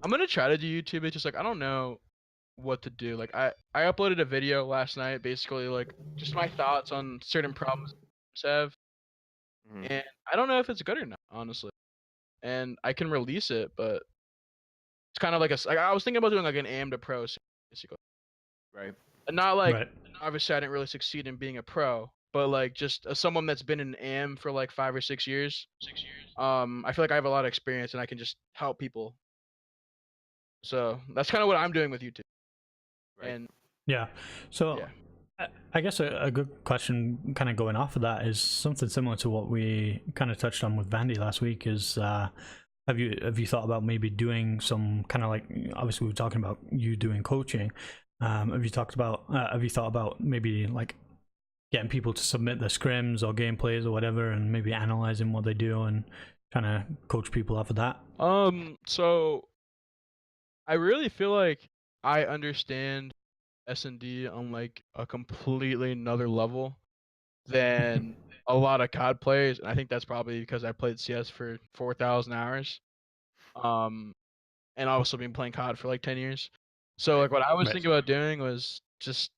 I'm gonna try to do YouTube. It's just like I don't know what to do. Like I uploaded a video last night, basically like just my thoughts on certain problems have, and I don't know if it's good or not, honestly. And I can release it, but it's kind of like I was thinking about doing like an AM to pro, basically. Right. And not like obviously I didn't really succeed in being a pro, but like just as someone that's been in AM for like 5 or 6 years. I feel like I have a lot of experience and I can just help people. So that's kind of what I'm doing with YouTube. Right. And yeah. So I guess a good question kind of going off of that is something similar to what we kind of touched on with Vandy last week is have you thought about maybe doing some kind of like, obviously we were talking about you doing coaching, have you thought about maybe like getting people to submit their scrims or gameplays or whatever and maybe analyzing what they do and kind of coach people off of that? So I really feel like I understand S&D on like a completely another level than a lot of COD players, and I think that's probably because I played CS for 4,000 hours, and I've also been playing COD for like 10 years. So like what I was thinking about doing was just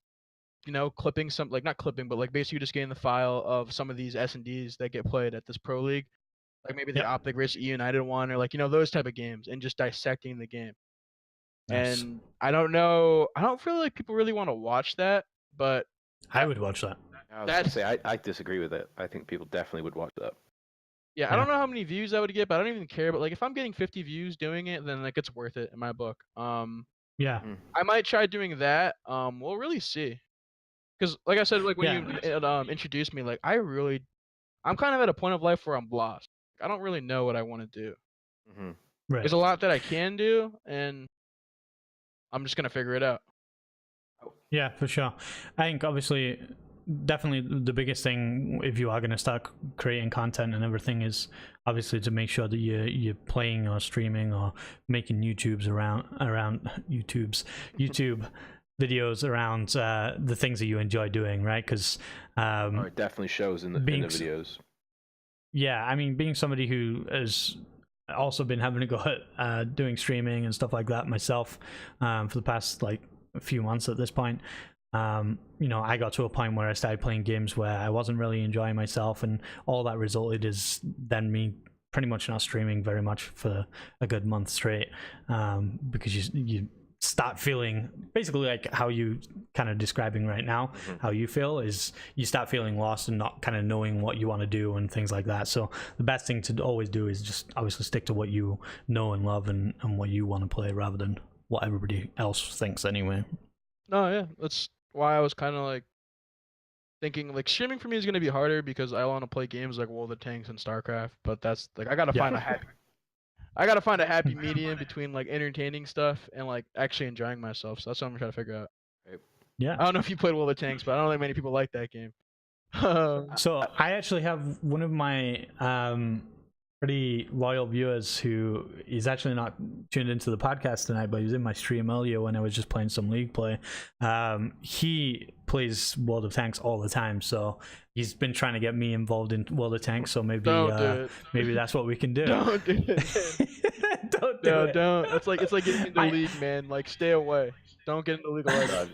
clipping some, like not clipping, but like basically just getting the file of some of these S&Ds that get played at this pro league, like maybe the Optic vs United one, or like those type of games, and just dissecting the game. Nice. And I don't know, I don't feel like people really want to watch that, but I would watch that. I was gonna say I disagree with it. I think people definitely would watch that. Yeah, I don't know how many views I would get, but I don't even care. But like if I'm getting 50 views doing it, then like it's worth it in my book. Yeah. I might try doing that. We'll really see. Because like I said, like when you introduced me, like I'm kind of at a point of life where I'm lost. I don't really know what I want to do. Right. There's a lot that I can do, and I'm just gonna figure it out. Yeah, for sure. I think obviously, definitely the biggest thing if you are going to start creating content and everything is obviously to make sure that you're playing or streaming or making YouTube videos around the things that you enjoy doing, right? Because it definitely shows in the videos. Yeah, I mean, being somebody who has also been having to go at doing streaming and stuff like that myself for the past like a few months at this point, I got to a point where I started playing games where I wasn't really enjoying myself, and all that resulted is then me pretty much not streaming very much for a good month straight, because you start feeling basically like how you kind of describing right now. How you feel is you start feeling lost and not kind of knowing what you want to do and things like that. So the best thing to always do is just obviously stick to what you know and love and what you want to play rather than what everybody else thinks anyway. No, yeah, that's why I was kind of like thinking like streaming for me is gonna be harder because I want to play games like World of Tanks and StarCraft, but that's like I gotta find a happy medium between like entertaining stuff and like actually enjoying myself. So that's what I'm trying to figure out. Yeah. I don't know if you played World of Tanks, but I don't think many people like that game. So I actually have one of my pretty loyal viewers who is actually not tuned into the podcast tonight, but he was in my stream earlier when I was just playing some League play. He plays World of Tanks all the time, so he's been trying to get me involved in World of Tanks. So maybe maybe that's what we can do. Don't do it. Don't do it. Don't. It's like getting into League, man. Like stay away. Don't get into League already.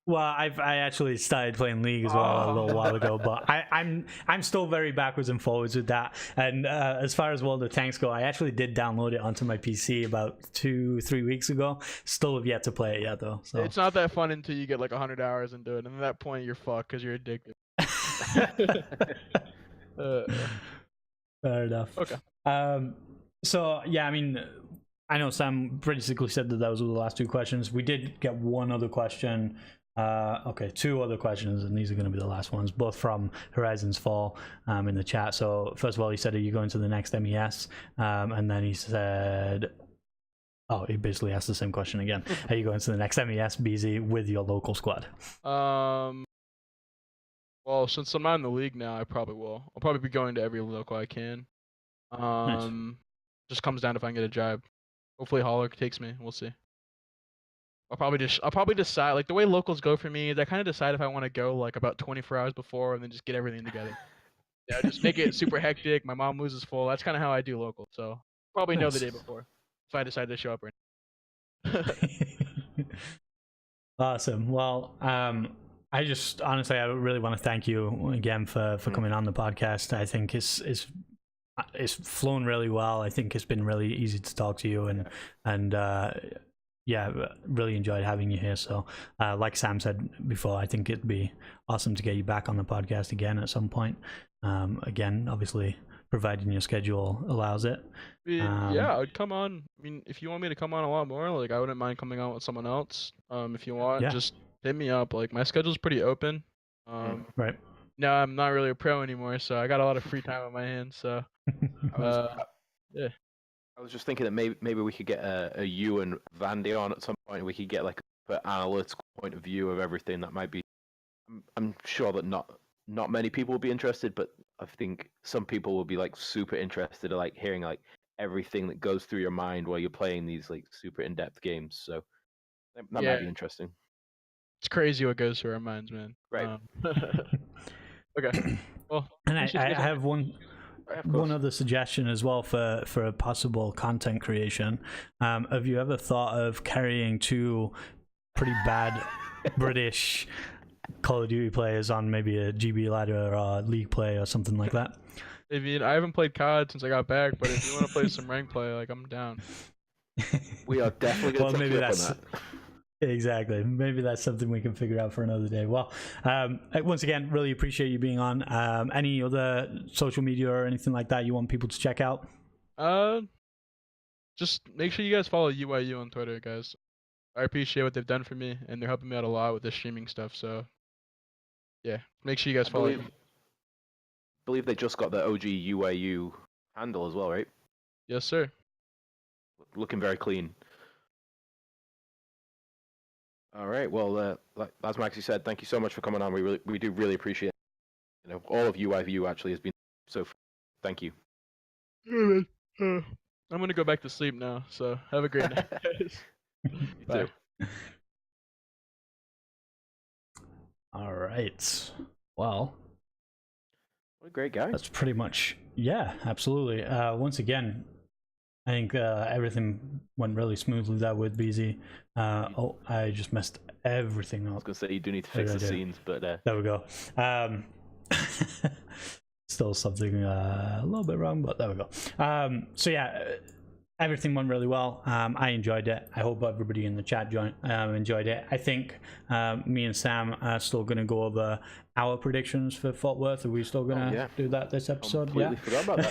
Well, I actually started playing League as well a little while ago, but I'm still very backwards and forwards with that. And as far as World of Tanks go, I actually did download it onto my PC about 2-3 weeks ago. Still have yet to play it yet though. So it's not that fun until you get like 100 hours into it, and at that point you're fucked because you're addicted. Fair enough. Okay. So yeah, I mean, I know Sam basically said that those were the last two questions. We did get one other question. Okay, two other questions, and these are going to be the last ones, both from Horizons Fall in the chat. So first of all, he said, are you going to the next MES? And then he said, oh, he basically asked the same question again. Are you going to the next MES, Beehzy, with your local squad? Well, since I'm not in the League now, I probably will. I'll probably be going to every local I can. Nice. Just comes down to if I can get a job. Hopefully Holler takes me. We'll see. I'll probably decide, like the way locals go for me is I kind of decide if I want to go like about 24 hours before and then just get everything together. Yeah, just make it super hectic. My mom loses full. That's kind of how I do local. So probably know the day before if I decide to show up or not. Awesome. Well, I just honestly, I really want to thank you again for coming on the podcast. I think it's flown really well. I think it's been really easy to talk to you and yeah, really enjoyed having you here. So like Sam said before, I think it'd be awesome to get you back on the podcast again at some point. Again, obviously, providing your schedule allows it. Yeah, I'd come on. I mean, if you want me to come on a lot more, like I wouldn't mind coming on with someone else. If you want, just hit me up. Like my schedule's pretty open. Right. No, I'm not really a pro anymore, so I got a lot of free time on my hands. So yeah. I was just thinking that maybe we could get a you and Vandy on at some point, and we could get like an analytical point of view of everything. That might be. I'm sure that not many people will be interested, but I think some people will be like super interested in like hearing like everything that goes through your mind while you're playing these like super in-depth games. So that might be interesting. It's crazy what goes through our minds, man. Right. Okay. Well, and I have one other suggestion as well for a possible content creation. Have you ever thought of carrying two pretty bad British Call of Duty players on maybe a GB ladder or League play or something like that? I mean, I haven't played COD since I got back, but if you want to play some rank play, like I'm down. We are definitely going to maybe on that. Exactly. Maybe that's something we can figure out for another day. Well, once again, really appreciate you being on. Any other social media or anything like that you want people to check out? Just make sure you guys follow UIU on Twitter, guys. I appreciate what they've done for me, and they're helping me out a lot with the streaming stuff. So, yeah, make sure you guys follow. I believe they just got the OG UIU handle as well, right? Yes, sir. Looking very clean. All right. Well, as Maxie said, thank you so much for coming on. We do really appreciate it. You know, all of UIU actually has been so. Thank you. I'm gonna go back to sleep now. So have a great night, guys. Bye. All right. Well, what a great guy. That's pretty much absolutely. Once again, I think everything went really smoothly there with Beehzy. I just messed everything up. I was gonna say you do need to fix the scenes, but there we go. Still something a little bit wrong, but there we go. So yeah, everything went really well. I enjoyed it. I hope everybody in the chat enjoyed it. I think me and Sam are still going to go over our predictions for Fort Worth. Are we still going to do that this episode? Completely forgot about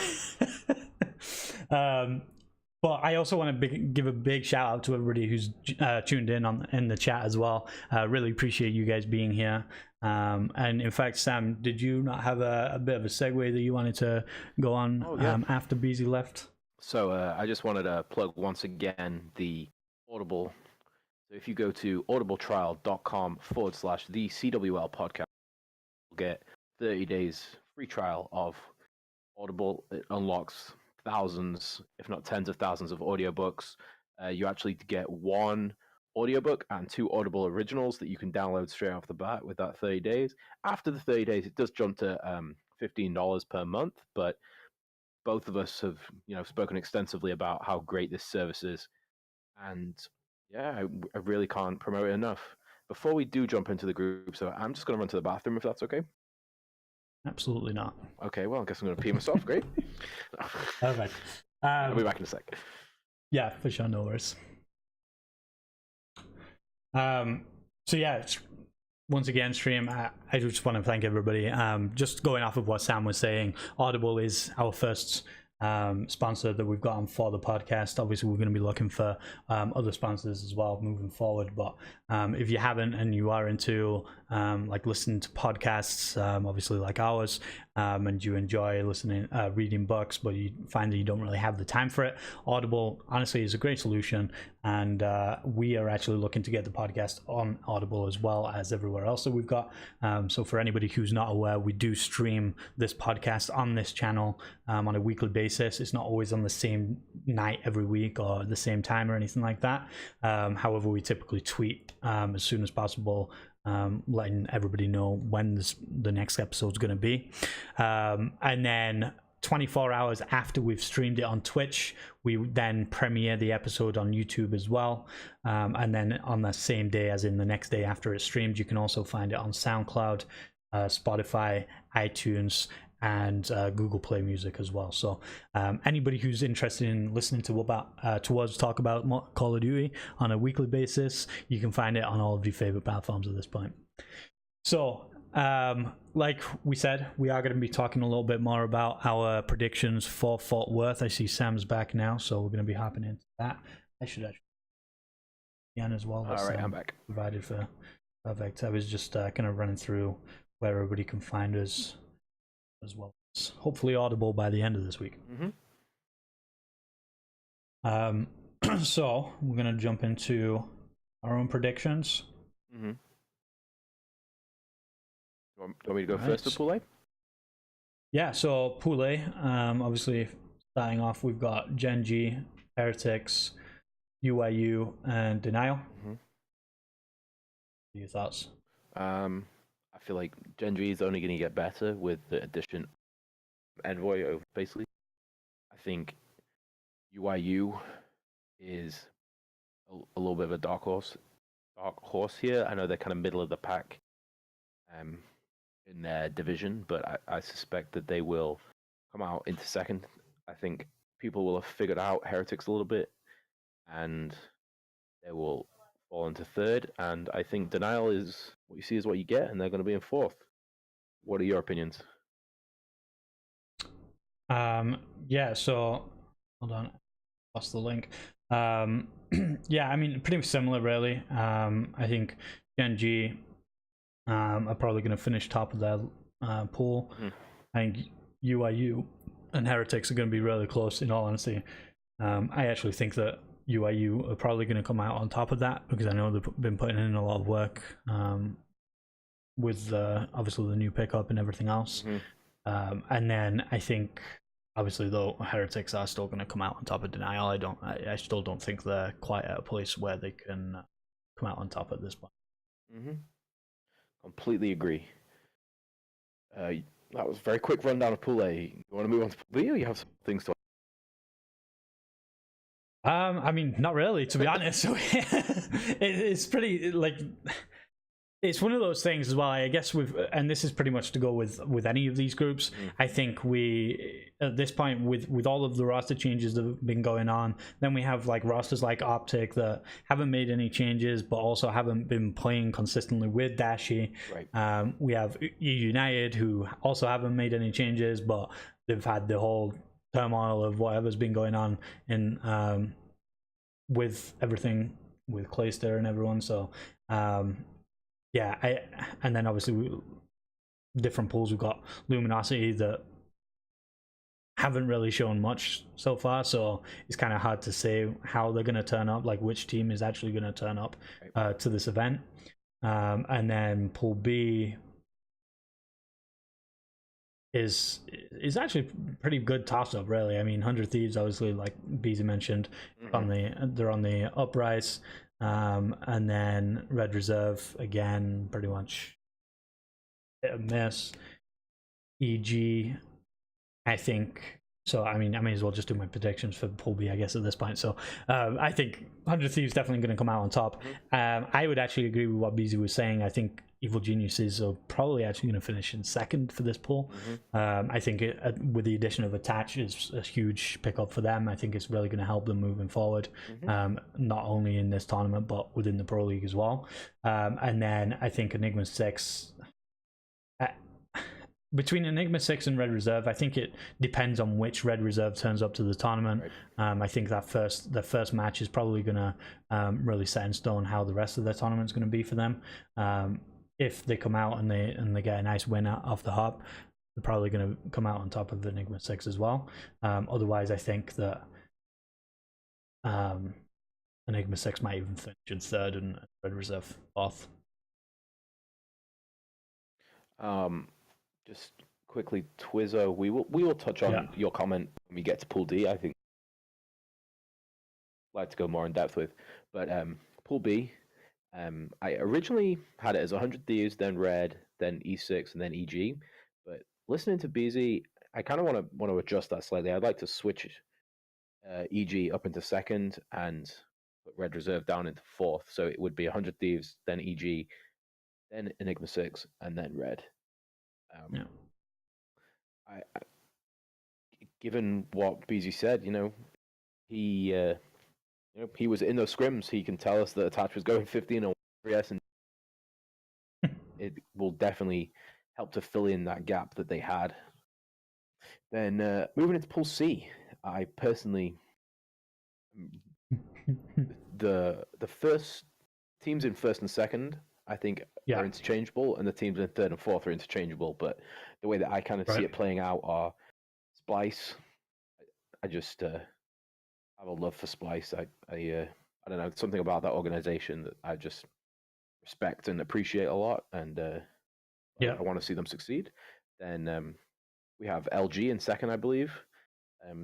that. But I also want to give a big shout out to everybody who's tuned in the chat as well. Really appreciate you guys being here. And in fact, Sam, did you not have a bit of a segue that you wanted to go on after Beehzy left? So I just wanted to plug once again the Audible. So if you go to audibletrial.com/the CWL podcast, you'll get 30 days free trial of Audible. It unlocks thousands, if not tens of thousands of audiobooks. You actually get one audiobook and 2 Audible originals that you can download straight off the bat with that 30 days. After the 30 days, it does jump to $15 per month, but both of us have spoken extensively about how great this service is, and I really can't promote it enough. Before we do jump into the group, so I'm just going to run to the bathroom if that's okay. Absolutely not. Okay, well, I guess I'm going to pee myself. Great. Perfect. I'll be back in a sec. Yeah, for sure, no worries. So yeah, once again, stream, I just want to thank everybody. Just going off of what Sam was saying, Audible is our first sponsor that we've gotten for the podcast. Obviously, we're going to be looking for other sponsors as well moving forward. But if you haven't and you are into like listening to podcasts, obviously like ours, and you enjoy listening, reading books, but you find that you don't really have the time for it, Audible honestly is a great solution. And we are actually looking to get the podcast on Audible as well as everywhere else that we've got. So for anybody who's not aware, we do stream this podcast on this channel on a weekly basis. It's not always on the same night every week or the same time or anything like that. However, we typically tweet as soon as possible, letting everybody know when the next episode is going to be. And then 24 hours after we've streamed it on Twitch, we then premiere the episode on YouTube as well. And then on the same day, as in the next day after it's streamed, you can also find it on SoundCloud, Spotify, iTunes, and Google Play Music as well. So anybody who's interested in listening to us talk about Call of Duty on a weekly basis, you can find it on all of your favorite platforms at this point. So like we said, we are going to be talking a little bit more about our predictions for Fort Worth. I see Sam's back now, so we're going to be hopping into that. I should actually again as well. All right, I'm back. Provided for perfect. I was just kind of running through where everybody can find us, as well as hopefully Audible by the end of this week. So we're going to jump into our own predictions. Do you want me to go first to Pool A? Yeah, so Pool A, obviously starting off, we've got Gen G, Heretics, UIU, and Denial. What are your thoughts? I feel like Gen G is only going to get better with the addition of Envoy over basically. I think UIU is a little bit of a dark horse here. I know they're kind of middle of the pack in their division, but I suspect that they will come out into second. I think people will have figured out Heretics a little bit, and they will fall into third. And I think Denial is what you see is what you get, and they're going to be in fourth. What are your opinions? Yeah, so hold on, lost the link. Yeah, I mean, pretty similar, really. I think Gen G are probably going to finish top of their pool. I think UIU and Heretics are going to be really close, in all honesty. I actually think that UIU are probably going to come out on top of that, because I know they've been putting in a lot of work with obviously the new pickup and everything else. And then I think, obviously, though, Heretics are still going to come out on top of Denial. I still don't think they're quite at a place where they can come out on top at this point. Completely agree. That was a very quick rundown of Pool A. You want to move on to Pool B, or you have some things to? I mean, not really, to be honest. It's pretty, like, it's one of those things as well. I guess and this is pretty much to go with any of these groups. I think we at this point with all of the roster changes that have been going on, then we have like rosters like Optic that haven't made any changes, but also haven't been playing consistently with Dashi. Right. We have E United who also haven't made any changes, but they've had the whole turmoil of whatever's been going on in with everything with Clayster and everyone. So. Yeah, and then obviously different pools. We've got Luminosity that haven't really shown much so far, so it's kind of hard to say how they're going to turn up, like which team is actually going to turn up to this event. And then Pool B is actually pretty good toss up, really. I mean, 100 Thieves, obviously, like Beehzy mentioned, they're on the uprise. And then Red Reserve again, pretty much hit or miss. EG, I think. So I mean, I may as well just do my predictions for Pool B, I guess, at this point. So I think 100 Thieves definitely going to come out on top. I would actually agree with what Beehzy was saying. I think Evil Geniuses are probably actually going to finish in second for this pool. I think with the addition of Attach is a huge pickup for them. I think it's really going to help them moving forward, not only in this tournament but within the Pro League as well. And then I think Enigma 6. Between Enigma 6 and Red Reserve, I think it depends on which Red Reserve turns up to the tournament. I think the first match is probably going to really set in stone how the rest of the tournament is going to be for them. If they come out and they get a nice win off the hop, they're probably going to come out on top of Enigma 6 as well. Otherwise, I think that Enigma 6 might even finish in third and Red Reserve fourth. Just quickly, Twizzo, we will touch on your comment when we get to Pool D. I think I'd like to go more in depth with, but Pool B, I originally had it as 100 Thieves, then Red, then E6, and then EG. But listening to Beehzy, I kind of want to adjust that slightly. I'd like to switch EG up into second and put Red Reserve down into fourth. So it would be 100 Thieves, then EG, then Enigma 6, and then Red. I given what Beehzy said, he he was in those scrims. He can tell us that Attach was going 15 on 3S, and it will definitely help to fill in that gap that they had. Then moving into Pool C, I personally the first teams in first and second, I think, are interchangeable, and the teams in third and fourth are interchangeable. But the way that I kind of see it playing out are Splice. I just have a love for Splice. I don't know, something about that organization that I just respect and appreciate a lot, and I want to see them succeed. Then we have LG in second, I believe.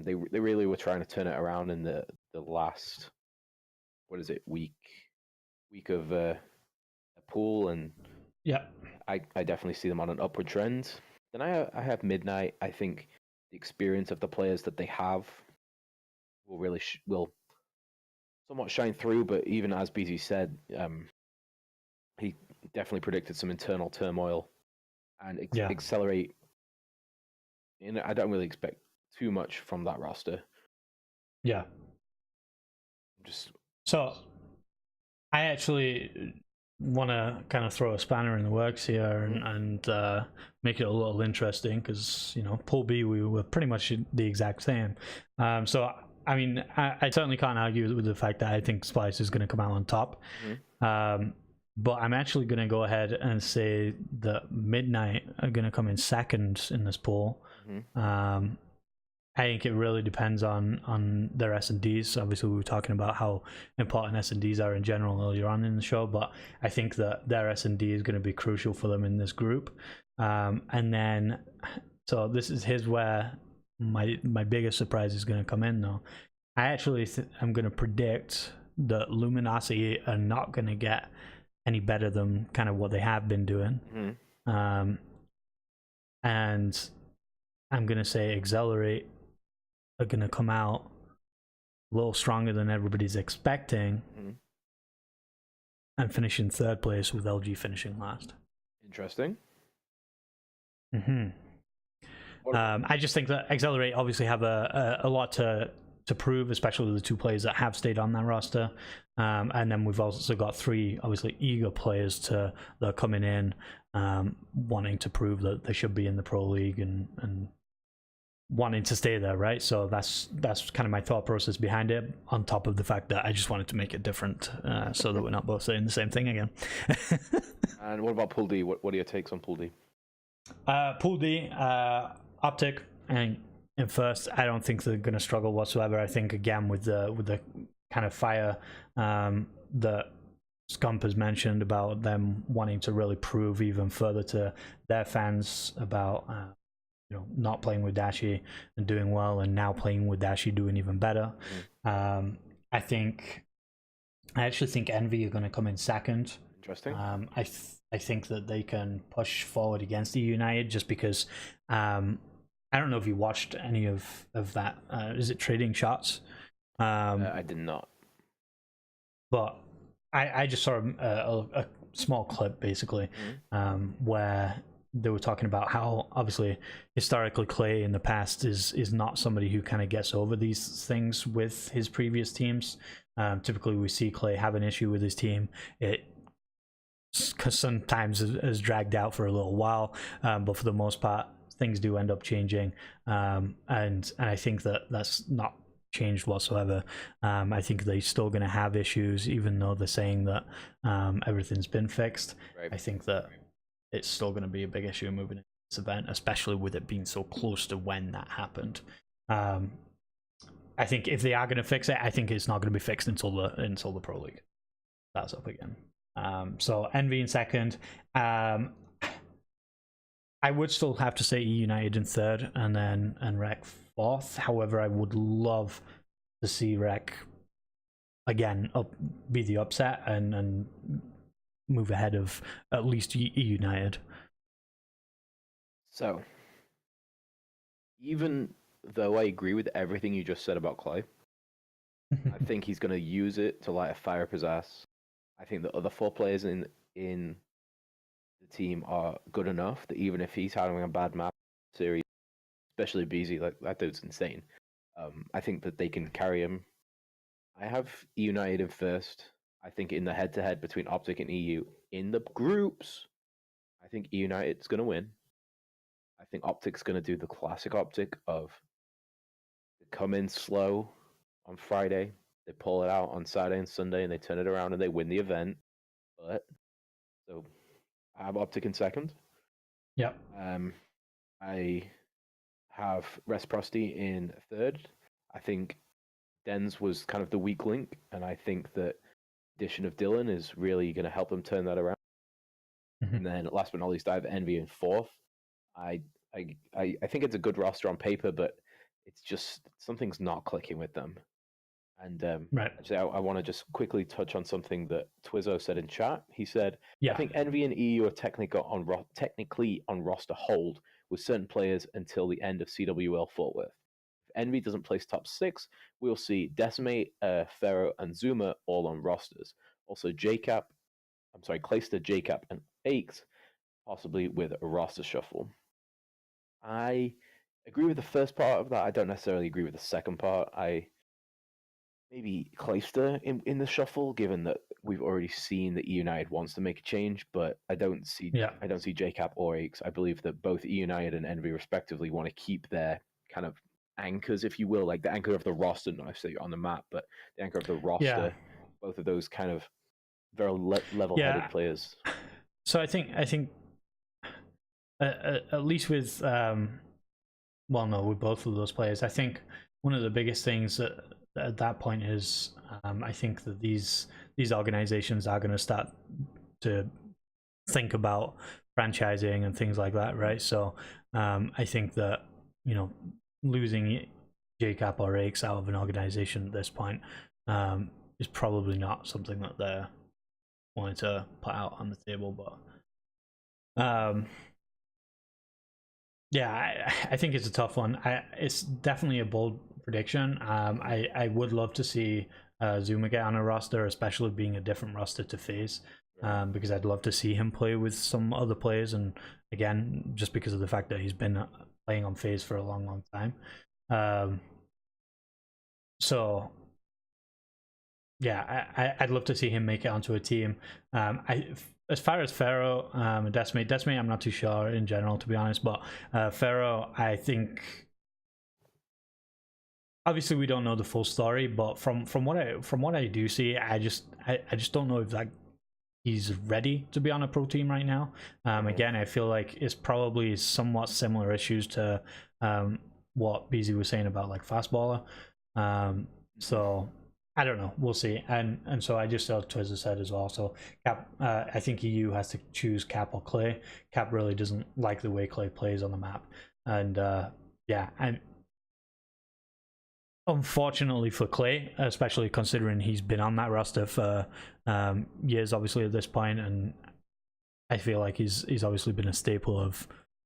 They really were trying to turn it around in the last week of a pool, and I definitely see them on an upward trend. Then I have Midnight. I think the experience of the players that they have will really will somewhat shine through. But even as Beehzy said, he definitely predicted some internal turmoil and Accelerate. And I don't really expect too much from that roster. So I actually want to kind of throw a spanner in the works here and make it a little interesting, because Pool B, we were pretty much the exact same. So I mean, I certainly can't argue with the fact that I think Splice is going to come out on top. But I'm actually going to go ahead and say that Midnight are going to come in second in this pool. I think it really depends on their S&Ds. Obviously, we were talking about how important S&Ds are in general earlier on in the show, but I think that their S&D is going to be crucial for them in this group. And then, so here's where my biggest surprise is going to come in, though. I actually I'm going to predict that Luminosity are not going to get any better than kind of what they have been doing. And I'm going to say Accelerate are going to come out a little stronger than everybody's expecting. and finishing third place, with LG finishing last. Interesting. I just think that Excelerate obviously have a lot to prove, especially the two players that have stayed on that roster. And then we've also got 3 obviously eager players that are coming in, wanting to prove that they should be in the Pro League and wanting to stay there, right? So that's kind of my thought process behind it, on top of the fact that I just wanted to make it different, so that we're not both saying the same thing again. And what about Pool D? What are your takes on Pool D? Pool D, Optic, and in first, I don't think they're going to struggle whatsoever. I think, again, with the kind of fire that Scump has mentioned about them wanting to really prove even further to their fans about not playing with Dashi and doing well, and now playing with Dashi doing even better. I actually think Envy are going to come in second. Interesting. I think that they can push forward against the United, just because I don't know if you watched any of that. Is it Trading Shots? I did not. But I just saw a small clip, basically, where they were talking about how, obviously, historically, Clay in the past is not somebody who kind of gets over these things with his previous teams. Typically, we see Clay have an issue with his team. It sometimes is dragged out for a little while, but for the most part, things do end up changing, and I think that's not changed whatsoever. I think they're still going to have issues, even though they're saying that everything's been fixed. Right. I think that it's still going to be a big issue moving into this event, especially with it being so close to when that happened. I think if they are going to fix it, I think it's not going to be fixed until the Pro League starts up again. So Envy in second. I would still have to say E United in third, and Rec fourth. However, I would love to see Rec again be the upset and move ahead of at least E United. So, even though I agree with everything you just said about Clay, I think he's going to use it to light a fire up his ass. I think the other 4 players in the team are good enough that even if he's having a bad map series, especially Beehzy, like that dude's insane, I think that they can carry him. I have United in first. I think in the head-to-head between Optic and EU in the groups, I think United's going to win. I think Optic's going to do the classic Optic of come in slow on Friday, they pull it out on Saturday and Sunday, and they turn it around and they win the event. But so I have Optic in second. Yep. I have Reciprocity in third. I think Dens was kind of the weak link, and I think that addition of Dylan is really going to help them turn that around. And then last but not least, I have Envy in fourth. I think it's a good roster on paper, but it's just something's not clicking with them. And right. Actually, I want to just quickly touch on something that Twizzo said in chat. He said, yeah. I think Envy and EU are technically on roster hold with certain players until the end of CWL Fort Worth. If Envy doesn't place top 6, we'll see Decimate, Pharaoh, and Zuma all on rosters. Also, Clayster, JCap, and Aches, possibly with a roster shuffle. I agree with the first part of that. I don't necessarily agree with the second part. Maybe Clayster in the shuffle, given that we've already seen that United wants to make a change, but I don't see JCap or Aches. I believe that both United and Envy respectively want to keep their kind of anchors, if you will, like the anchor of the roster, not necessarily on the map, but the anchor of the roster. Yeah. Both of those kind of very level-headed players. So I think at least with with both of those players, I think one of the biggest things at that point is I think that these organizations are going to start to think about franchising and things like that, right? So I think that losing JCap or Aches out of an organization at this point is probably not something that they're wanting to put out on the table, but I think it's a tough one. It's definitely a bold prediction. I would love to see Zuma get on a roster, especially being a different roster to FaZe, because I'd love to see him play with some other players, and again, just because of the fact that he's been playing on FaZe for a long time. So yeah, I'd love to see him make it onto a team. As far as Pharaoh and Decimate, I'm not too sure in general, to be honest, but Pharaoh, I think, obviously we don't know the full story, but from what I do see, I just don't know if like he's ready to be on a pro team right now. Again, I feel like it's probably somewhat similar issues to what Beehzy was saying about like Fastballer. So I don't know, we'll see. And so I just saw Twizzer said as well. So Cap, I think EU has to choose Cap or Clay. Cap really doesn't like the way Clay plays on the map, and yeah, and unfortunately for Clay, especially considering he's been on that roster for years, obviously at this point, and I feel like he's obviously been a staple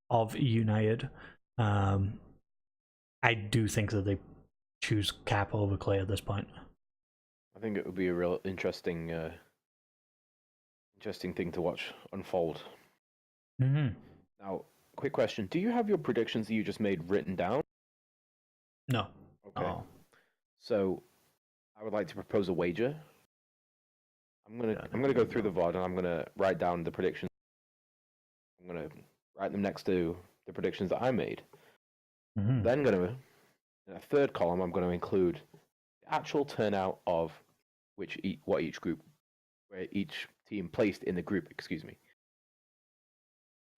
of United. I do think that they choose Cap over Clay at this point. I think it would be a real interesting thing to watch unfold. Now, quick question: do you have your predictions that you just made written down? No. Okay. Oh. So, I would like to propose a wager. I'm gonna go through the VOD and I'm gonna write down the predictions. I'm gonna write them next to the predictions that I made. Then in a third column, I'm going to include the actual turnout of where each team placed in the group. Excuse me.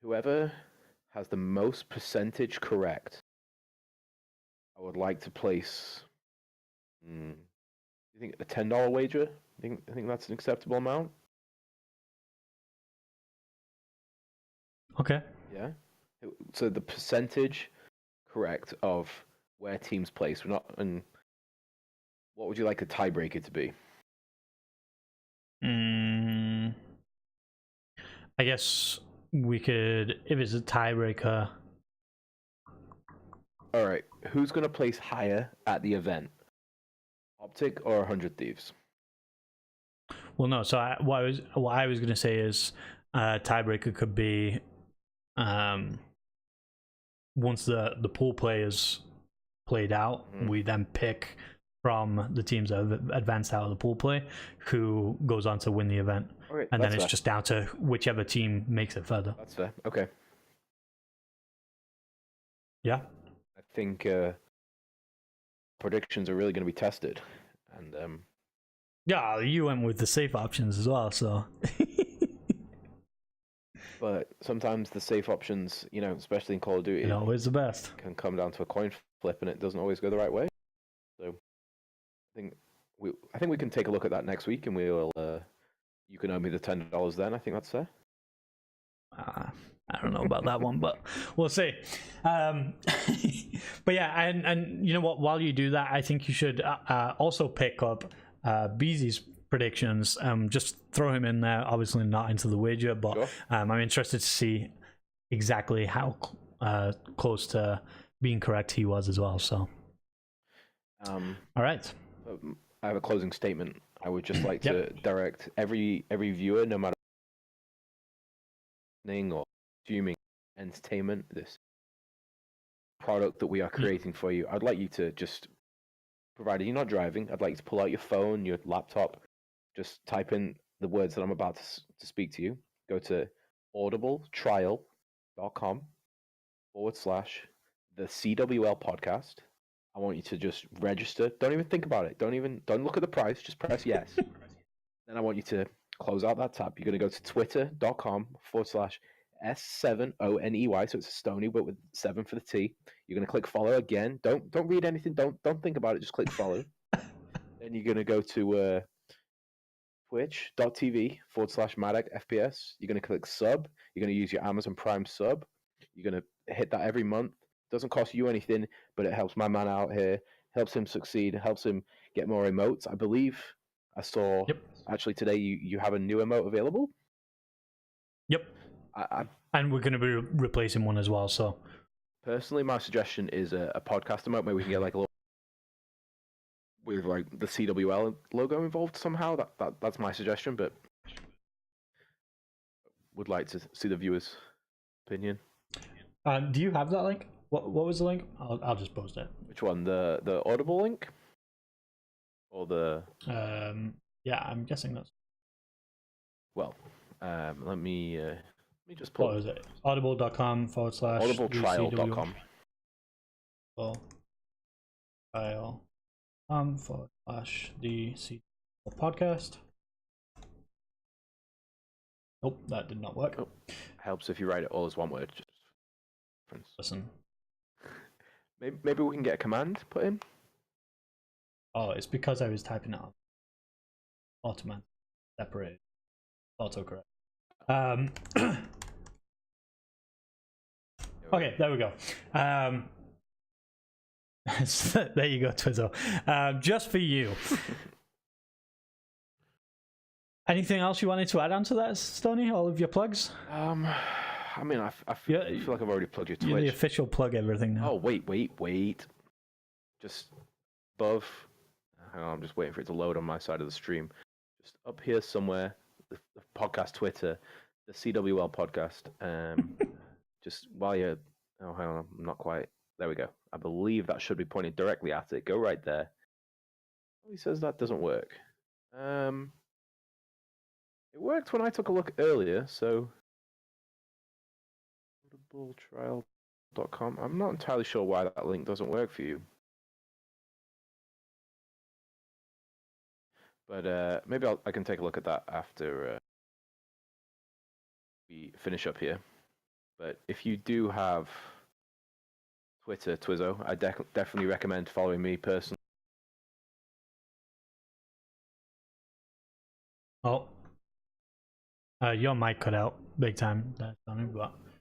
Whoever has the most percentage correct, I would like to place. You think a $10 wager? I think that's an acceptable amount. Okay. Yeah. So the percentage correct of where teams place. We're not. And what would you like a tiebreaker to be? I guess we could, if it's a tiebreaker. All right. Who's going to place higher at the event? Optic or 100 Thieves? Well, no. So what I was going to say is tiebreaker could be once the pool play is played out, we then pick from the teams that have advanced out of the pool play who goes on to win the event. Okay, and then it's just down to whichever team makes it further. That's fair. Okay. Yeah. I think predictions are really going to be tested. And yeah, you went with the safe options as well, so. But sometimes the safe options, especially in Call of Duty, always the best, can come down to a coin flip, and it doesn't always go the right way. So, I think we can take a look at that next week, and we'll. You can owe me the $10 then. I think that's fair. I don't know about that one, but we'll see. But yeah, and you know what? While you do that, I think you should also pick up Beehzy's predictions. Just throw him in there. Obviously not into the wager, but sure. I'm interested to see exactly how close to being correct he was as well. So, all right. I have a closing statement. I would just like to direct every viewer, no matter or consuming entertainment, this product that we are creating for you. I'd like you to just, provided you're not driving, I'd like you to pull out your phone, your laptop, just type in the words that I'm about to speak to you. Go to audibletrial.com/the CWL podcast. I want you to just register. Don't even think about it. Don't look at the price. Just press yes. Then I want you to close out that tab. You're going to go to twitter.com/S7ONEY. So it's a Stony, but with 7 for the T. You're going to click follow again. Don't read anything. Don't think about it. Just click follow. Then you're going to go to twitch.tv/MaDaC FPS. You're going to click sub. You're going to use your Amazon Prime sub. You're going to hit that every month. Doesn't cost you anything, but it helps my man out here, helps him succeed, helps him get more emotes. I believe I saw actually today you have a new emote available. Yep. And we're going to be replacing one as well. So personally, my suggestion is a podcast emote. Maybe we can get like a little. with like the CWL logo involved somehow. That's my suggestion, but would like to see the viewers' opinion. Do you have that link? What was the link? I'll just post it. Which one? The Audible link? Or the yeah, I'm guessing that's. Well, let me just pull. What is it? Audible.com / audibletrial.com. Trial / the CWL podcast. Nope, that did not work. Oh, helps if you write it all as one word. Just listen. Maybe we can get a command put in. Oh, it's because I was typing it up. Automatic, separate, autocorrect. Okay, there we go. There you go, Twizzo. Just for you. Anything else you wanted to add on to that, Stoney? All of your plugs? I mean, I feel like I've already plugged your Twitch. You're the official plug everything now. Oh, wait. Just above. Hang on, I'm just waiting for it to load on my side of the stream. Just up here somewhere, the podcast Twitter, the CWL podcast. Just while you're... Oh, hang on, I'm not quite... There we go. I believe that should be pointed directly at it. Go right there. He says that doesn't work. It worked when I took a look earlier, so... audibletrial.com. I'm not entirely sure why that link doesn't work for you. But maybe I can take a look at that after we finish up here. But if you do have Twitter, Twizzo, I definitely recommend following me personally. Oh. Your mic cut out big time. But...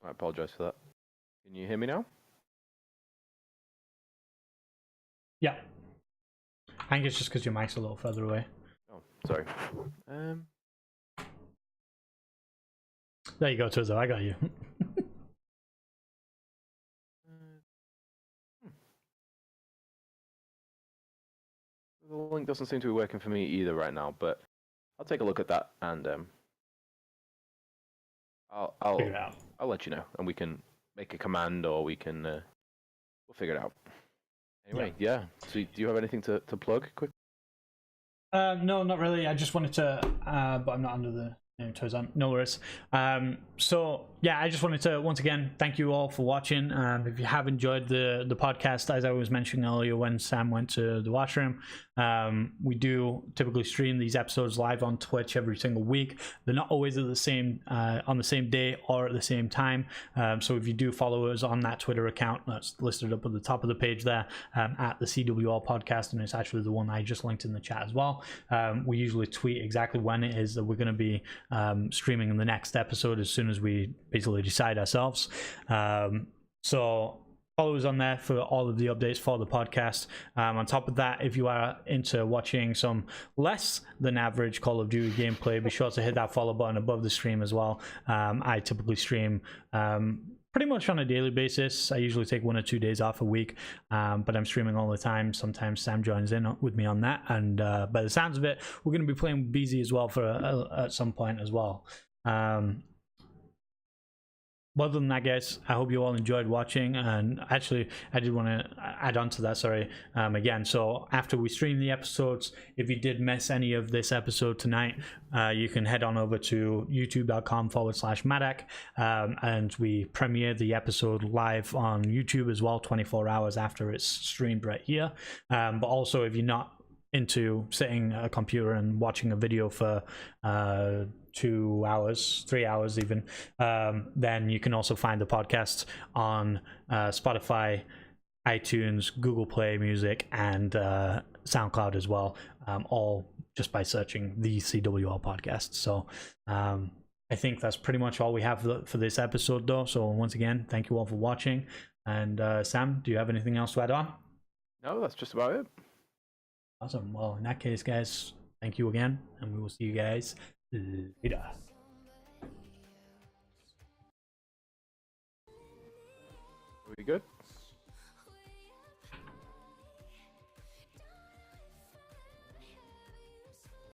I apologize for that. Can you hear me now? Yeah. I think it's just because your mic's a little further away. Oh, sorry. There you go, Twizzo. I got you. The link doesn't seem to be working for me either right now, but I'll take a look at that and I'll figure it out. I'll let you know, and we can make a command, or we can we'll figure it out. Anyway, yeah. So, do you have anything to plug quick? No, not really. I just wanted to, but I'm not under the toes on. No worries. So yeah, I just wanted to once again thank you all for watching. If you have enjoyed the podcast, as I was mentioning earlier when Sam went to the washroom, we do typically stream these episodes live on Twitch every single week. They're not always at the same on the same day or at the same time. So if you do follow us on that Twitter account, that's listed up at the top of the page there, at the CWL podcast, and it's actually the one I just linked in the chat as well. We usually tweet exactly when it is that we're going to be streaming in the next episode as soon as we basically decide ourselves. So follow us on there for all of the updates for the podcast. On top of that, if you are into watching some less than average Call of Duty gameplay, be sure to hit that follow button above the stream as well. I typically stream pretty much on a daily basis. I usually take 1 or 2 days off a week, but I'm streaming all the time. Sometimes Sam joins in with me on that, and by the sounds of it, we're going to be playing with Beehzy as well for at some point as well. Other than that, guys, I hope you all enjoyed watching. And actually, I did want to add on to that, sorry, again. So after we stream the episodes, if you did miss any of this episode tonight, you can head on over to youtube.com/MaDaC, and we premiere the episode live on YouTube as well, 24 hours after it's streamed right here. But also, if you're not into sitting at a computer and watching a video for 2 hours, 3 hours even, then you can also find the podcast on Spotify, iTunes, Google Play Music, and SoundCloud as well, all just by searching the CWL podcast. So I think that's pretty much all we have for this episode though. So once again, thank you all for watching. And Sam, do you have anything else to add on? No, that's just about it. Awesome. Well, in that case, guys, thank you again, and we will see you guys later. Are we good?